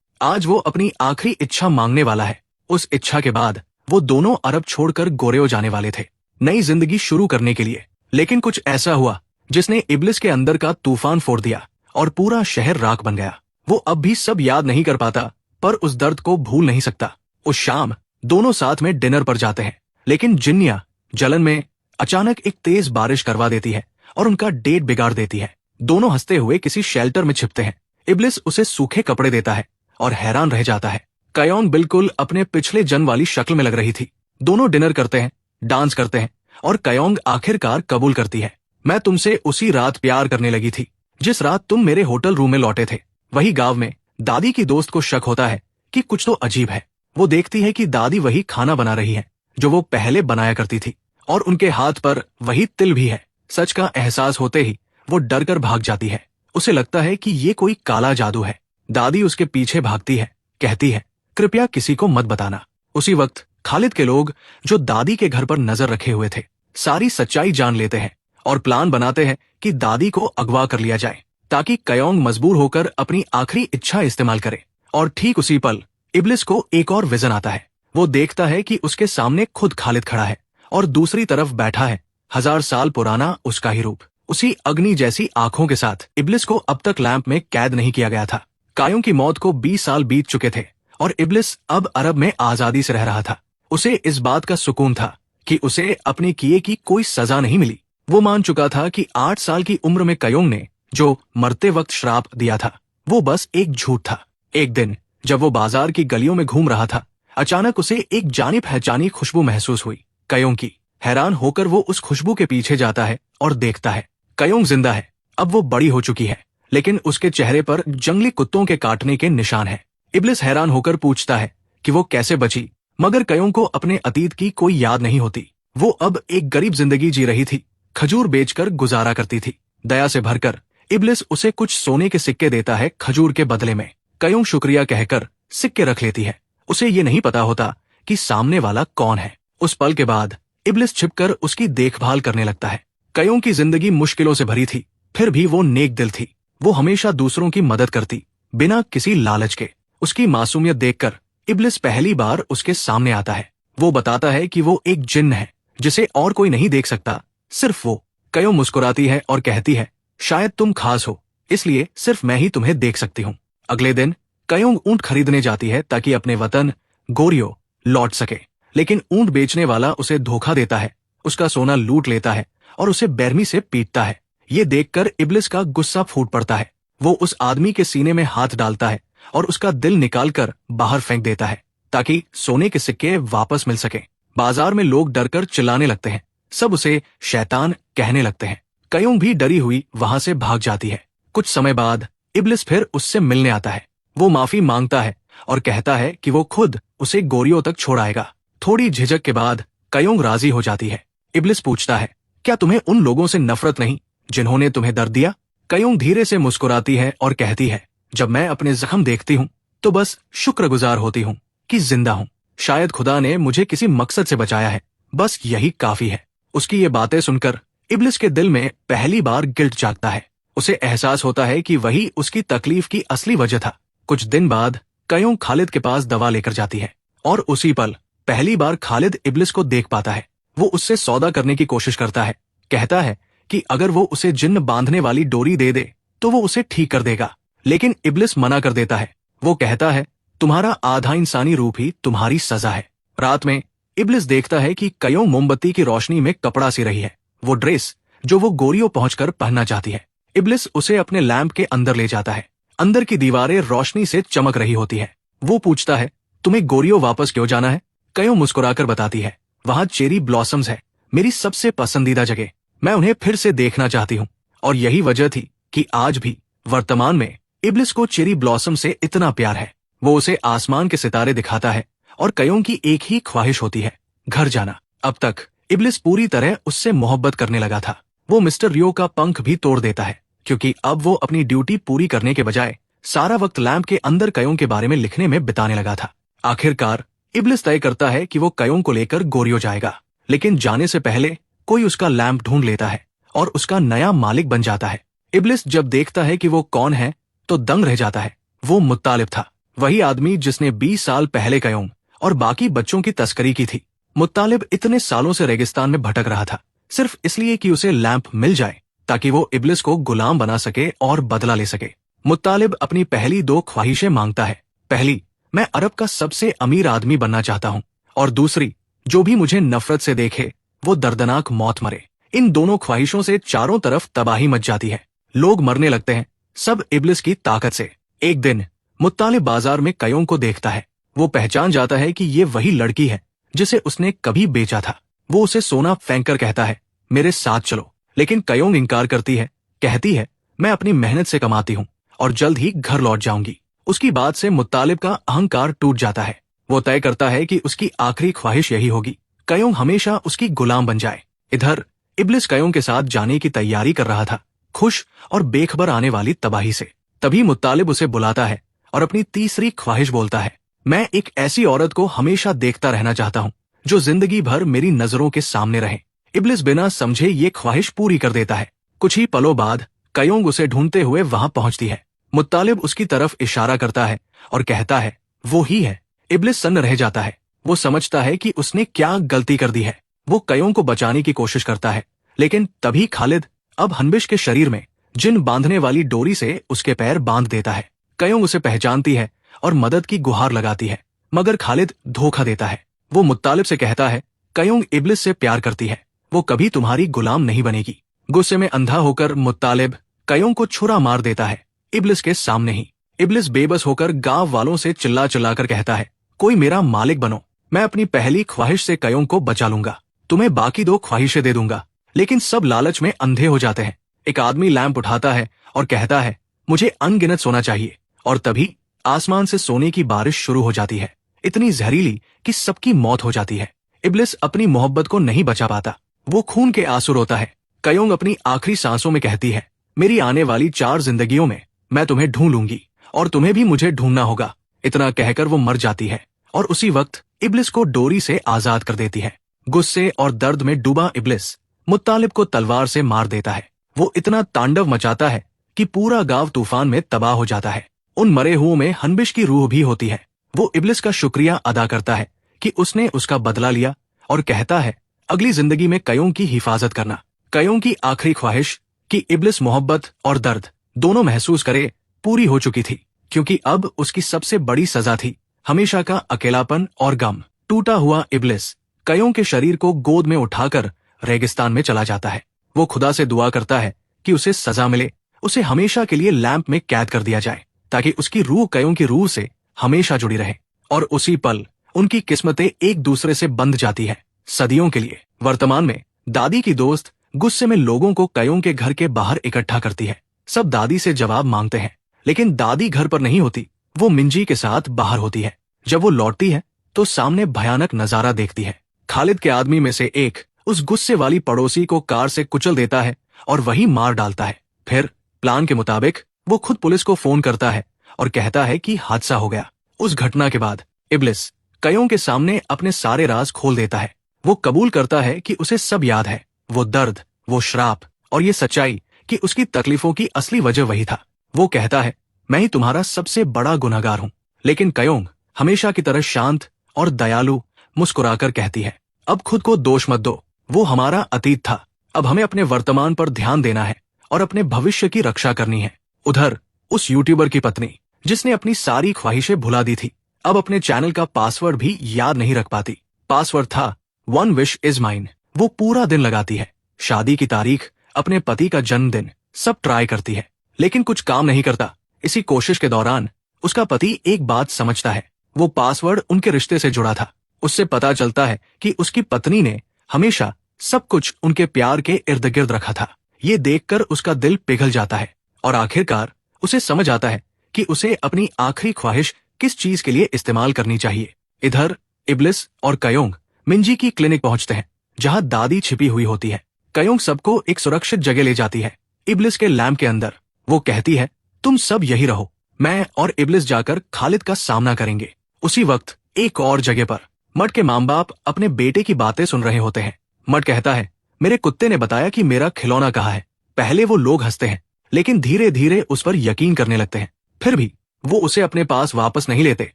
आज वो अपनी आखिरी इच्छा मांगने वाला है। उस इच्छा के बाद वो दोनों अरब छोड़कर गोरेओ जाने वाले थे, नई जिंदगी शुरू करने के लिए। लेकिन कुछ ऐसा हुआ जिसने इब्लिस के अंदर का तूफान फोड़ दिया और पूरा शहर राख बन गया। वो अब भी सब याद नहीं कर पाता, पर उस दर्द को भूल नहीं सकता। उस शाम दोनों साथ में डिनर पर जाते हैं, लेकिन जिन्निया जलन में अचानक एक तेज बारिश करवा देती है और उनका डेट बिगाड़ देती है। दोनों हंसते हुए किसी शेल्टर में छिपते हैं। इब्लिस उसे सूखे कपड़े देता है और हैरान रह जाता है। कयोंग बिल्कुल अपने पिछले जन्म वाली शक्ल में लग रही थी। दोनों डिनर करते हैं, डांस करते हैं और कयोंग आखिरकार कबूल करती है, मैं तुमसे उसी रात प्यार करने लगी थी जिस रात तुम मेरे होटल रूम में लौटे थे। वही गांव में दादी की दोस्त को शक होता है कि कुछ तो अजीब है। वो देखती है कि दादी वही खाना बना रही है जो वो पहले बनाया करती थी और उनके हाथ पर वही तिल भी है। सच का एहसास होते ही वो डर कर भाग जाती है। उसे लगता है कि ये कोई काला जादू है। दादी उसके पीछे भागती है, कहती है कृपया किसी को मत बताना। उसी वक्त खालिद के लोग जो दादी के घर पर नजर रखे हुए थे सारी सच्चाई जान लेते हैं और प्लान बनाते हैं कि दादी को अगवा कर लिया जाए ताकि कयोंग मजबूर होकर अपनी आखिरी इच्छा इस्तेमाल करे। और ठीक उसी पल इब्लिस को एक और विजन आता है। वो देखता है कि उसके सामने खुद खालिद खड़ा है और दूसरी तरफ बैठा है 1000 साल पुराना उसका ही रूप, उसी अग्नि जैसी आंखों के साथ। इब्लिस को अब तक लैंप में कैद नहीं किया गया था। कायों की मौत को 20 साल बीत चुके थे और इब्लिस अब अरब में आजादी से रह रहा था। उसे इस बात का सुकून था कि उसे अपने किए की कोई सजा नहीं मिली। वो मान चुका था कि 8 साल की उम्र में कयोंग ने जो मरते वक्त श्राप दिया था वो बस एक झूठ था। एक दिन जब वो बाजार की गलियों में घूम रहा था, अचानक उसे एक जानी पहचानी खुशबू महसूस हुई, कयोंग की। हैरान होकर वो उस खुशबू के पीछे जाता है और देखता है कयोंग जिंदा है। अब वो बड़ी हो चुकी है, लेकिन उसके चेहरे पर जंगली कुत्तों के काटने के निशान हैं। इब्लिस हैरान होकर पूछता है कि वो कैसे बची, मगर कयोंग को अपने अतीत की कोई याद नहीं होती। वो अब एक गरीब जिंदगी जी रही थी, खजूर बेचकर गुजारा करती थी। दया से भरकर इब्लिस उसे कुछ सोने के सिक्के देता है खजूर के बदले में। कयोंग शुक्रिया कहकर सिक्के रख लेती है। उसे ये नहीं पता होता कि सामने वाला कौन है। उस पल के बाद इब्लिस छिपकर उसकी देखभाल करने लगता है। कयोंग की जिंदगी मुश्किलों से भरी थी, फिर भी वो नेक दिल थी। वो हमेशा दूसरों की मदद करती, बिना किसी लालच के। उसकी मासूमियत देखकर इब्लिस पहली बार उसके सामने आता है। वो बताता है कि वो एक जिन्न है जिसे और कोई नहीं देख सकता, सिर्फ वो। कयोंग मुस्कुराती है और कहती है शायद तुम खास हो, इसलिए सिर्फ मैं ही तुम्हें देख सकती हूँ। अगले दिन कयोंग ऊंट खरीदने जाती है ताकि अपने वतन गोरियो लौट सके, लेकिन ऊंट बेचने वाला उसे धोखा देता है, उसका सोना लूट लेता है और उसे बेरमी से पीटता है। ये देखकर इब्लिस का गुस्सा फूट पड़ता है। वो उस आदमी के सीने में हाथ डालता है और उसका दिल निकालकर बाहर फेंक देता है ताकि सोने के सिक्के वापस मिल सके। बाजार में लोग डरकर चिल्लाने लगते हैं, सब उसे शैतान कहने लगते हैं। कयोंग भी डरी हुई वहां से भाग जाती है। कुछ समय बाद इब्लिस फिर उससे मिलने आता है। वो माफी मांगता है और कहता है कि वो खुद उसे गोरियों तक छोड़ आएगा। थोड़ी झिझक के बाद कयोंग राजी हो जाती है। इब्लिस पूछता है क्या तुम्हें उन लोगों से नफरत नहीं जिन्होंने तुम्हें दर्द दिया? कयोंग धीरे से मुस्कुराती है और कहती है जब मैं अपने जख्म देखती हूँ तो बस शुक्रगुजार होती हूँ कि जिंदा हूँ। शायद खुदा ने मुझे किसी मकसद से बचाया है, बस यही काफी है। उसकी ये बातें सुनकर इब्लिस के दिल में पहली बार गिल्ट जागता है। उसे एहसास होता है कि वही उसकी तकलीफ की असली वजह था। कुछ दिन बाद कयोंग खालिद के पास दवा लेकर जाती है और उसी पल पहली बार खालिद इब्लिस को देख पाता है। वो उससे सौदा करने की कोशिश करता है, कहता है कि अगर वो उसे जिन्न बांधने वाली डोरी दे दे तो वो उसे ठीक कर देगा, लेकिन इब्लिस मना कर देता है। वो कहता है तुम्हारा आधा इंसानी रूप ही तुम्हारी सजा है। रात में इब्लिस देखता है कि कयोंग मोमबत्ती की रोशनी में कपड़ा सी रही है, वो ड्रेस जो वो गोरियों पहुंचकर पहनना चाहती है। इब्लिस उसे अपने लैंप के अंदर ले जाता है। अंदर की दीवारें रोशनी से चमक रही होती है। वो पूछता है तुम्हें गोरियों वापस क्यों जाना है? कयोंग मुस्कुराकर बताती है वहां चेरी ब्लॉसम्स है, मेरी सबसे पसंदीदा जगह। मैं उन्हें फिर से देखना चाहती हूँ। और यही वजह थी कि आज भी वर्तमान में इब्लिस को चेरी ब्लॉसम से इतना प्यार है। वो उसे आसमान के सितारे दिखाता है और कयोंग की एक ही ख्वाहिश होती है, घर जाना। अब तक इब्लिस पूरी तरह उससे मोहब्बत करने लगा था। वो मिस्टर रियो का पंख भी तोड़ देता है क्योंकि अब वो अपनी ड्यूटी पूरी करने के बजाय सारा वक्त लैंप के अंदर कयोंग के बारे में लिखने में बिताने लगा था। आखिरकार इब्लिस तय करता है कि वो कयोंग को लेकर गोरियो जाएगा, लेकिन जाने से पहले कोई उसका लैंप ढूंढ लेता है और उसका नया मालिक बन जाता है। इब्लिस जब देखता है कि वो कौन है तो दंग रह जाता है। वो मुत्तालिब था, वही आदमी जिसने 20 साल पहले कयोम और बाकी बच्चों की तस्करी की थी। मुत्तालिब इतने सालों से रेगिस्तान में भटक रहा था सिर्फ इसलिए कि उसे लैंप मिल जाए ताकि वो इब्लिस को गुलाम बना सके और बदला ले सके। मुत्तालिब अपनी पहली 2 ख्वाहिशें मांगता है। पहली, मैं अरब का सबसे अमीर आदमी बनना चाहता हूँ, और दूसरी, जो भी मुझे नफरत से देखे वो दर्दनाक मौत मरे। इन दोनों ख्वाहिशों से चारों तरफ तबाही मच जाती है। लोग मरने लगते हैं, सब इब्लिस की ताकत से। एक दिन मुत्तालिब बाजार में कयों को देखता है। वो पहचान जाता है कि ये वही लड़की है जिसे उसने कभी बेचा था। वो उसे सोना फेंक कर कहता है, मेरे साथ चलो। लेकिन कयोंग इनकार करती है, कहती है, मैं अपनी मेहनत से कमाती हूँ और जल्द ही घर लौट जाऊंगी। उसकी बात से मुत्तालिब का अहंकार टूट जाता है। वो तय करता है कि उसकी आखिरी ख्वाहिश यही होगी, कयोंग हमेशा उसकी गुलाम बन जाए। इधर इब्लिस कयोंग के साथ जाने की तैयारी कर रहा था, खुश और बेखबर आने वाली तबाही से। तभी मुत्तालिब उसे बुलाता है और अपनी तीसरी ख्वाहिश बोलता है, मैं एक ऐसी औरत को हमेशा देखता रहना चाहता हूँ जो जिंदगी भर मेरी नजरों के सामने रहे। इब्लिस बिना समझे ये ख्वाहिश पूरी कर देता है। कुछ ही पलों बाद कयोंग उसे ढूंढते हुए वहां पहुंचती है। मुत्तालिब उसकी तरफ इशारा करता है और कहता है, वो ही है। इब्लिस सन्न रह जाता है। वो समझता है कि उसने क्या गलती कर दी है। वो कयोंग को बचाने की कोशिश करता है, लेकिन तभी खालिद अब हनबिश के शरीर में जिन बांधने वाली डोरी से उसके पैर बांध देता है। कयोंग उसे पहचानती है और मदद की गुहार लगाती है, मगर खालिद धोखा देता है। वो मुत्तालिब से कहता है, कयोंग इब्लिस से प्यार करती है, वो कभी तुम्हारी गुलाम नहीं बनेगी। गुस्से में अंधा होकर मुत्तालिब कयोंग को छुरा मार देता है, इब्लिस के सामने ही। इब्लिस बेबस होकर गांव वालों से चिल्ला चिल्लाकर कहता है, कोई मेरा मालिक बनो, मैं अपनी पहली ख्वाहिश से कयोंग को बचा लूंगा, तुम्हें बाकी 2 ख्वाहिशें दे दूंगा। लेकिन सब लालच में अंधे हो जाते हैं। एक आदमी लैंप उठाता है और कहता है, मुझे अनगिनत सोना चाहिए, और तभी आसमान से सोने की बारिश शुरू हो जाती है, इतनी जहरीली कि सबकी मौत हो जाती है। इब्लिस अपनी मोहब्बत को नहीं बचा पाता, वो खून के आंसू रोता है। कयोंग अपनी आखिरी सांसों में कहती है, मेरी आने वाली 4 जिंदगियों में मैं तुम्हें ढूंढ लूंगी और तुम्हें भी मुझे ढूंढना होगा। इतना कहकर वो मर जाती है और उसी वक्त इब्लिस को डोरी से आजाद कर देती है। गुस्से और दर्द में डूबा इब्लिस मुत्तालिब को तलवार से मार देता है। वो इतना तांडव मचाता है कि पूरा गांव तूफान में तबाह हो जाता है। उन मरे हुओं में हनबिश की रूह भी होती है। वो इब्लिस का शुक्रिया अदा करता है कि उसने उसका बदला लिया और कहता है, अगली जिंदगी में कयोंग की हिफाजत करना। कयोंग की आखिरी ख्वाहिश कि इब्लिस मोहब्बत और दर्द दोनों महसूस करे पूरी हो चुकी थी, क्योंकि अब उसकी सबसे बड़ी सजा थी हमेशा का अकेलापन और गम। टूटा हुआ इब्लिस कयोंग के शरीर को गोद में उठाकर रेगिस्तान में चला जाता है। वो खुदा से दुआ करता है कि उसे सजा मिले, उसे हमेशा के लिए लैंप में कैद कर दिया जाए ताकि उसकी रूह कयोंग की रूह से हमेशा जुड़ी रहे। और उसी पल उनकी किस्मतें एक दूसरे से बंध जाती है, सदियों के लिए। वर्तमान में दादी की दोस्त गुस्से में लोगों को कयोंग के घर के बाहर इकट्ठा करती है। सब दादी से जवाब मांगते हैं, लेकिन दादी घर पर नहीं होती, वो मिंजी के साथ बाहर होती है। जब वो लौटती है तो सामने भयानक नजारा देखती है। खालिद के आदमी में से एक उस गुस्से वाली पड़ोसी को कार से कुचल देता है और वही मार डालता है। फिर प्लान के मुताबिक वो खुद पुलिस को फोन करता है और कहता है कि हादसा हो गया। उस घटना के बाद इब्लिस कयोंग के सामने अपने सारे राज खोल देता है। वो कबूल करता है कि उसे सब याद है, वो दर्द, वो श्राप और ये सच्चाई कि उसकी तकलीफों की असली वजह वही था। वो कहता है, मैं ही तुम्हारा सबसे बड़ा गुनहगार हूँ। लेकिन कयोंग हमेशा की तरह शांत और दयालु मुस्कुराकर कहती है, अब खुद को दोष मत दो, वो हमारा अतीत था, अब हमें अपने वर्तमान पर ध्यान देना है और अपने भविष्य की रक्षा करनी है। उधर उस यूट्यूबर की पत्नी जिसने अपनी सारी ख्वाहिशें भुला दी थी, अब अपने चैनल का पासवर्ड भी याद नहीं रख पाती। पासवर्ड था 1 wish is mine। वो पूरा दिन लगाती है, शादी की तारीख, अपने पति का जन्मदिन, सब ट्राई करती है, लेकिन कुछ काम नहीं करता। इसी कोशिश के दौरान उसका पति एक बात समझता है, वो पासवर्ड उनके रिश्ते से जुड़ा था। उससे पता चलता है कि उसकी पत्नी ने हमेशा सब कुछ उनके प्यार के इर्द गिर्द रखा था। ये देखकर उसका दिल पिघल जाता है और आखिरकार उसे समझ आता है कि उसे अपनी आखिरी ख्वाहिश किस चीज के लिए इस्तेमाल करनी चाहिए। इधर इब्लिस और कयोंग मिंजी की क्लिनिक पहुंचते हैं, जहां दादी छिपी हुई होती है। कयोंग सबको एक सुरक्षित जगह ले जाती है, इब्लिस के लैंप के अंदर। वो कहती है, तुम सब यही रहो, मैं और इब्लिस जाकर खालिद का सामना करेंगे। उसी वक्त एक और जगह पर मट के माँ बाप अपने बेटे की बातें सुन रहे होते हैं। मट कहता है, मेरे कुत्ते ने बताया कि मेरा खिलौना कहाँ है। पहले वो लोग हंसते हैं, लेकिन धीरे धीरे उस पर यकीन करने लगते हैं। फिर भी वो उसे अपने पास वापस नहीं लेते,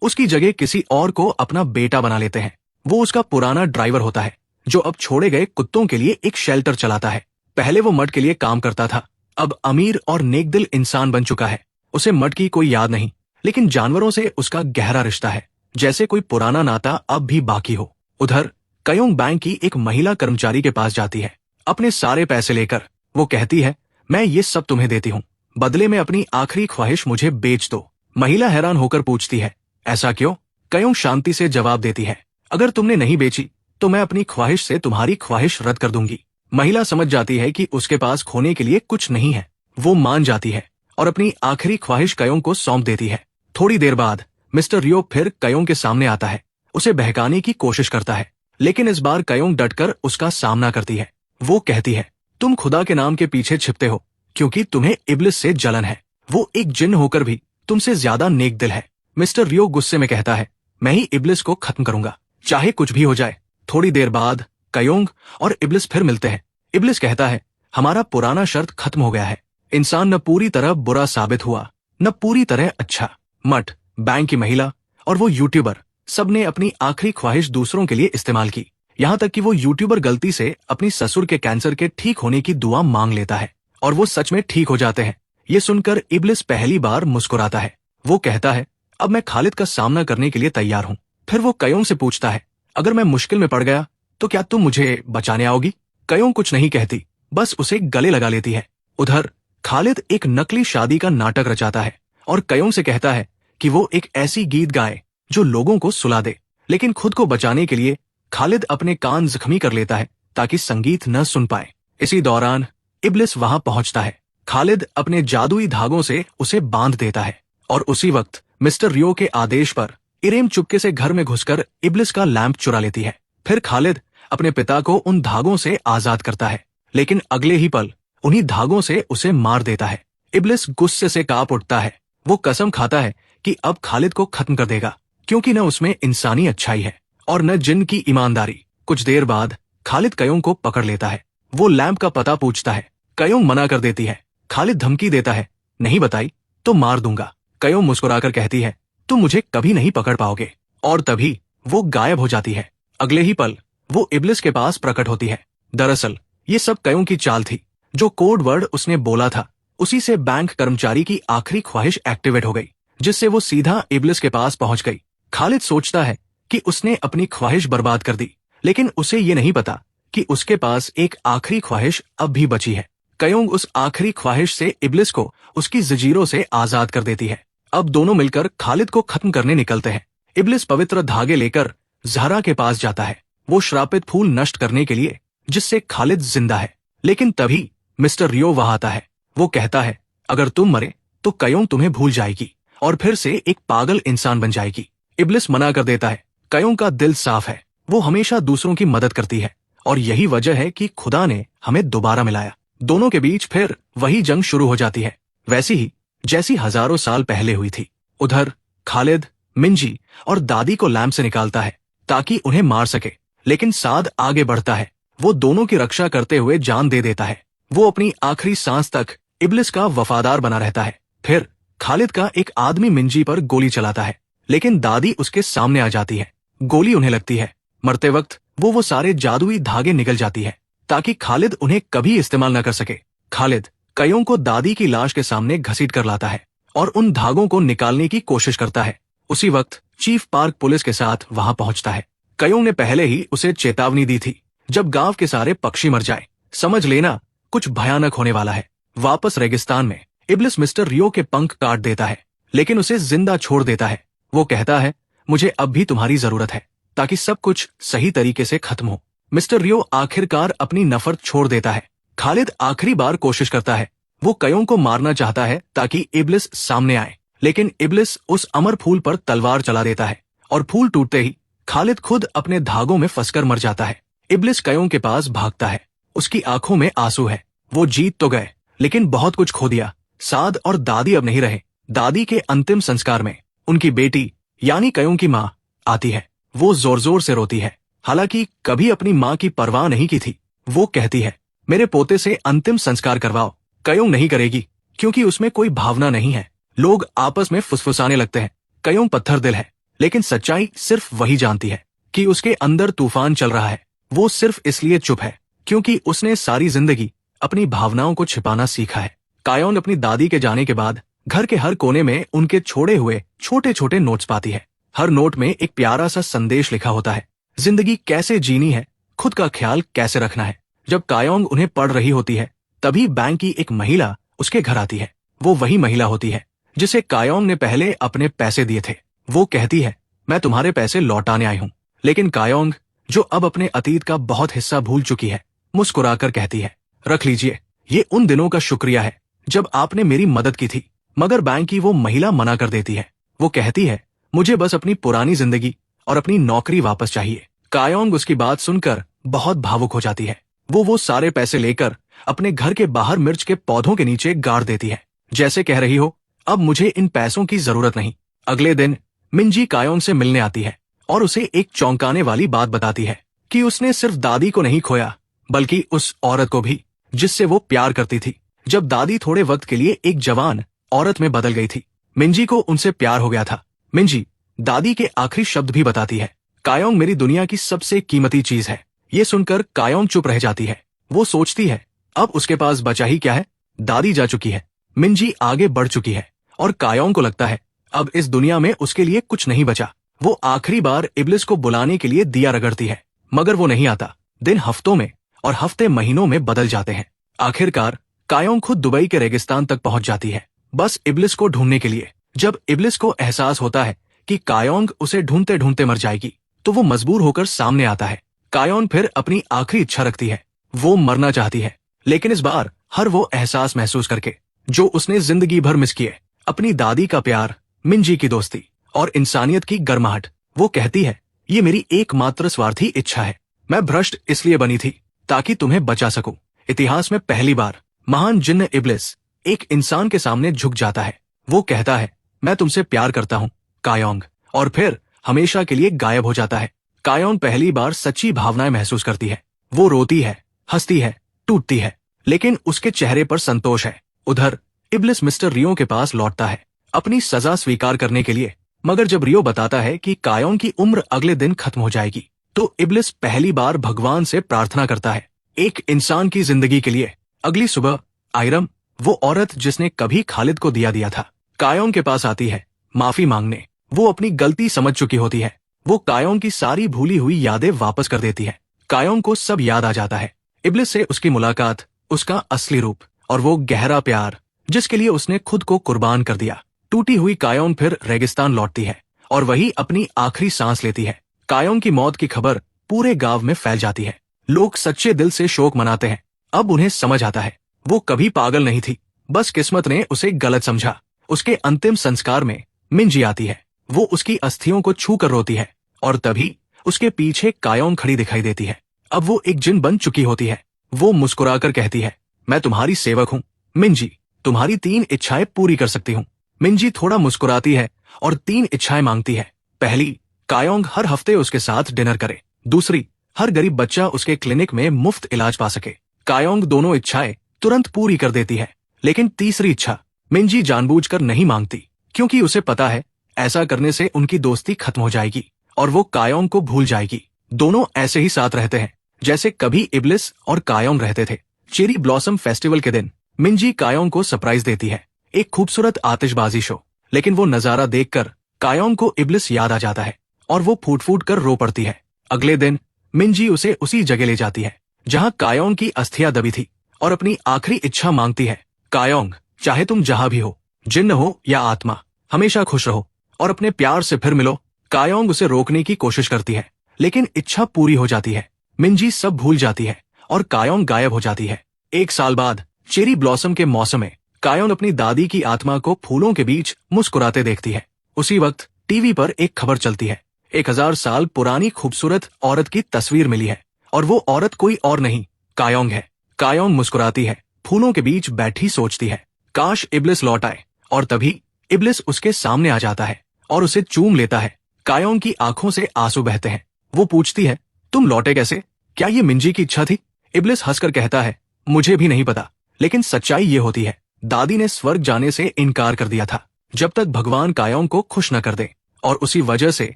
उसकी जगह किसी और को अपना बेटा बना लेते हैं। वो उसका पुराना ड्राइवर होता है, जो अब छोड़े गए कुत्तों के लिए एक शेल्टर चलाता है। पहले वो मट के लिए काम करता था, अब अमीर और नेकदिल इंसान बन चुका है। उसे मट की कोई याद नहीं, लेकिन जानवरों से उसका गहरा रिश्ता है, जैसे कोई पुराना नाता अब भी बाकी हो। उधर कयोंग बैंक की एक महिला कर्मचारी के पास जाती है, अपने सारे पैसे लेकर। वो कहती है, मैं ये सब तुम्हें देती हूँ, बदले में अपनी आखिरी ख्वाहिश मुझे बेच दो। महिला हैरान होकर पूछती है, ऐसा क्यों? कयोंग शांति से जवाब देती है, अगर तुमने नहीं बेची तो मैं अपनी ख्वाहिश से तुम्हारी ख्वाहिश रद्द कर दूंगी। महिला समझ जाती है कि उसके पास खोने के लिए कुछ नहीं है। वो मान जाती है और अपनी आखिरी ख्वाहिश कयोंग को सौंप देती है। थोड़ी देर बाद मिस्टर रियो फिर कयोंग के सामने आता है, उसे बहकाने की कोशिश करता है, लेकिन इस बार कयोंग डटकर उसका सामना करती है। वो कहती है, तुम खुदा के नाम के पीछे छिपते हो क्योंकि तुम्हें इब्लिस से जलन है। वो एक जिन्न होकर भी तुमसे ज्यादा नेक दिल है। मिस्टर रियो गुस्से में कहता है, मैं ही इब्लिस को खत्म करूंगा, चाहे कुछ भी हो जाए। थोड़ी देर बाद कयोंग और इब्लिस फिर मिलते हैं। इब्लिस कहता है, हमारा पुराना शर्त खत्म हो गया है। इंसान न पूरी तरह बुरा साबित हुआ, न पूरी तरह अच्छा। मठ, बैंक की महिला और वो यूट्यूबर, सबने अपनी आखिरी ख्वाहिश दूसरों के लिए इस्तेमाल की। यहाँ तक कि वो यूट्यूबर गलती से अपनी ससुर के कैंसर के ठीक होने की दुआ मांग लेता है और वो सच में ठीक हो जाते हैं। ये सुनकर इब्लिस पहली बार मुस्कुराता है। वो कहता है, अब मैं खालिद का सामना करने के लिए तैयार हूँ। फिर वो कयोंग से पूछता है, अगर मैं मुश्किल में पड़ गया तो क्या तुम मुझे बचाने आओगी? कयोंग कुछ नहीं कहती, बस उसे गले लगा लेती है। उधर खालिद एक नकली शादी का नाटक रचाता है और कयोंग से कहता है कि वो एक ऐसी गीत गाए जो लोगों को सुला दे। लेकिन खुद को बचाने के लिए खालिद अपने कान जख्मी कर लेता है ताकि संगीत न सुन पाए। इसी दौरान इब्लिस वहां पहुंचता है। खालिद अपने जादुई धागों से उसे बांध देता है और उसी वक्त मिस्टर रियो के आदेश पर इरेम चुपके से घर में घुसकर इब्लिस का लैंप चुरा लेती है। फिर खालिद अपने पिता को उन धागों से आजाद करता है, लेकिन अगले ही पल उन्हीं धागों से उसे मार देता है। इब्लिस गुस्से से कांप उठता है। वो कसम खाता है कि अब खालिद को खत्म कर देगा, क्योंकि न उसमें इंसानी अच्छाई है और न जिन की ईमानदारी। कुछ देर बाद खालिद कयोंग को पकड़ लेता है। वो लैंप का पता पूछता है, कयोंग मना कर देती है। खालिद धमकी देता है, नहीं बताई तो मार दूंगा। कयोंग मुस्कुराकर कहती है, तुम मुझे कभी नहीं पकड़ पाओगे। और तभी वो गायब हो जाती है। अगले ही पल वो इब्लिस के पास प्रकट होती है। दरअसल ये सब कयोंग की चाल थी। जो कोड वर्ड उसने बोला था, उसी से बैंक कर्मचारी की आखिरी ख्वाहिश एक्टिवेट हो गई, जिससे वो सीधा इब्लिस के पास पहुंच गई। खालिद सोचता है कि उसने अपनी ख्वाहिश बर्बाद कर दी, लेकिन उसे ये नहीं पता कि उसके पास एक आखिरी ख्वाहिश अब भी बची है। कयोंग उस आखिरी ख्वाहिश से इब्लिस को उसकी जंजीरों से आजाद कर देती है। अब दोनों मिलकर खालिद को खत्म करने निकलते हैं। इब्लिस पवित्र धागे लेकर ज़हरा के पास जाता है, वो श्रापित फूल नष्ट करने के लिए, जिससे खालिद जिंदा है। लेकिन तभी मिस्टर रियो वहां आता है। वो कहता है, अगर तुम मरे तो कयोंग तुम्हें भूल जाएगी और फिर से एक पागल इंसान बन जाएगी। इब्लिस मना कर देता है। कयोंग का दिल साफ है, वो हमेशा दूसरों की मदद करती है और यही वजह है कि खुदा ने हमें दोबारा मिलाया। दोनों के बीच फिर वही जंग शुरू हो जाती है, वैसी ही जैसी हजारों साल पहले हुई थी। उधर खालिद मिंजी और दादी को लैंप से निकालता है ताकि उन्हें मार सके, लेकिन साद आगे बढ़ता है। वो दोनों की रक्षा करते हुए जान दे देता है। वो अपनी आखिरी सांस तक इब्लिस का वफादार बना रहता है। फिर खालिद का एक आदमी मिंजी पर गोली चलाता है, लेकिन दादी उसके सामने आ जाती है। गोली उन्हें लगती है। मरते वक्त वो सारे जादुई धागे निकल जाती है ताकि खालिद उन्हें कभी इस्तेमाल न कर सके। खालिद कयोंग को दादी की लाश के सामने घसीट कर लाता है और उन धागों को निकालने की कोशिश करता है। उसी वक्त चीफ पार्क पुलिस के साथ वहां पहुंचता है। कयोंग ने पहले ही उसे चेतावनी दी थी, जब गांव के सारे पक्षी मर जाए, समझ लेना कुछ भयानक होने वाला है। वापस रेगिस्तान में इब्लिस मिस्टर रियो के पंख काट देता है, लेकिन उसे जिंदा छोड़ देता है। वो कहता है, मुझे अब भी तुम्हारी जरूरत है ताकि सब कुछ सही तरीके से खत्म हो। मिस्टर रियो आखिरकार अपनी नफरत छोड़ देता है। खालिद आखिरी बार कोशिश करता है। वो कयोंग को मारना चाहता है ताकि इब्लिस सामने आए, लेकिन इब्लिस उस अमर फूल पर तलवार चला देता है और फूल टूटते ही खालिद खुद अपने धागों में फंसकर मर जाता है। इब्लिस कयोंग के पास भागता है, उसकी आंखों में आंसू है। वो जीत तो गए, लेकिन बहुत कुछ खो दिया। साद और दादी अब नहीं रहे। दादी के अंतिम संस्कार में उनकी बेटी यानी कयोंग की माँ आती है। वो जोर जोर से रोती है, हालांकि कभी अपनी माँ की परवाह नहीं की थी। वो कहती है, मेरे पोते से अंतिम संस्कार करवाओ। कयोंग नहीं करेगी, क्योंकि उसमें कोई भावना नहीं है। लोग आपस में फुसफुसाने लगते हैं। कयोंग पत्थर दिल है, लेकिन सच्चाई सिर्फ वही जानती है कि उसके अंदर तूफान चल रहा है। वो सिर्फ इसलिए चुप है क्योंकि उसने सारी जिंदगी अपनी भावनाओं को छिपाना सीखा है। कायोंग अपनी दादी के जाने के बाद घर के हर कोने में उनके छोड़े हुए छोटे छोटे नोट्स पाती है। हर नोट में एक प्यारा सा संदेश लिखा होता है, जिंदगी कैसे जीनी है, खुद का ख्याल कैसे रखना है। जब कायोंग उन्हें पढ़ रही होती है, तभी बैंक की एक महिला उसके घर आती है। वो वही महिला होती है जिसे कायोंग ने पहले अपने पैसे दिए थे। वो कहती है, मैं तुम्हारे पैसे लौटाने आई हूँ। लेकिन कायोंग, जो अब अपने अतीत का बहुत हिस्सा भूल चुकी है, मुस्कुराकर कहती है, रख लीजिए, ये उन दिनों का शुक्रिया है जब आपने मेरी मदद की थी। मगर बैंक की वो महिला मना कर देती है। वो कहती है, मुझे बस अपनी पुरानी जिंदगी और अपनी नौकरी वापस चाहिए। कायोंग उसकी बात सुनकर बहुत भावुक हो जाती है। वो सारे पैसे लेकर अपने घर के बाहर मिर्च के पौधों के नीचे गाड़ देती है, जैसे कह रही हो, अब मुझे इन पैसों की जरूरत नहीं। अगले दिन मिंजी कायोंग से मिलने आती है और उसे एक चौंकाने वाली बात बताती है कि उसने सिर्फ दादी को नहीं खोया, बल्कि उस औरत को भी जिससे वो प्यार करती थी। जब दादी थोड़े वक्त के लिए एक जवान औरत में बदल गई थी, मिंजी को उनसे प्यार हो गया था। मिंजी दादी के आखिरी शब्द भी बताती है, कायोंग मेरी दुनिया की सबसे कीमती चीज है। ये सुनकर कायोंग चुप रह जाती है। वो सोचती है, अब उसके पास बचा ही क्या है, दादी जा चुकी है, मिंजी आगे बढ़ चुकी है और कायोंग को लगता है अब इस दुनिया में उसके लिए कुछ नहीं बचा। वो आखिरी बार इब्लिस को बुलाने के लिए दिया रगड़ती है, मगर वो नहीं आता। दिन हफ्तों में और हफ्ते महीनों में बदल जाते हैं। आखिरकार कायोंग खुद दुबई के रेगिस्तान तक पहुंच जाती है, बस इब्लिस को ढूंढने के लिए। जब इब्लिस को एहसास होता है कि कायोंग उसे ढूंढते ढूंढते मर जाएगी, तो वो मजबूर होकर सामने आता है। कायोंग फिर अपनी आखिरी इच्छा रखती है। वो मरना चाहती है, लेकिन इस बार हर वो एहसास महसूस करके जो उसने जिंदगी भर मिस किए, अपनी दादी का प्यार, मिंजी की दोस्ती और इंसानियत की गर्माहट। वो कहती है, ये मेरी एकमात्र स्वार्थी इच्छा है। मैं भ्रष्ट इसलिए बनी थी ताकि तुम्हें बचा सकूं। इतिहास में पहली बार महान जिन्न इब्लिस एक इंसान के सामने झुक जाता है। वो कहता है, मैं तुमसे प्यार करता हूँ कायोंग, और फिर हमेशा के लिए गायब हो जाता है। कायोंग पहली बार सच्ची भावनाएं महसूस करती है। वो रोती है, हंसती है, टूटती है, लेकिन उसके चेहरे पर संतोष है। उधर इब्लिस मिस्टर रियो के पास लौटता है अपनी सजा स्वीकार करने के लिए, मगर जब रियो बताता है कि कायोंग की उम्र अगले दिन खत्म हो जाएगी, तो इब्लिस पहली बार भगवान से प्रार्थना करता है, एक इंसान की जिंदगी के लिए। अगली सुबह आयरम, वो औरत जिसने कभी खालिद को दिया था, कायोंग के पास आती है माफी मांगने। वो अपनी गलती समझ चुकी होती है। वो कायोंग की सारी भूली हुई यादें वापस कर देती है। कायोंग को सब याद आ जाता है, इब्लिस से उसकी मुलाकात, उसका असली रूप और वो गहरा प्यार जिसके लिए उसने खुद को कुर्बान कर दिया। टूटी हुई कायोंग फिर रेगिस्तान लौटती है और वही अपनी आखिरी सांस लेती है। कायोंग की मौत की खबर पूरे गांव में फैल जाती है। लोग सच्चे दिल से शोक मनाते हैं। अब उन्हें समझ आता है, वो कभी पागल नहीं थी, बस किस्मत ने उसे गलत समझा। उसके अंतिम संस्कार में मिंजी आती है। वो उसकी अस्थियों को छू कर रोती है और तभी उसके पीछे कायोंग खड़ी दिखाई देती है। अब वो एक जिन बन चुकी होती है। वो मुस्कुराकर कहती है, मैं तुम्हारी सेवक हूँ मिंजी, तुम्हारी 3 इच्छाएं पूरी कर सकती हूँ। मिंजी थोड़ा मुस्कुराती है और 3 इच्छाएं मांगती है। पहली, कायोंग हर हफ्ते उसके साथ डिनर करे। दूसरी, हर गरीब बच्चा उसके क्लिनिक में मुफ्त इलाज पा सके। कायोंग दोनों इच्छाएं तुरंत पूरी कर देती है, लेकिन तीसरी इच्छा मिंजी जानबूझकर नहीं मांगती, क्योंकि उसे पता है ऐसा करने से उनकी दोस्ती खत्म हो जाएगी और वो कायोंग को भूल जाएगी। दोनों ऐसे ही साथ रहते हैं जैसे कभी इब्लिस और कायोंग रहते थे। चेरी ब्लॉसम फेस्टिवल के दिन मिंजी कायोंग को सरप्राइज देती है, एक खूबसूरत आतिशबाजी शो। लेकिन वो नजारा देखकर कायोंग को इब्लिस याद आ जाता है और वो फूट फूट कर रो पड़ती है। अगले दिन मिंजी उसे उसी जगह ले जाती है जहां कायोंग की अस्थियां दबी थी और अपनी आखिरी इच्छा मांगती है, कायोंग, चाहे तुम जहां भी हो, जिन्न हो या आत्मा, हमेशा खुश रहो और अपने प्यार से फिर मिलो। कायोंग उसे रोकने की कोशिश करती है, लेकिन इच्छा पूरी हो जाती है। मिंजी सब भूल जाती है और कायोंग गायब हो जाती है। 1 साल बाद चेरी ब्लॉसम के मौसम में कायोंग अपनी दादी की आत्मा को फूलों के बीच मुस्कुराते देखती है। उसी वक्त टीवी पर एक खबर चलती है, 1000 साल पुरानी खूबसूरत औरत की तस्वीर मिली है और वो औरत कोई और नहीं, कायोंग है। कायोंग मुस्कुराती है, फूलों के बीच बैठी सोचती है, काश इब्लिस लौट आए। और तभी इब्लिस उसके सामने आ जाता है और उसे चूम लेता है। कायोंग की आंखों से आंसू बहते हैं। वो पूछती है, तुम लौटे कैसे? क्या ये मिंजी की इच्छा थी? इब्लिस हंसकर कहता है, मुझे भी नहीं पता, लेकिन सच्चाई ये होती है, दादी ने स्वर्ग जाने से इनकार कर दिया था जब तक भगवान कायोंग को खुश न कर दे, और उसी वजह से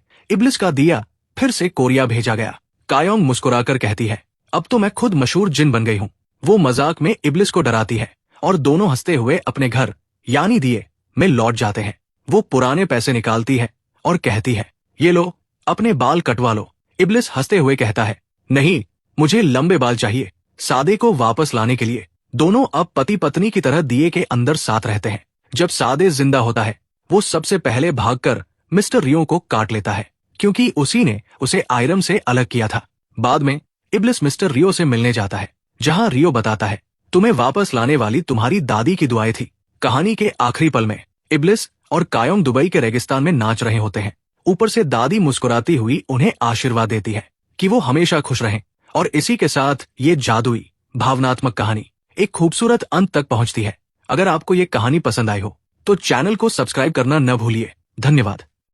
इब्लिस का दिया फिर से कोरिया भेजा गया। कायोंग मुस्कुराकर कहती है, अब तो मैं खुद मशहूर जिन बन गई हूँ। वो मजाक में इब्लिस को डराती है और दोनों हंसते हुए अपने घर यानी दिए में लौट जाते हैं। वो पुराने पैसे निकालती है और कहती है, ये लो, अपने बाल कटवा लो। इब्लिस हंसते हुए कहता है, नहीं, मुझे लंबे बाल चाहिए। सादे को वापस लाने के लिए दोनों अब पति पत्नी की तरह दिए के अंदर साथ रहते हैं। जब सादे जिंदा होता है, वो सबसे पहले भागकर मिस्टर रियो को काट लेता है, क्योंकि उसी ने उसे आयरम से अलग किया था। बाद में इब्लिस मिस्टर रियो से मिलने जाता है, जहां रियो बताता है, तुम्हें वापस लाने वाली तुम्हारी दादी की दुआएं थी। कहानी के आखिरी पल में इब्लिस और कायोंग दुबई के रेगिस्तान में नाच रहे होते हैं। ऊपर से दादी मुस्कुराती हुई उन्हें आशीर्वाद देती है कि वो हमेशा खुश रहें। और इसी के साथ ये जादुई भावनात्मक कहानी एक खूबसूरत अंत तक पहुंचती है। अगर आपको ये कहानी पसंद आई हो तो चैनल को सब्सक्राइब करना न भूलिए। धन्यवाद।